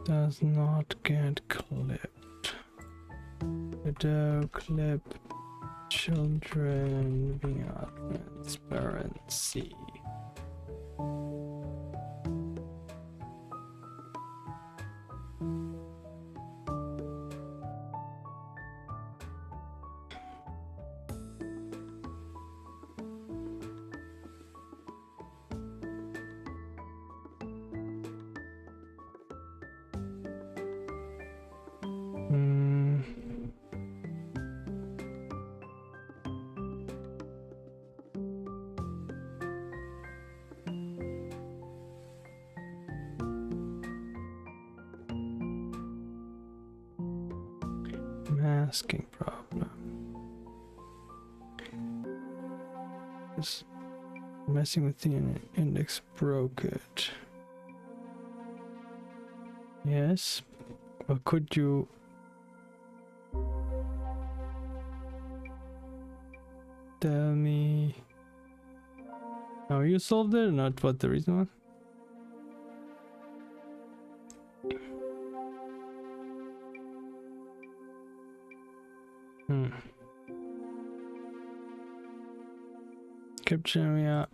Does not get clipped. Godot clip children via transparency. Masking problem. Just messing with the index broke it. Yes, but could you tell me how you solved it, or not what the reason was? Capture, yeah.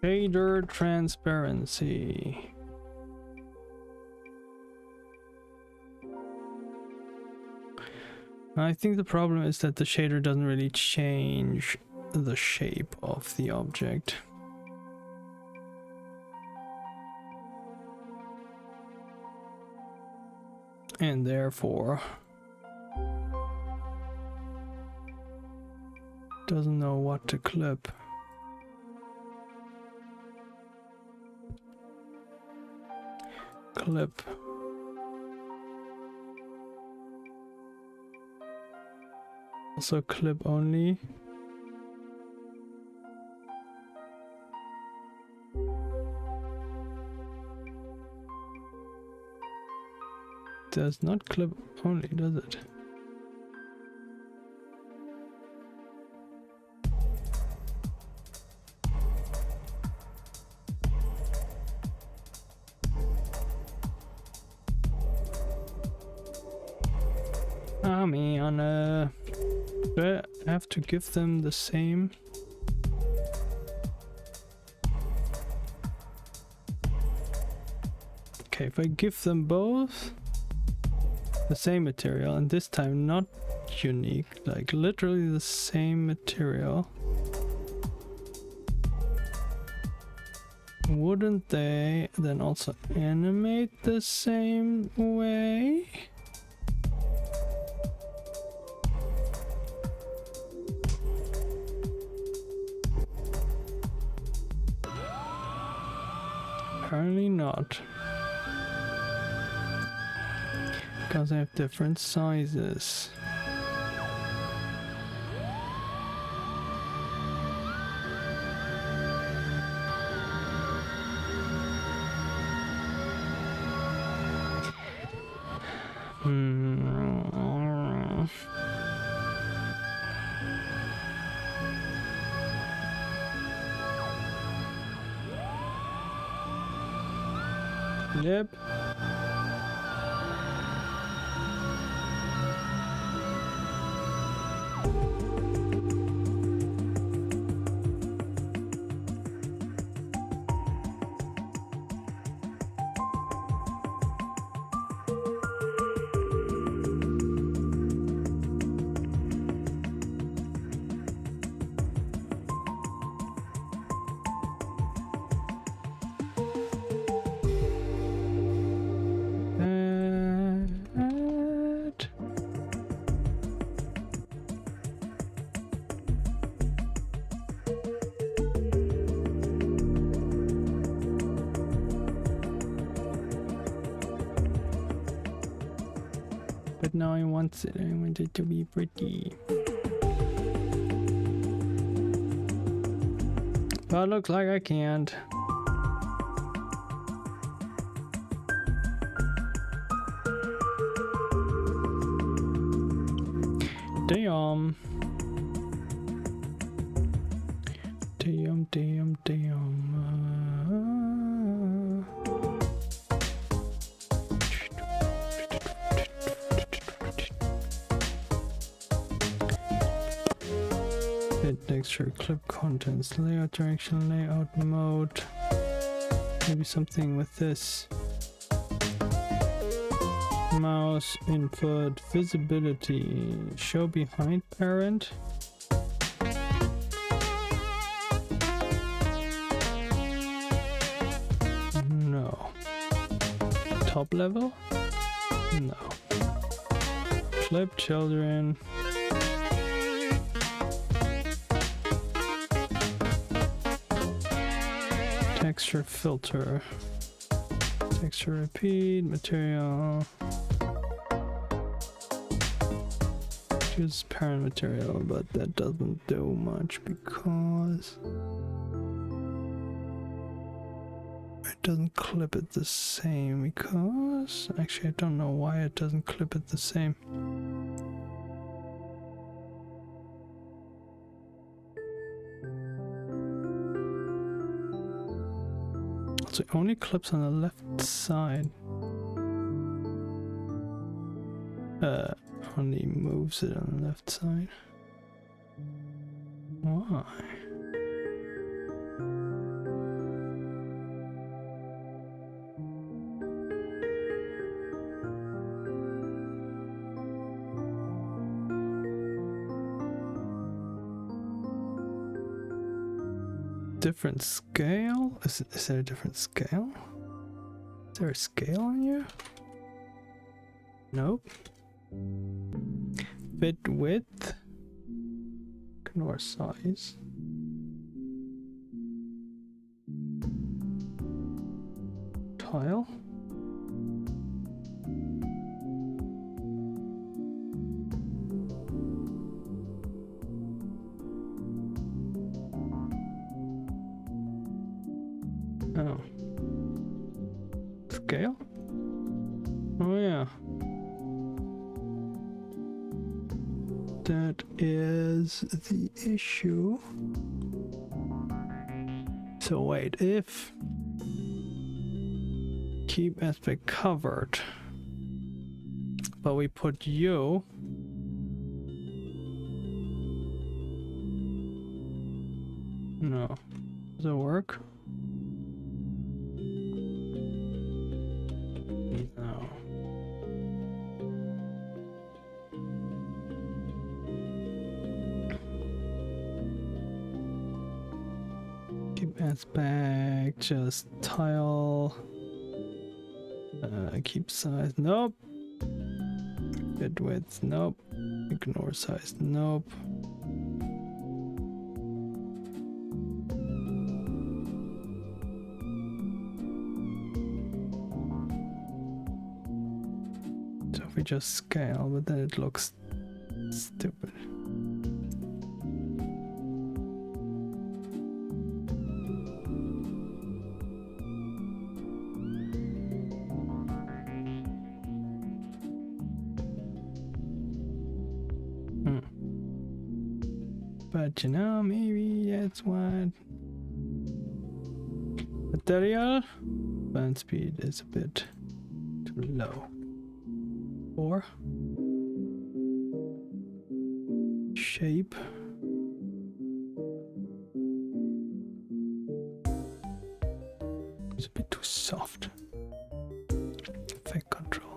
Shader transparency. I think the problem is that the shader doesn't really change the shape of the object. And therefore doesn't know what to clip. Clip. Also clip only. Does not clip only, does it? Do I have to give them the same? Okay, if I give them both the same material, and this time not unique, like literally the same material, wouldn't they then also animate the same way? Apparently not. Because they have different sizes. Yep. But now I want it to be pretty. But looks like I can't. Damn. Damn. Texture, clip contents, layout direction, layout mode. Maybe something with this. Mouse input, visibility, show behind parent. No. Top level? No. Clip children. Texture filter, texture repeat, material, choose parent material, but that doesn't do much because it doesn't clip it the same, because actually I don't know why it doesn't clip it the same. So it only clips on the left side. Only moves it on the left side. Why? Different scale? Is there a different scale? Is there a scale on you? Nope. Fit width. Ignore size. Tile. Oh. Scale? Oh yeah. That is the issue. So wait, if keep aspect covered, but we put you no. Does it work? No. Keep aspect, just tile. Keep size, nope. Bit width, nope. Ignore size, nope. So if we just scale, but then it looks stupid. But you know, maybe that's what material burn speed is a bit too low. Or shape. It's a bit too soft. Effect control.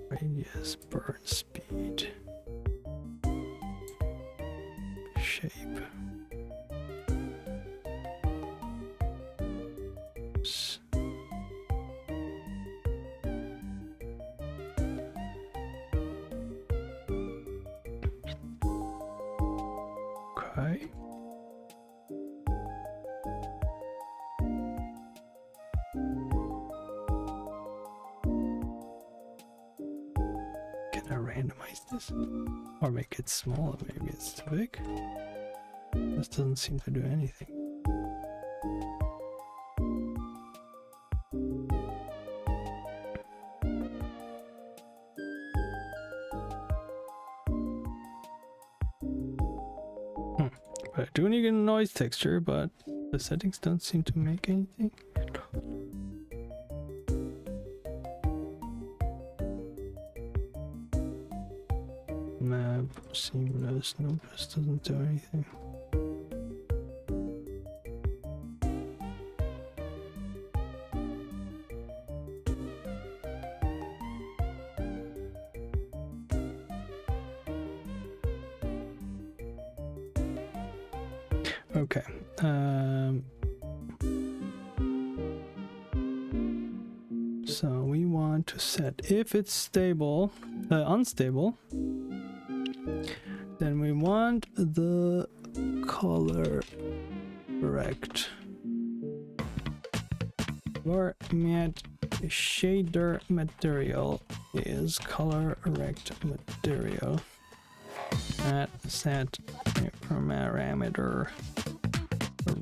Radius, burn speed, shape. Okay. Can I randomize this? Or make it smaller? Maybe it's too big? This doesn't seem to do anything. I do need a noise texture, but the settings don't seem to make anything. Map, seamless, nope, this doesn't do anything. Okay. So we want to set if it's stable, unstable, then we want the color correct. Our matte shader material is color correct material. At set parameter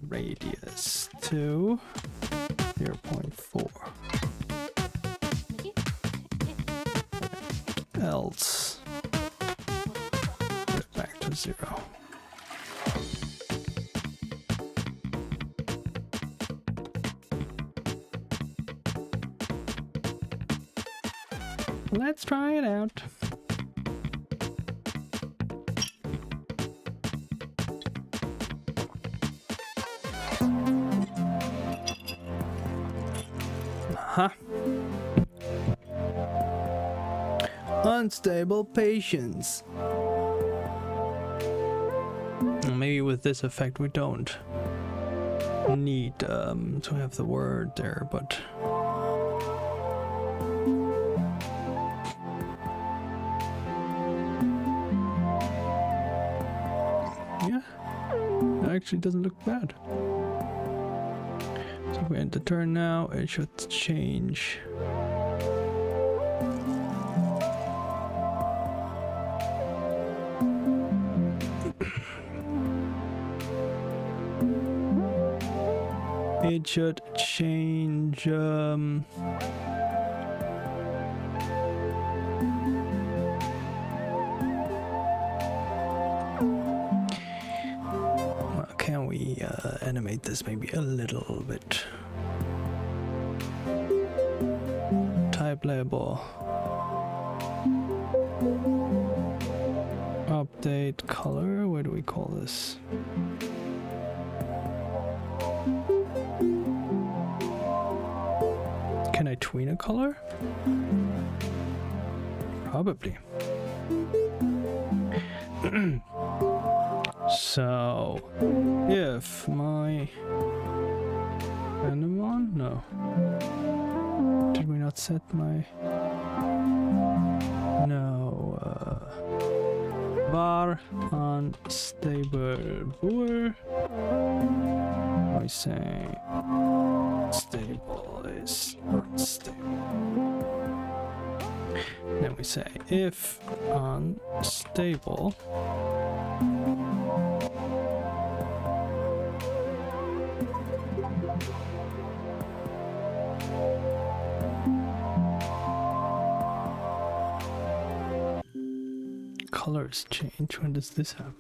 radius to 0.4. Else put it back to 0. Let's try it out. Huh? Unstable patience. Maybe with this effect we don't need to have the word there, but yeah, it actually doesn't look bad. So if we end the turn now, it should change. It should change well, can we animate this maybe a little bit? Type label. Update color, what do we call this? tween a color? Probably. So, if my Anemone? No. Did we not set my... No, var unstable bool. I say stable is unstable. Then we say if unstable colors change. When does this happen?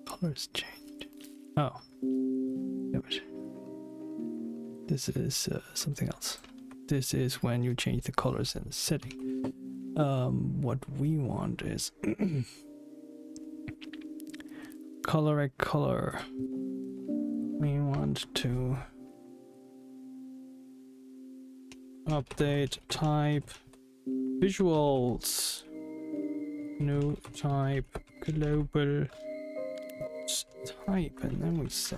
Colors change. Oh. Yeah, but this is something else. This is when you change the colors in the setting. What we want is color. We want to update type visuals. New type global type, and then we say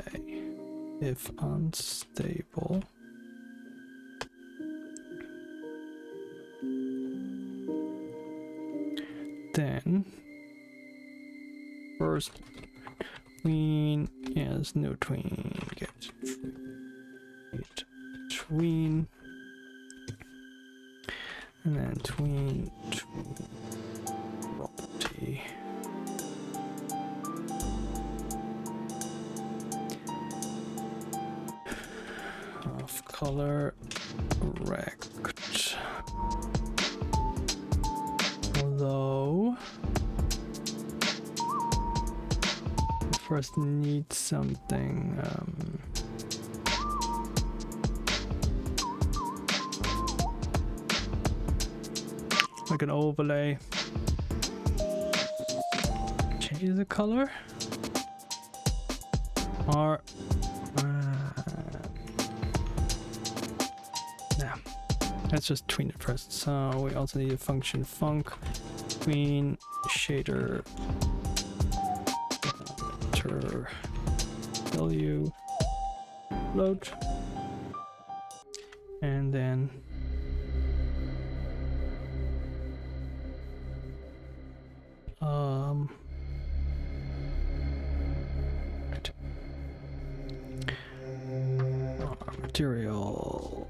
if unstable then first tween, yes, no tween, get tween, and then tween property. Of color rect. Although first need something like an overlay. Change the color or yeah, let's just tween it first. So we also need a function func tween shader value float, and then material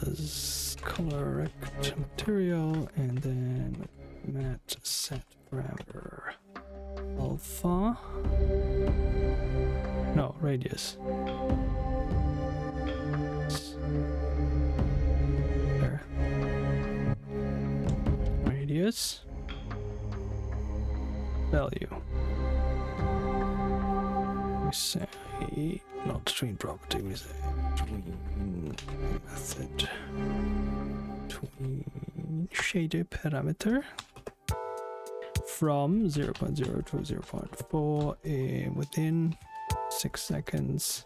is color rect material, and then mat set parameter alpha, no, radius, there, radius value. We say not tween property, we say tween method, tween shader parameter from 0.0 to 0.4 within 6 seconds.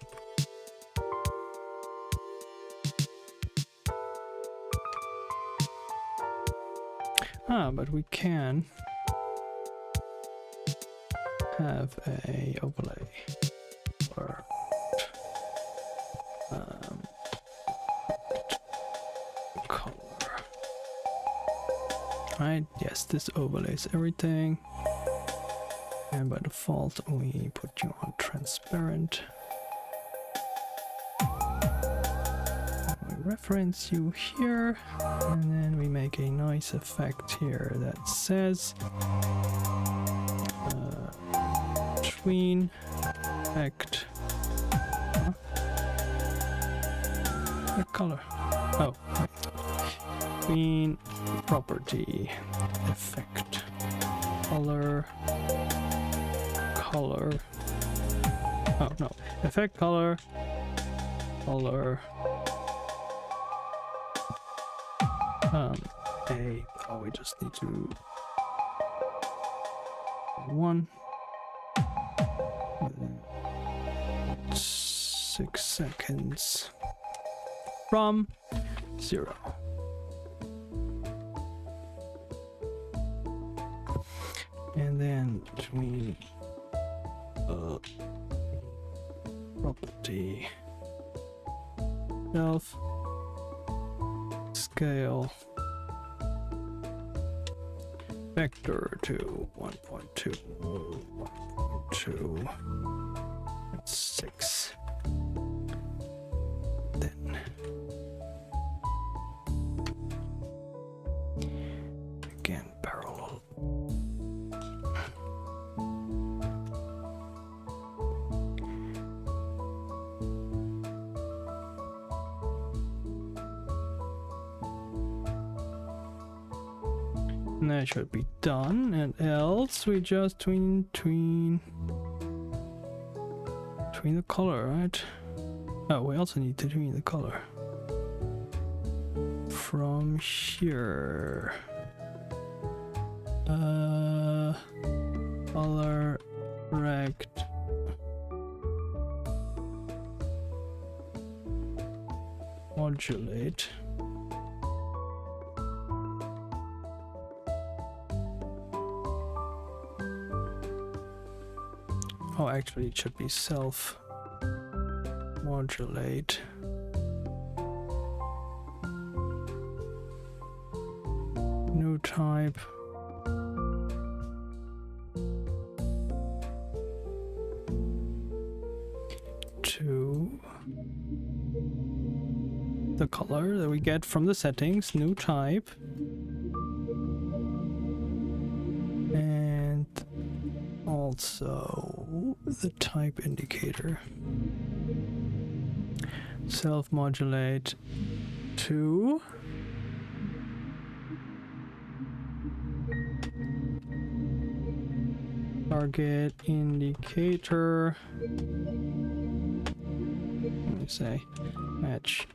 But we can have a overlay or color. Right, yes, this overlays everything, and by default we put you on transparent. We reference you here, and then we make a nice effect here that says tween effect the color. Oh, wait. Tween property effect color. Oh no, effect color. We just need to one. 6 seconds from 0. And then between property self scale vector to 1.2 1.2 6. Then again parallel. And that should be done, and else we just tween the color, right? Oh, we also need to tween the color from here. Color rect modulate. Oh, actually it should be self modulate. New type. To the color that we get from the settings, new type. And also the type indicator. Self-modulate to target indicator. Let me say match.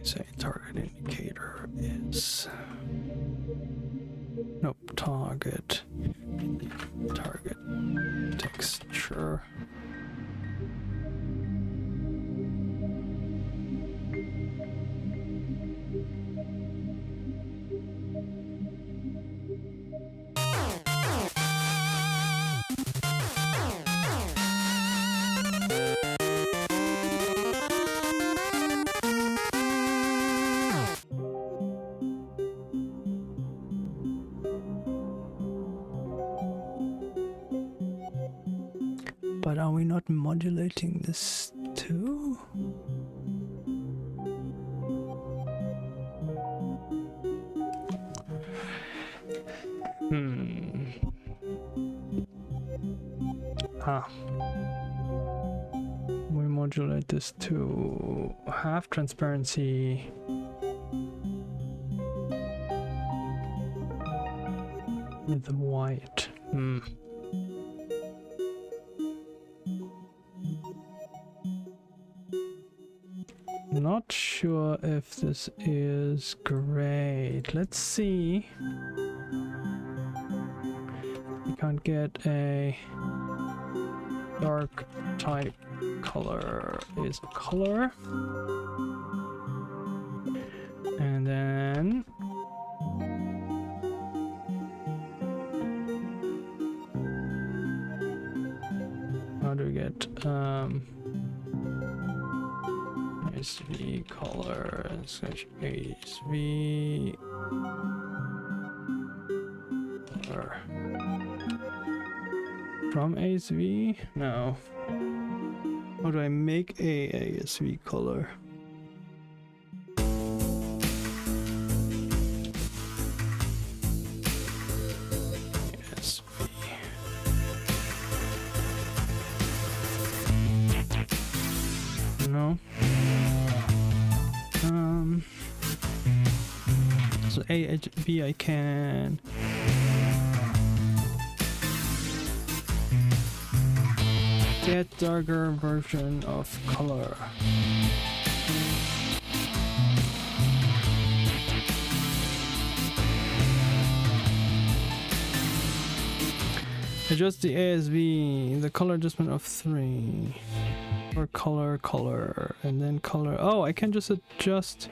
Say target indicator is nope, target texture. But are we not modulating this too? We modulate this to half transparency. With white. Not sure if this is great. Let's see. We can't get a dark type color is color. And then how do we get ASV color slash ASV color from ASV? No. How do I make a ASV color? ASV. No. So ASV I can get darker version of color. Adjust the ASV, the color adjustment of 3. Or color, and then color. Oh, I can just adjust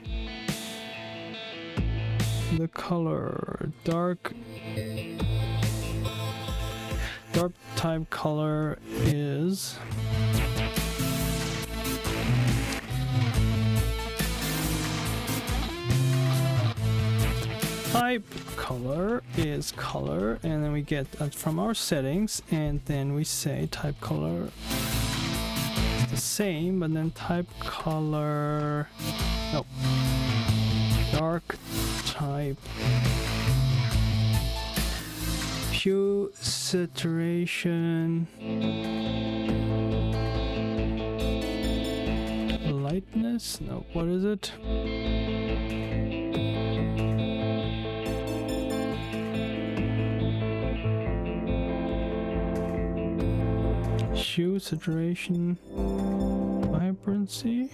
the color. Dark type color is type color is color, and then we get that from our settings, and then we say type color is the same, but then type color, no, dark type hue saturation lightness, no, what is it? Hue, saturation, vibrancy.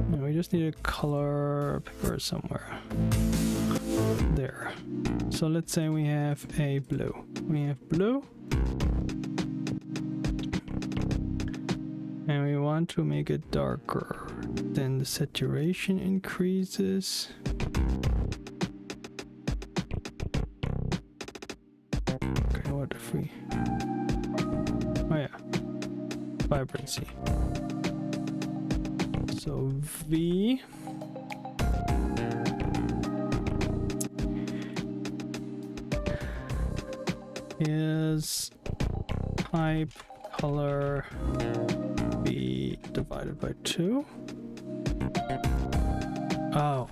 No, we just need a color picker somewhere. There. So let's say we have a blue. We have blue. And we want to make it darker. Then the saturation increases. What if we... Oh yeah, vibrancy. So V is type color B divided by 2. Oh.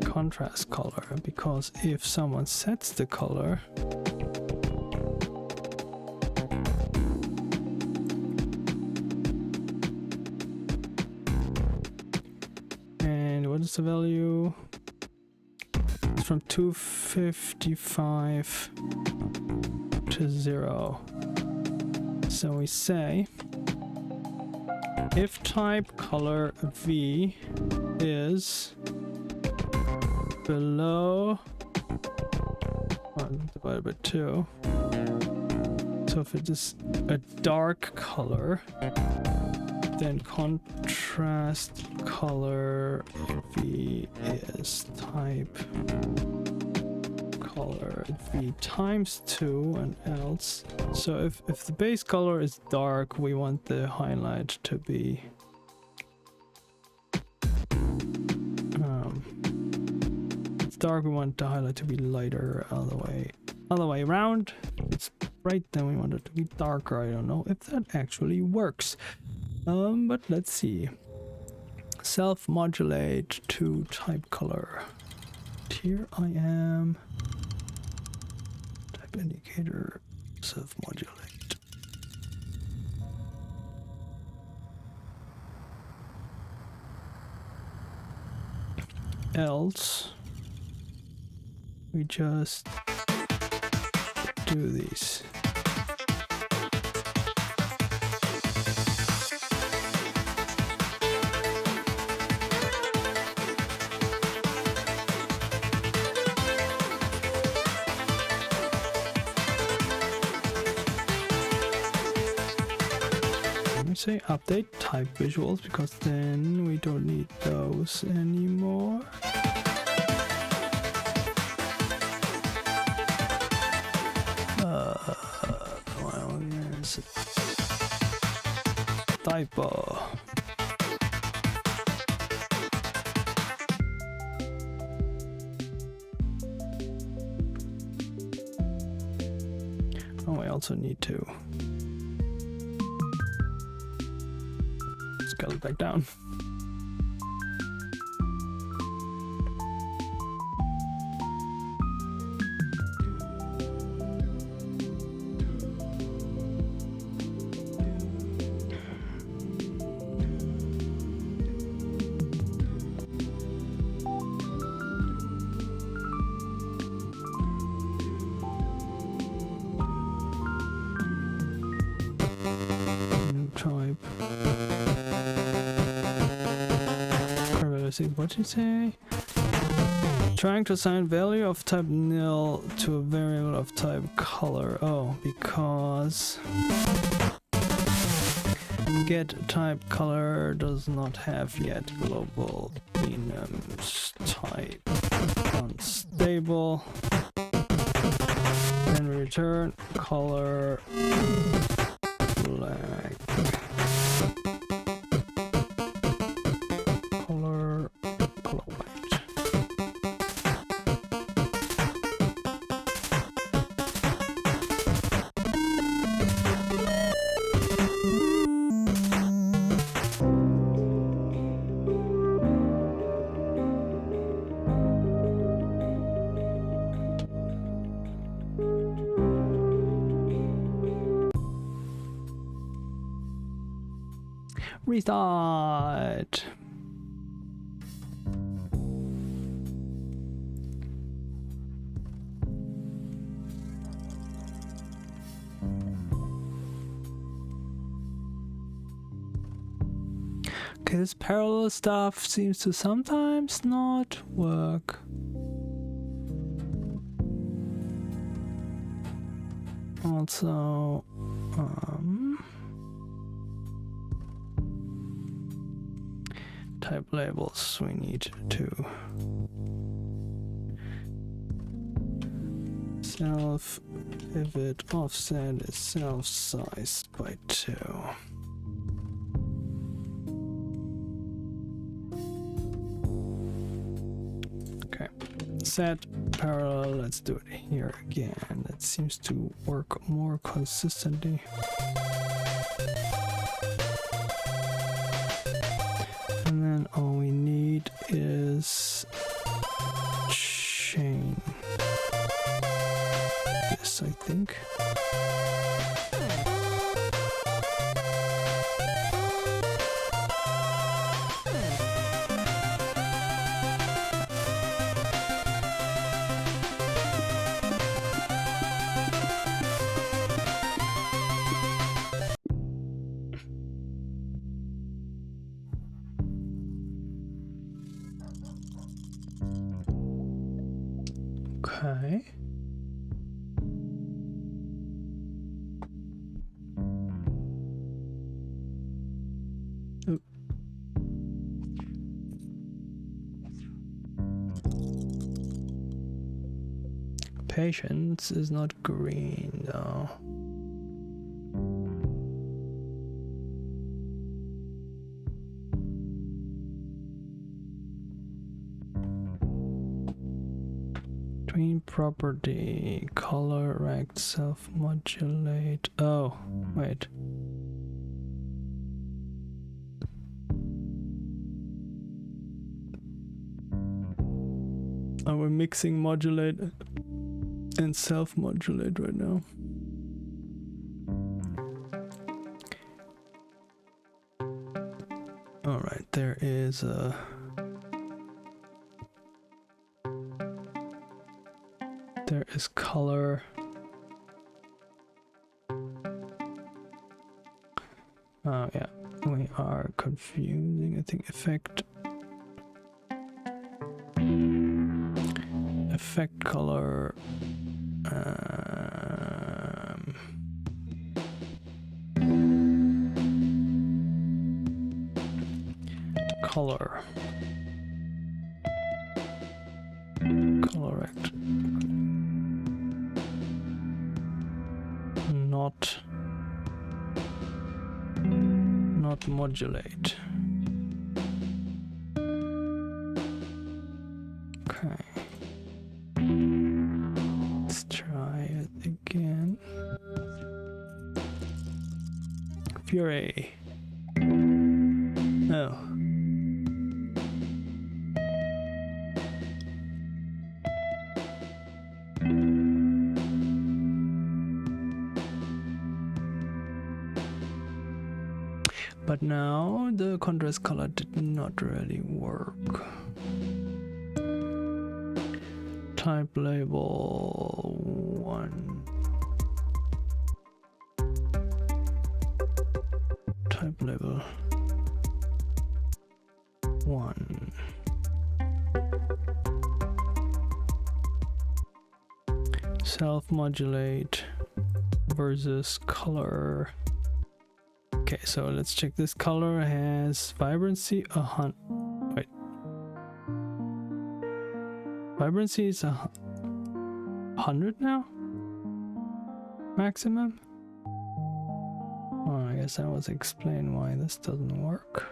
Contrast color, because if someone sets the color, and what is the value? It's from 255 to 0. So we say if type color V is below 1 divided by 2. So if it is a dark color, then contrast color V is type color V times 2 and else. So if the base color is dark, we want the highlight to be dark, we want the highlight to be lighter, other way around. It's bright, then we want it to be darker. I don't know if that actually works, but let's see. Self-modulate to type color. Here I am. Type indicator, self-modulate. Else we just do these. Let me say update type visuals, because then we don't need those anymore. Well, yes. Typo. Oh, I also need to scale it back down. Type. What did you say? Trying to assign value of type nil to a variable of type color. Oh, because get type color does not have yet global enums type unstable. Then return color black. Color white. Restart. Okay, this parallel stuff seems to sometimes not work. Also, type labels we need to self pivot offset is self sized by 2. Okay, set parallel, let's do it here again. That seems to work more consistently. And then all we need is chain this, I think. Okay. Oop. Patience is not green though. Green property, color, rect, self-modulate. Oh, wait. Oh, we're mixing modulate and self-modulate right now. All right, there is a there is color. Oh yeah, we are confusing. I think effect color. Color. Correct. Not modulate. Okay. Let's try it again. Fury. Oh. But now the contrast color did not really work. Type label 1. Type label 1. Self-modulate versus color. Okay, so let's check. This color has vibrancy wait. Vibrancy is 100 now? Maximum? Oh, I guess I was explain why this doesn't work.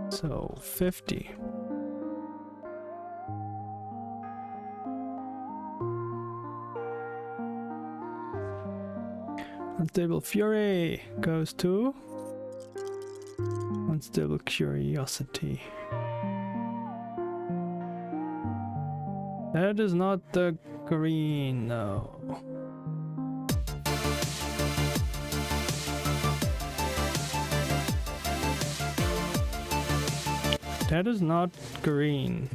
So 50. Unstable Fury goes to Unstable Curiosity. That is not the green, no. That is not green.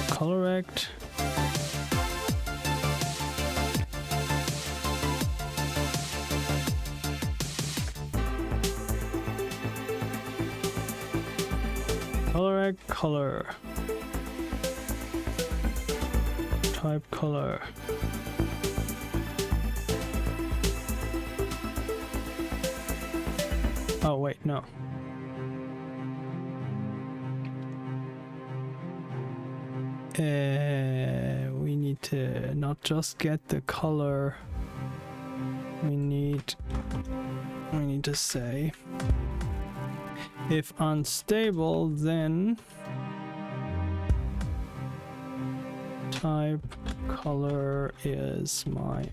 Correct. Correct color. Type color. Oh wait, no. We need to not just get the color. We need to say if unstable, then type color is my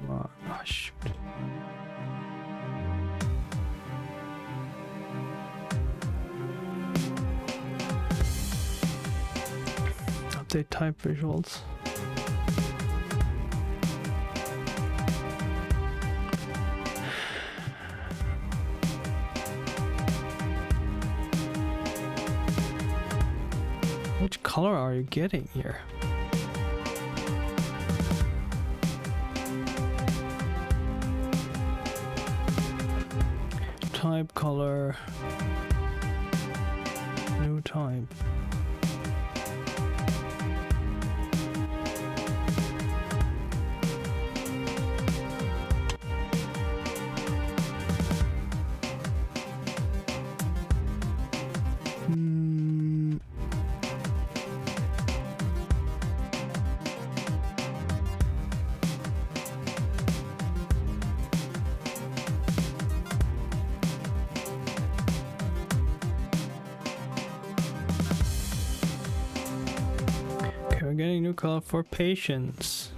oh shoot. Update type visuals. Which color are you getting here? Type color. New type. We're getting a new color for patience.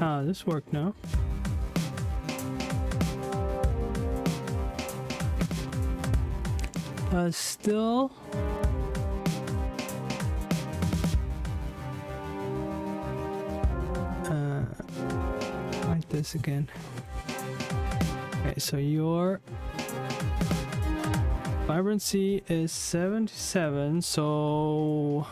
Ah, this worked now. Still. Like this again. Okay, so your vibrancy is 77, so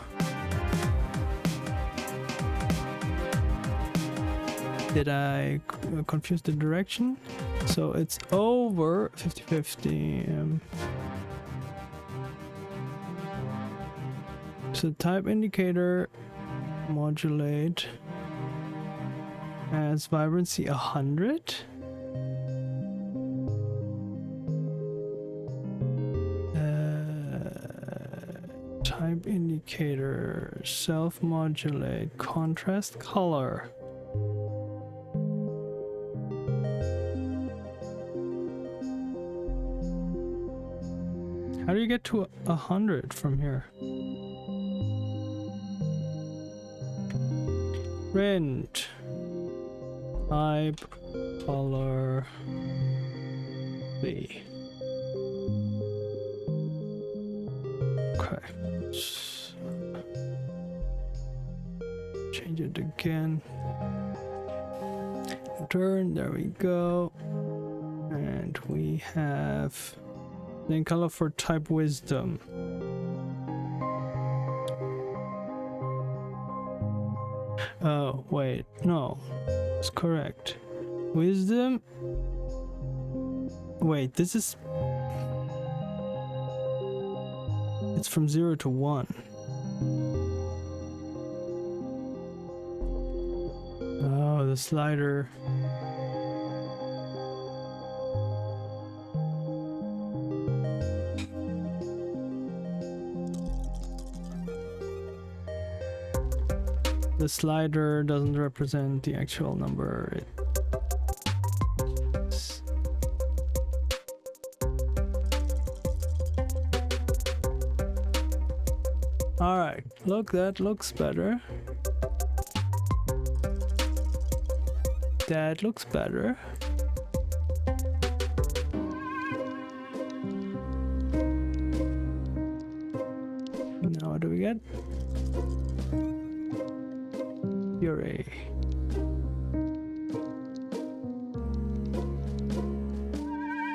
did I confuse the direction? So it's over 50-50. So type indicator modulate as vibrancy 100. Type indicator self-modulate contrast color. How do you get to 100 from here? Print type color B. Okay. Change it again. Return. There we go. And we have then color for type wisdom. Oh wait, no, it's correct. Wisdom Wait, this is... It's from 0 to 1. Oh, the slider. The slider doesn't represent the actual number. Alright, look, that looks better. That looks better. Now what do we get? Fury.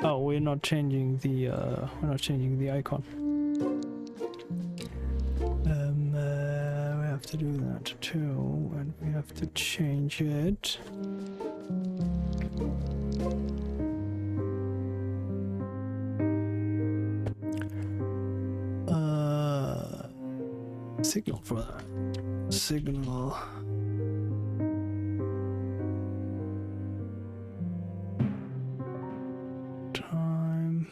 Oh, we're not changing the icon. We have to do that too, and we have to change it. Signal for that. Signal. Time.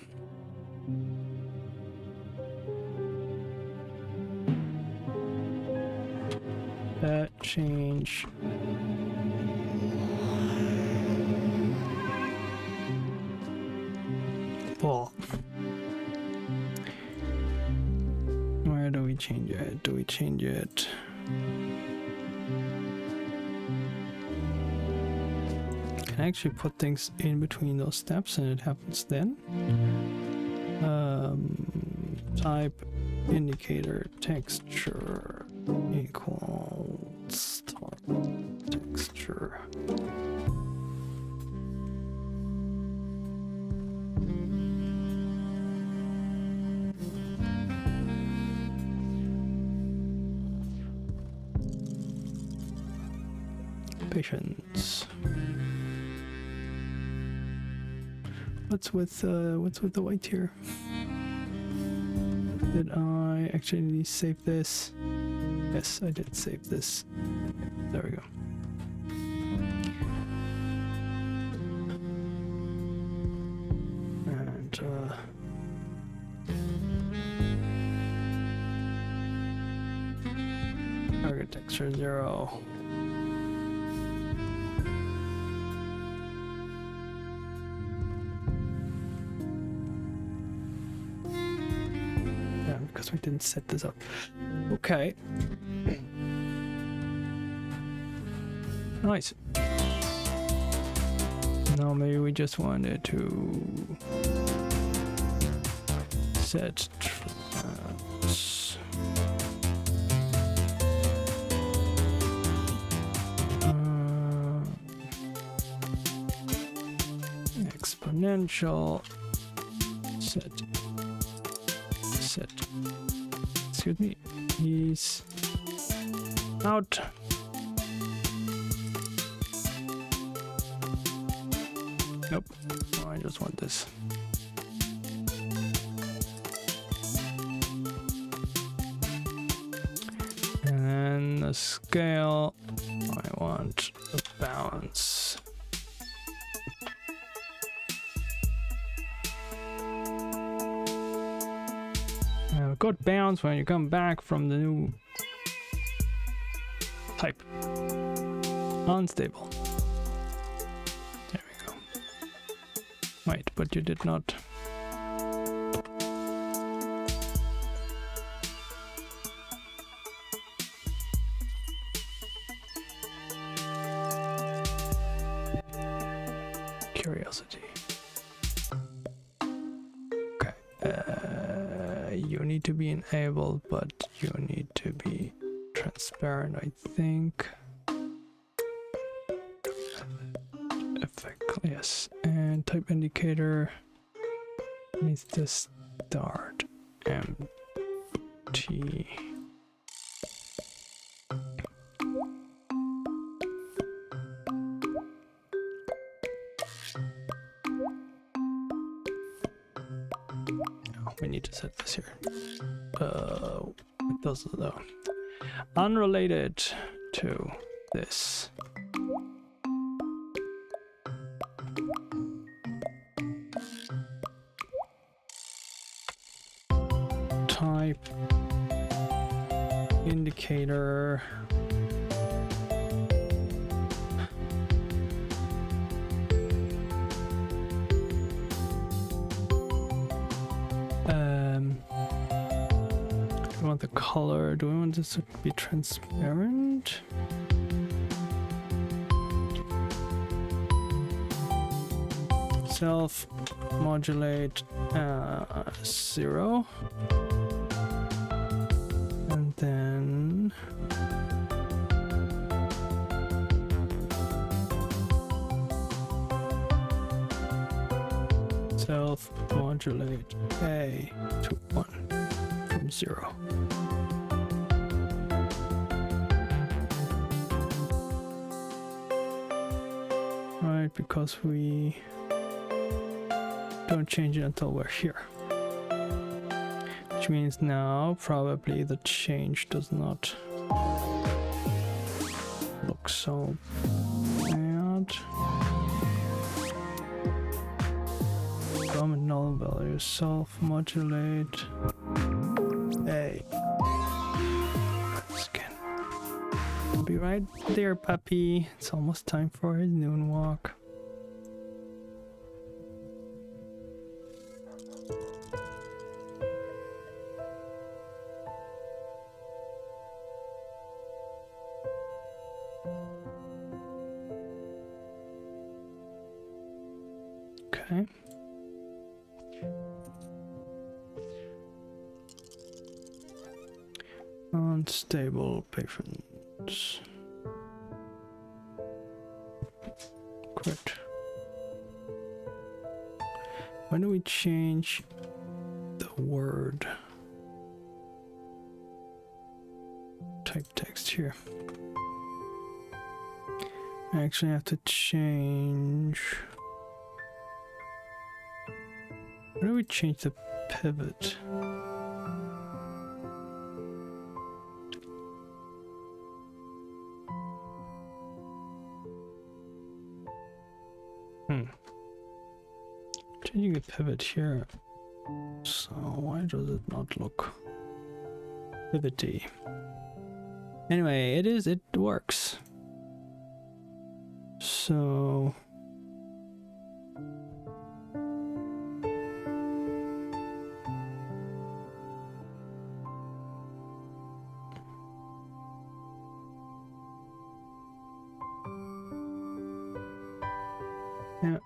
That change. Ball. Where do we change it? Do we change it? Can I actually put things in between those steps and it happens then? Type indicator texture equals type texture. Patience. What's with the white here? Did I actually save this? Yes, I did save this. There we go. And target texture 0. Because we didn't set this up. Okay. Nice. Now maybe we just wanted to set exponential set. Excuse me, he's out. Nope, oh, I just want this. And the scale, I want the bounce. Good bounce when you come back from the new type. Unstable. There we go. Wait, but you did not. Curiosity. You need to be enabled, but you need to be transparent, I think. Effect, yes. And type indicator needs to start empty. set this here. It doesn't though. Unrelated to this. Type indicator. Do we want the color? Do we want this to be transparent? Self modulate 0. And then self modulate A to 1 from 0. Right, because we don't change it until we're here. Which means now probably the change does not look so bad. Common null value, self-modulate A. Scan. Be right there, puppy. It's almost time for his noon walk. Okay. Unstable patients. Correct. When do we change the word? Type text here. I actually have to change. Where do we change the pivot? Changing the pivot here. So why does it not look pivot-y? Anyway, it works. So yeah.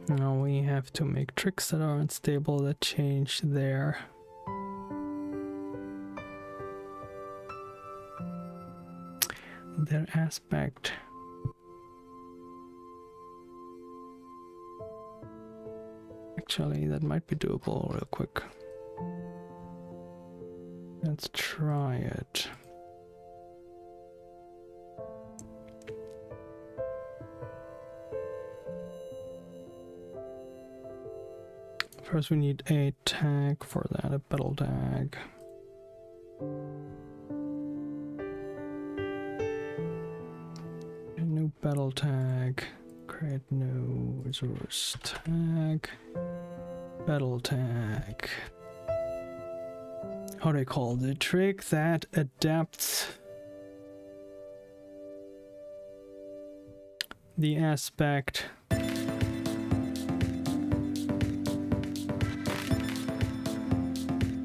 Now we have to make tricks that are unstable that change their aspect. Actually, that might be doable real quick. Let's try it. First we need a tag for that, a battle tag. A new battle tag. Create new resource tag. Battle tag. How do I call the trick that adapts the aspect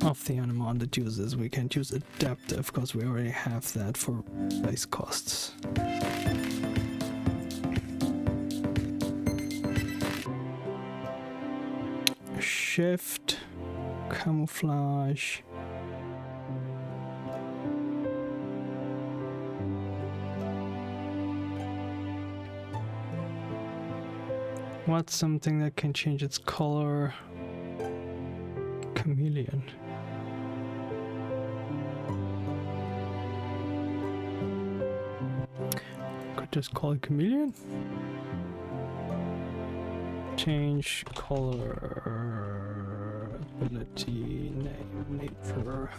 of the animal that uses. We can't use adaptive because we already have that for base costs. Shift, camouflage. What's something that can change its color? Chameleon. Could just call it chameleon. Change color. ability, name, nature.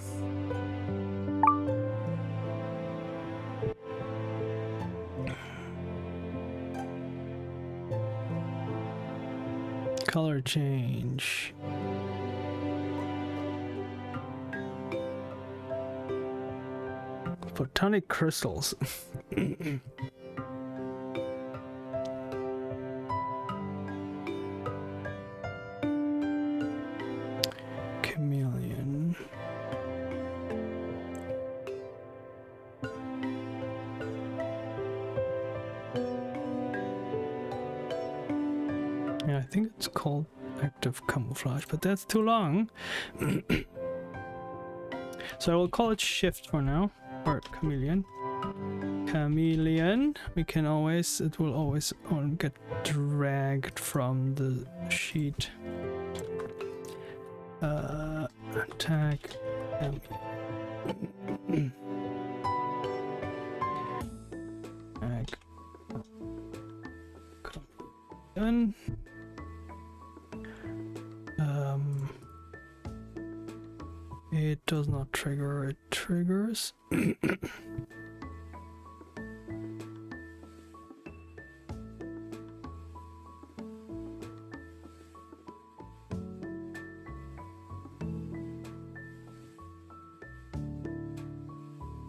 Color change. Photonic crystals. Chameleon. Yeah, I think it's called active camouflage, but that's too long. So I will call it shift for now, or chameleon. Chameleon. We can always, it will always get dragged from the sheet. Attack. Chameleon. It does not trigger, it triggers.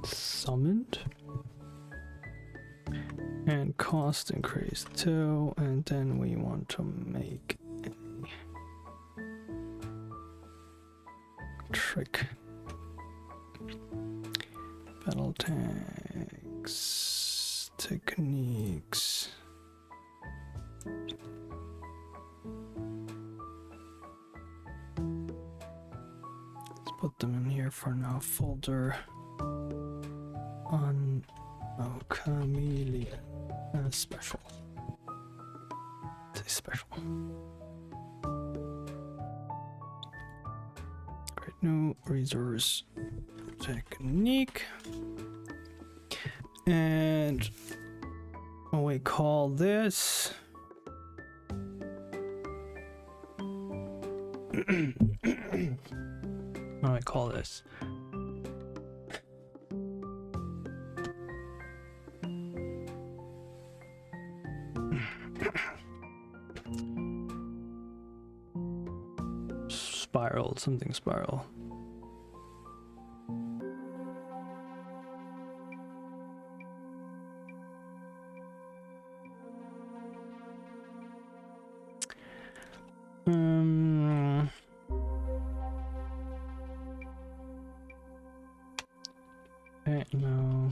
Summoned. And cost increase too, and then we want to make trick. Battle tags, techniques. Let's put them in here for now. Folder on chameleon. Special. Say special. Create new resource technique. And we call this what do I call this? Spiral, something spiral. No.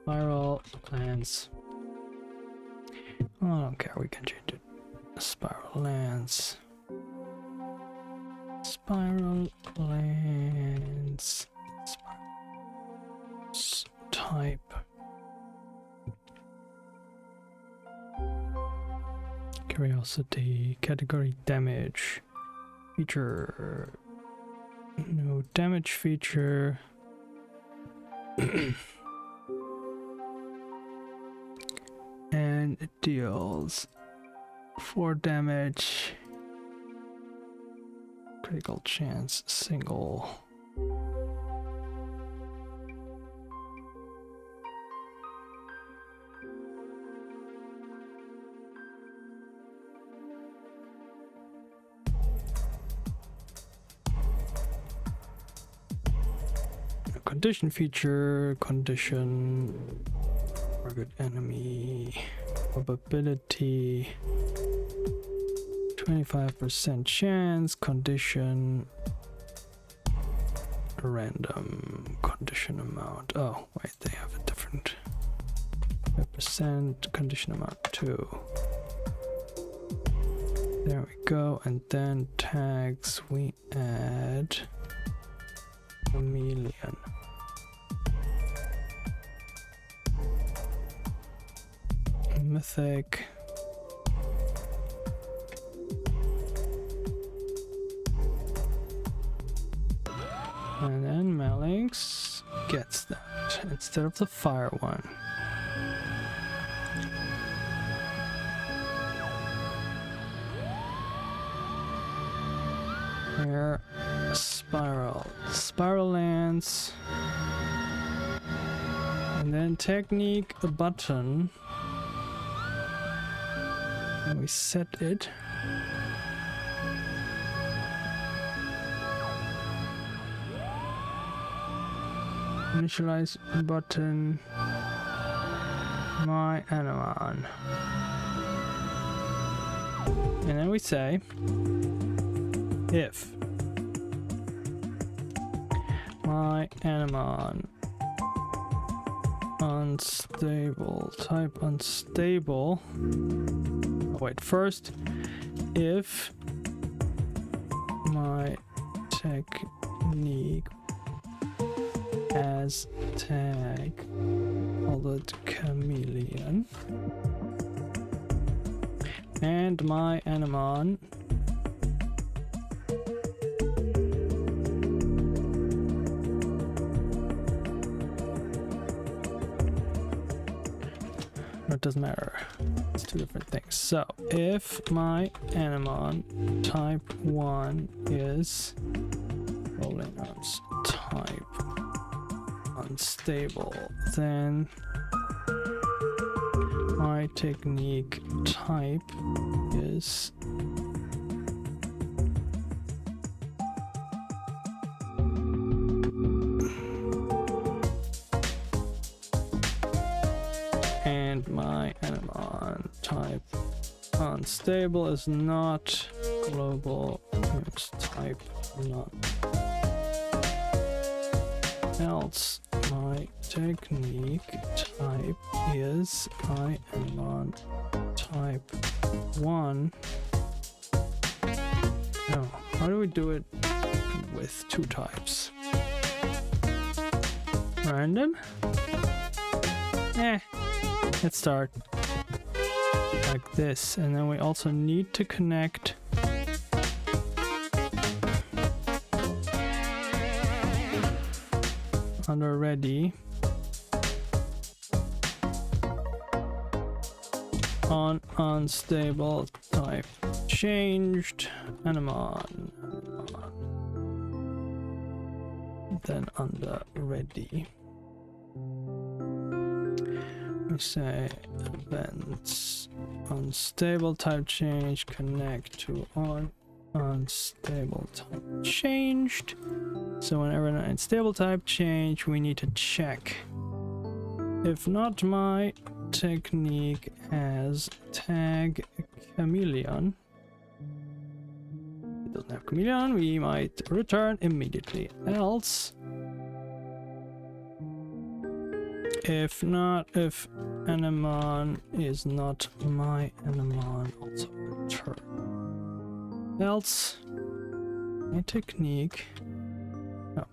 Spiral lens. Oh, I don't care, we can change it. Spiral lens. Spiral lens. Type. Curiosity. Category damage. Feature. No damage feature. And it deals 4 damage. Critical chance, single. Condition feature, condition, target enemy, probability, 25% chance, condition, random, condition amount. Oh, wait, they have a different 5% condition amount too. There we go, and then tags we add chameleon. Mythic box gets that instead of the fire one. Here, spiral lands, and then technique a button, and we set it. Initialize button, my animon, and then we say if my animon unstable, type unstable. Oh, wait, first if my technique as tag colored chameleon and my animon it doesn't matter, it's two different things. So if my animon type 1 is rolling arms type unstable, then my technique type is and my animon type unstable is not global, is type not, else my technique type is my animon type 1. No, how do we do it with two types? Random? Let's start like this, and then we also need to connect under ready on unstable type changed animon, then under ready we say events unstable type change connect to on unstable type changed. So whenever an unstable type change, we need to check if not my technique as tag chameleon. It doesn't have chameleon, we might return immediately. Else, if not, if animon is not my animon, also return. Else, my technique. No.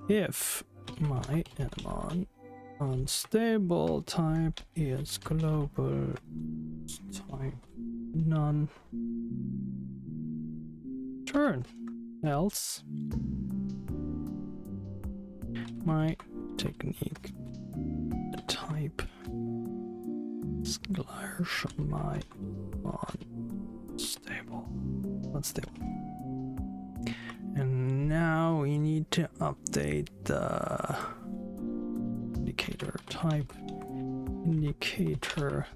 If my animon unstable type is global type none, turn. Else, my technique type slash my unstable. And now we need to update the indicator type. Indicator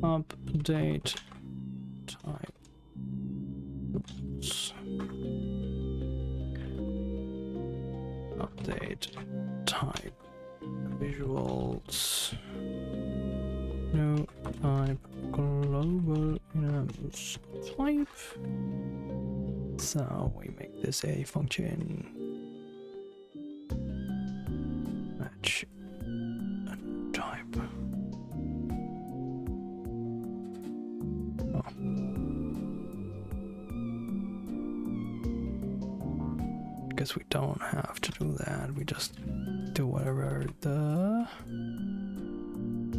update type. Oops. Update type visuals new type global enums type. So we make this a function match a type. guess we don't have to do that. We just do whatever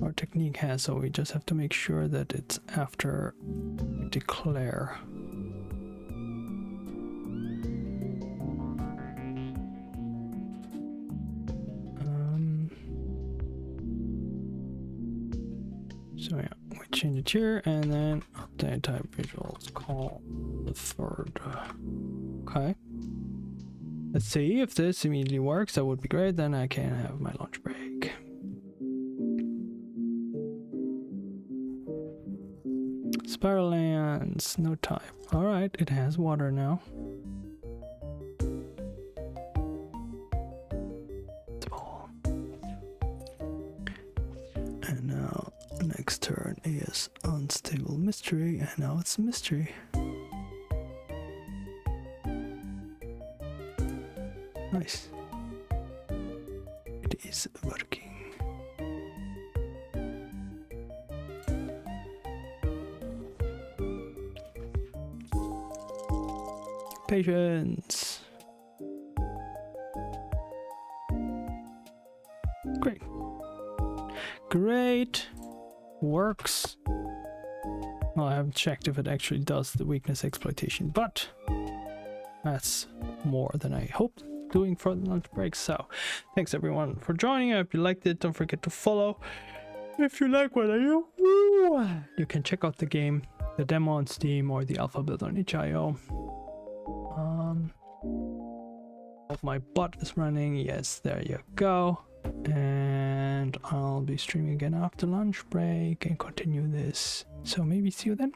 our technique has, so we just have to make sure that it's after we declare. So yeah, we change it here and then update type visuals call the third. Okay. Let's see if this immediately works. That would be great. Then I can have my lunch break. Spiral lands, no type. All right, it has water now. And now next turn is unstable mystery, and now it's mystery. Nice. It is working. Patience. Great. Great. Works. Well, I haven't checked if it actually does the weakness exploitation, but that's more than I hoped doing for the lunch break. So thanks everyone for joining. I hope you liked it. Don't forget to follow if you like what I do. You can check out the game, the demo on Steam, or the alpha build on itch.io. My bot is running. Yes, there you go. And I'll be streaming again after lunch break and continue this. So maybe see you then.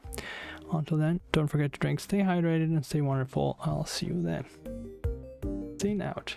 Until then, don't forget to drink, stay hydrated, and stay wonderful. I'll see you then. Scene out.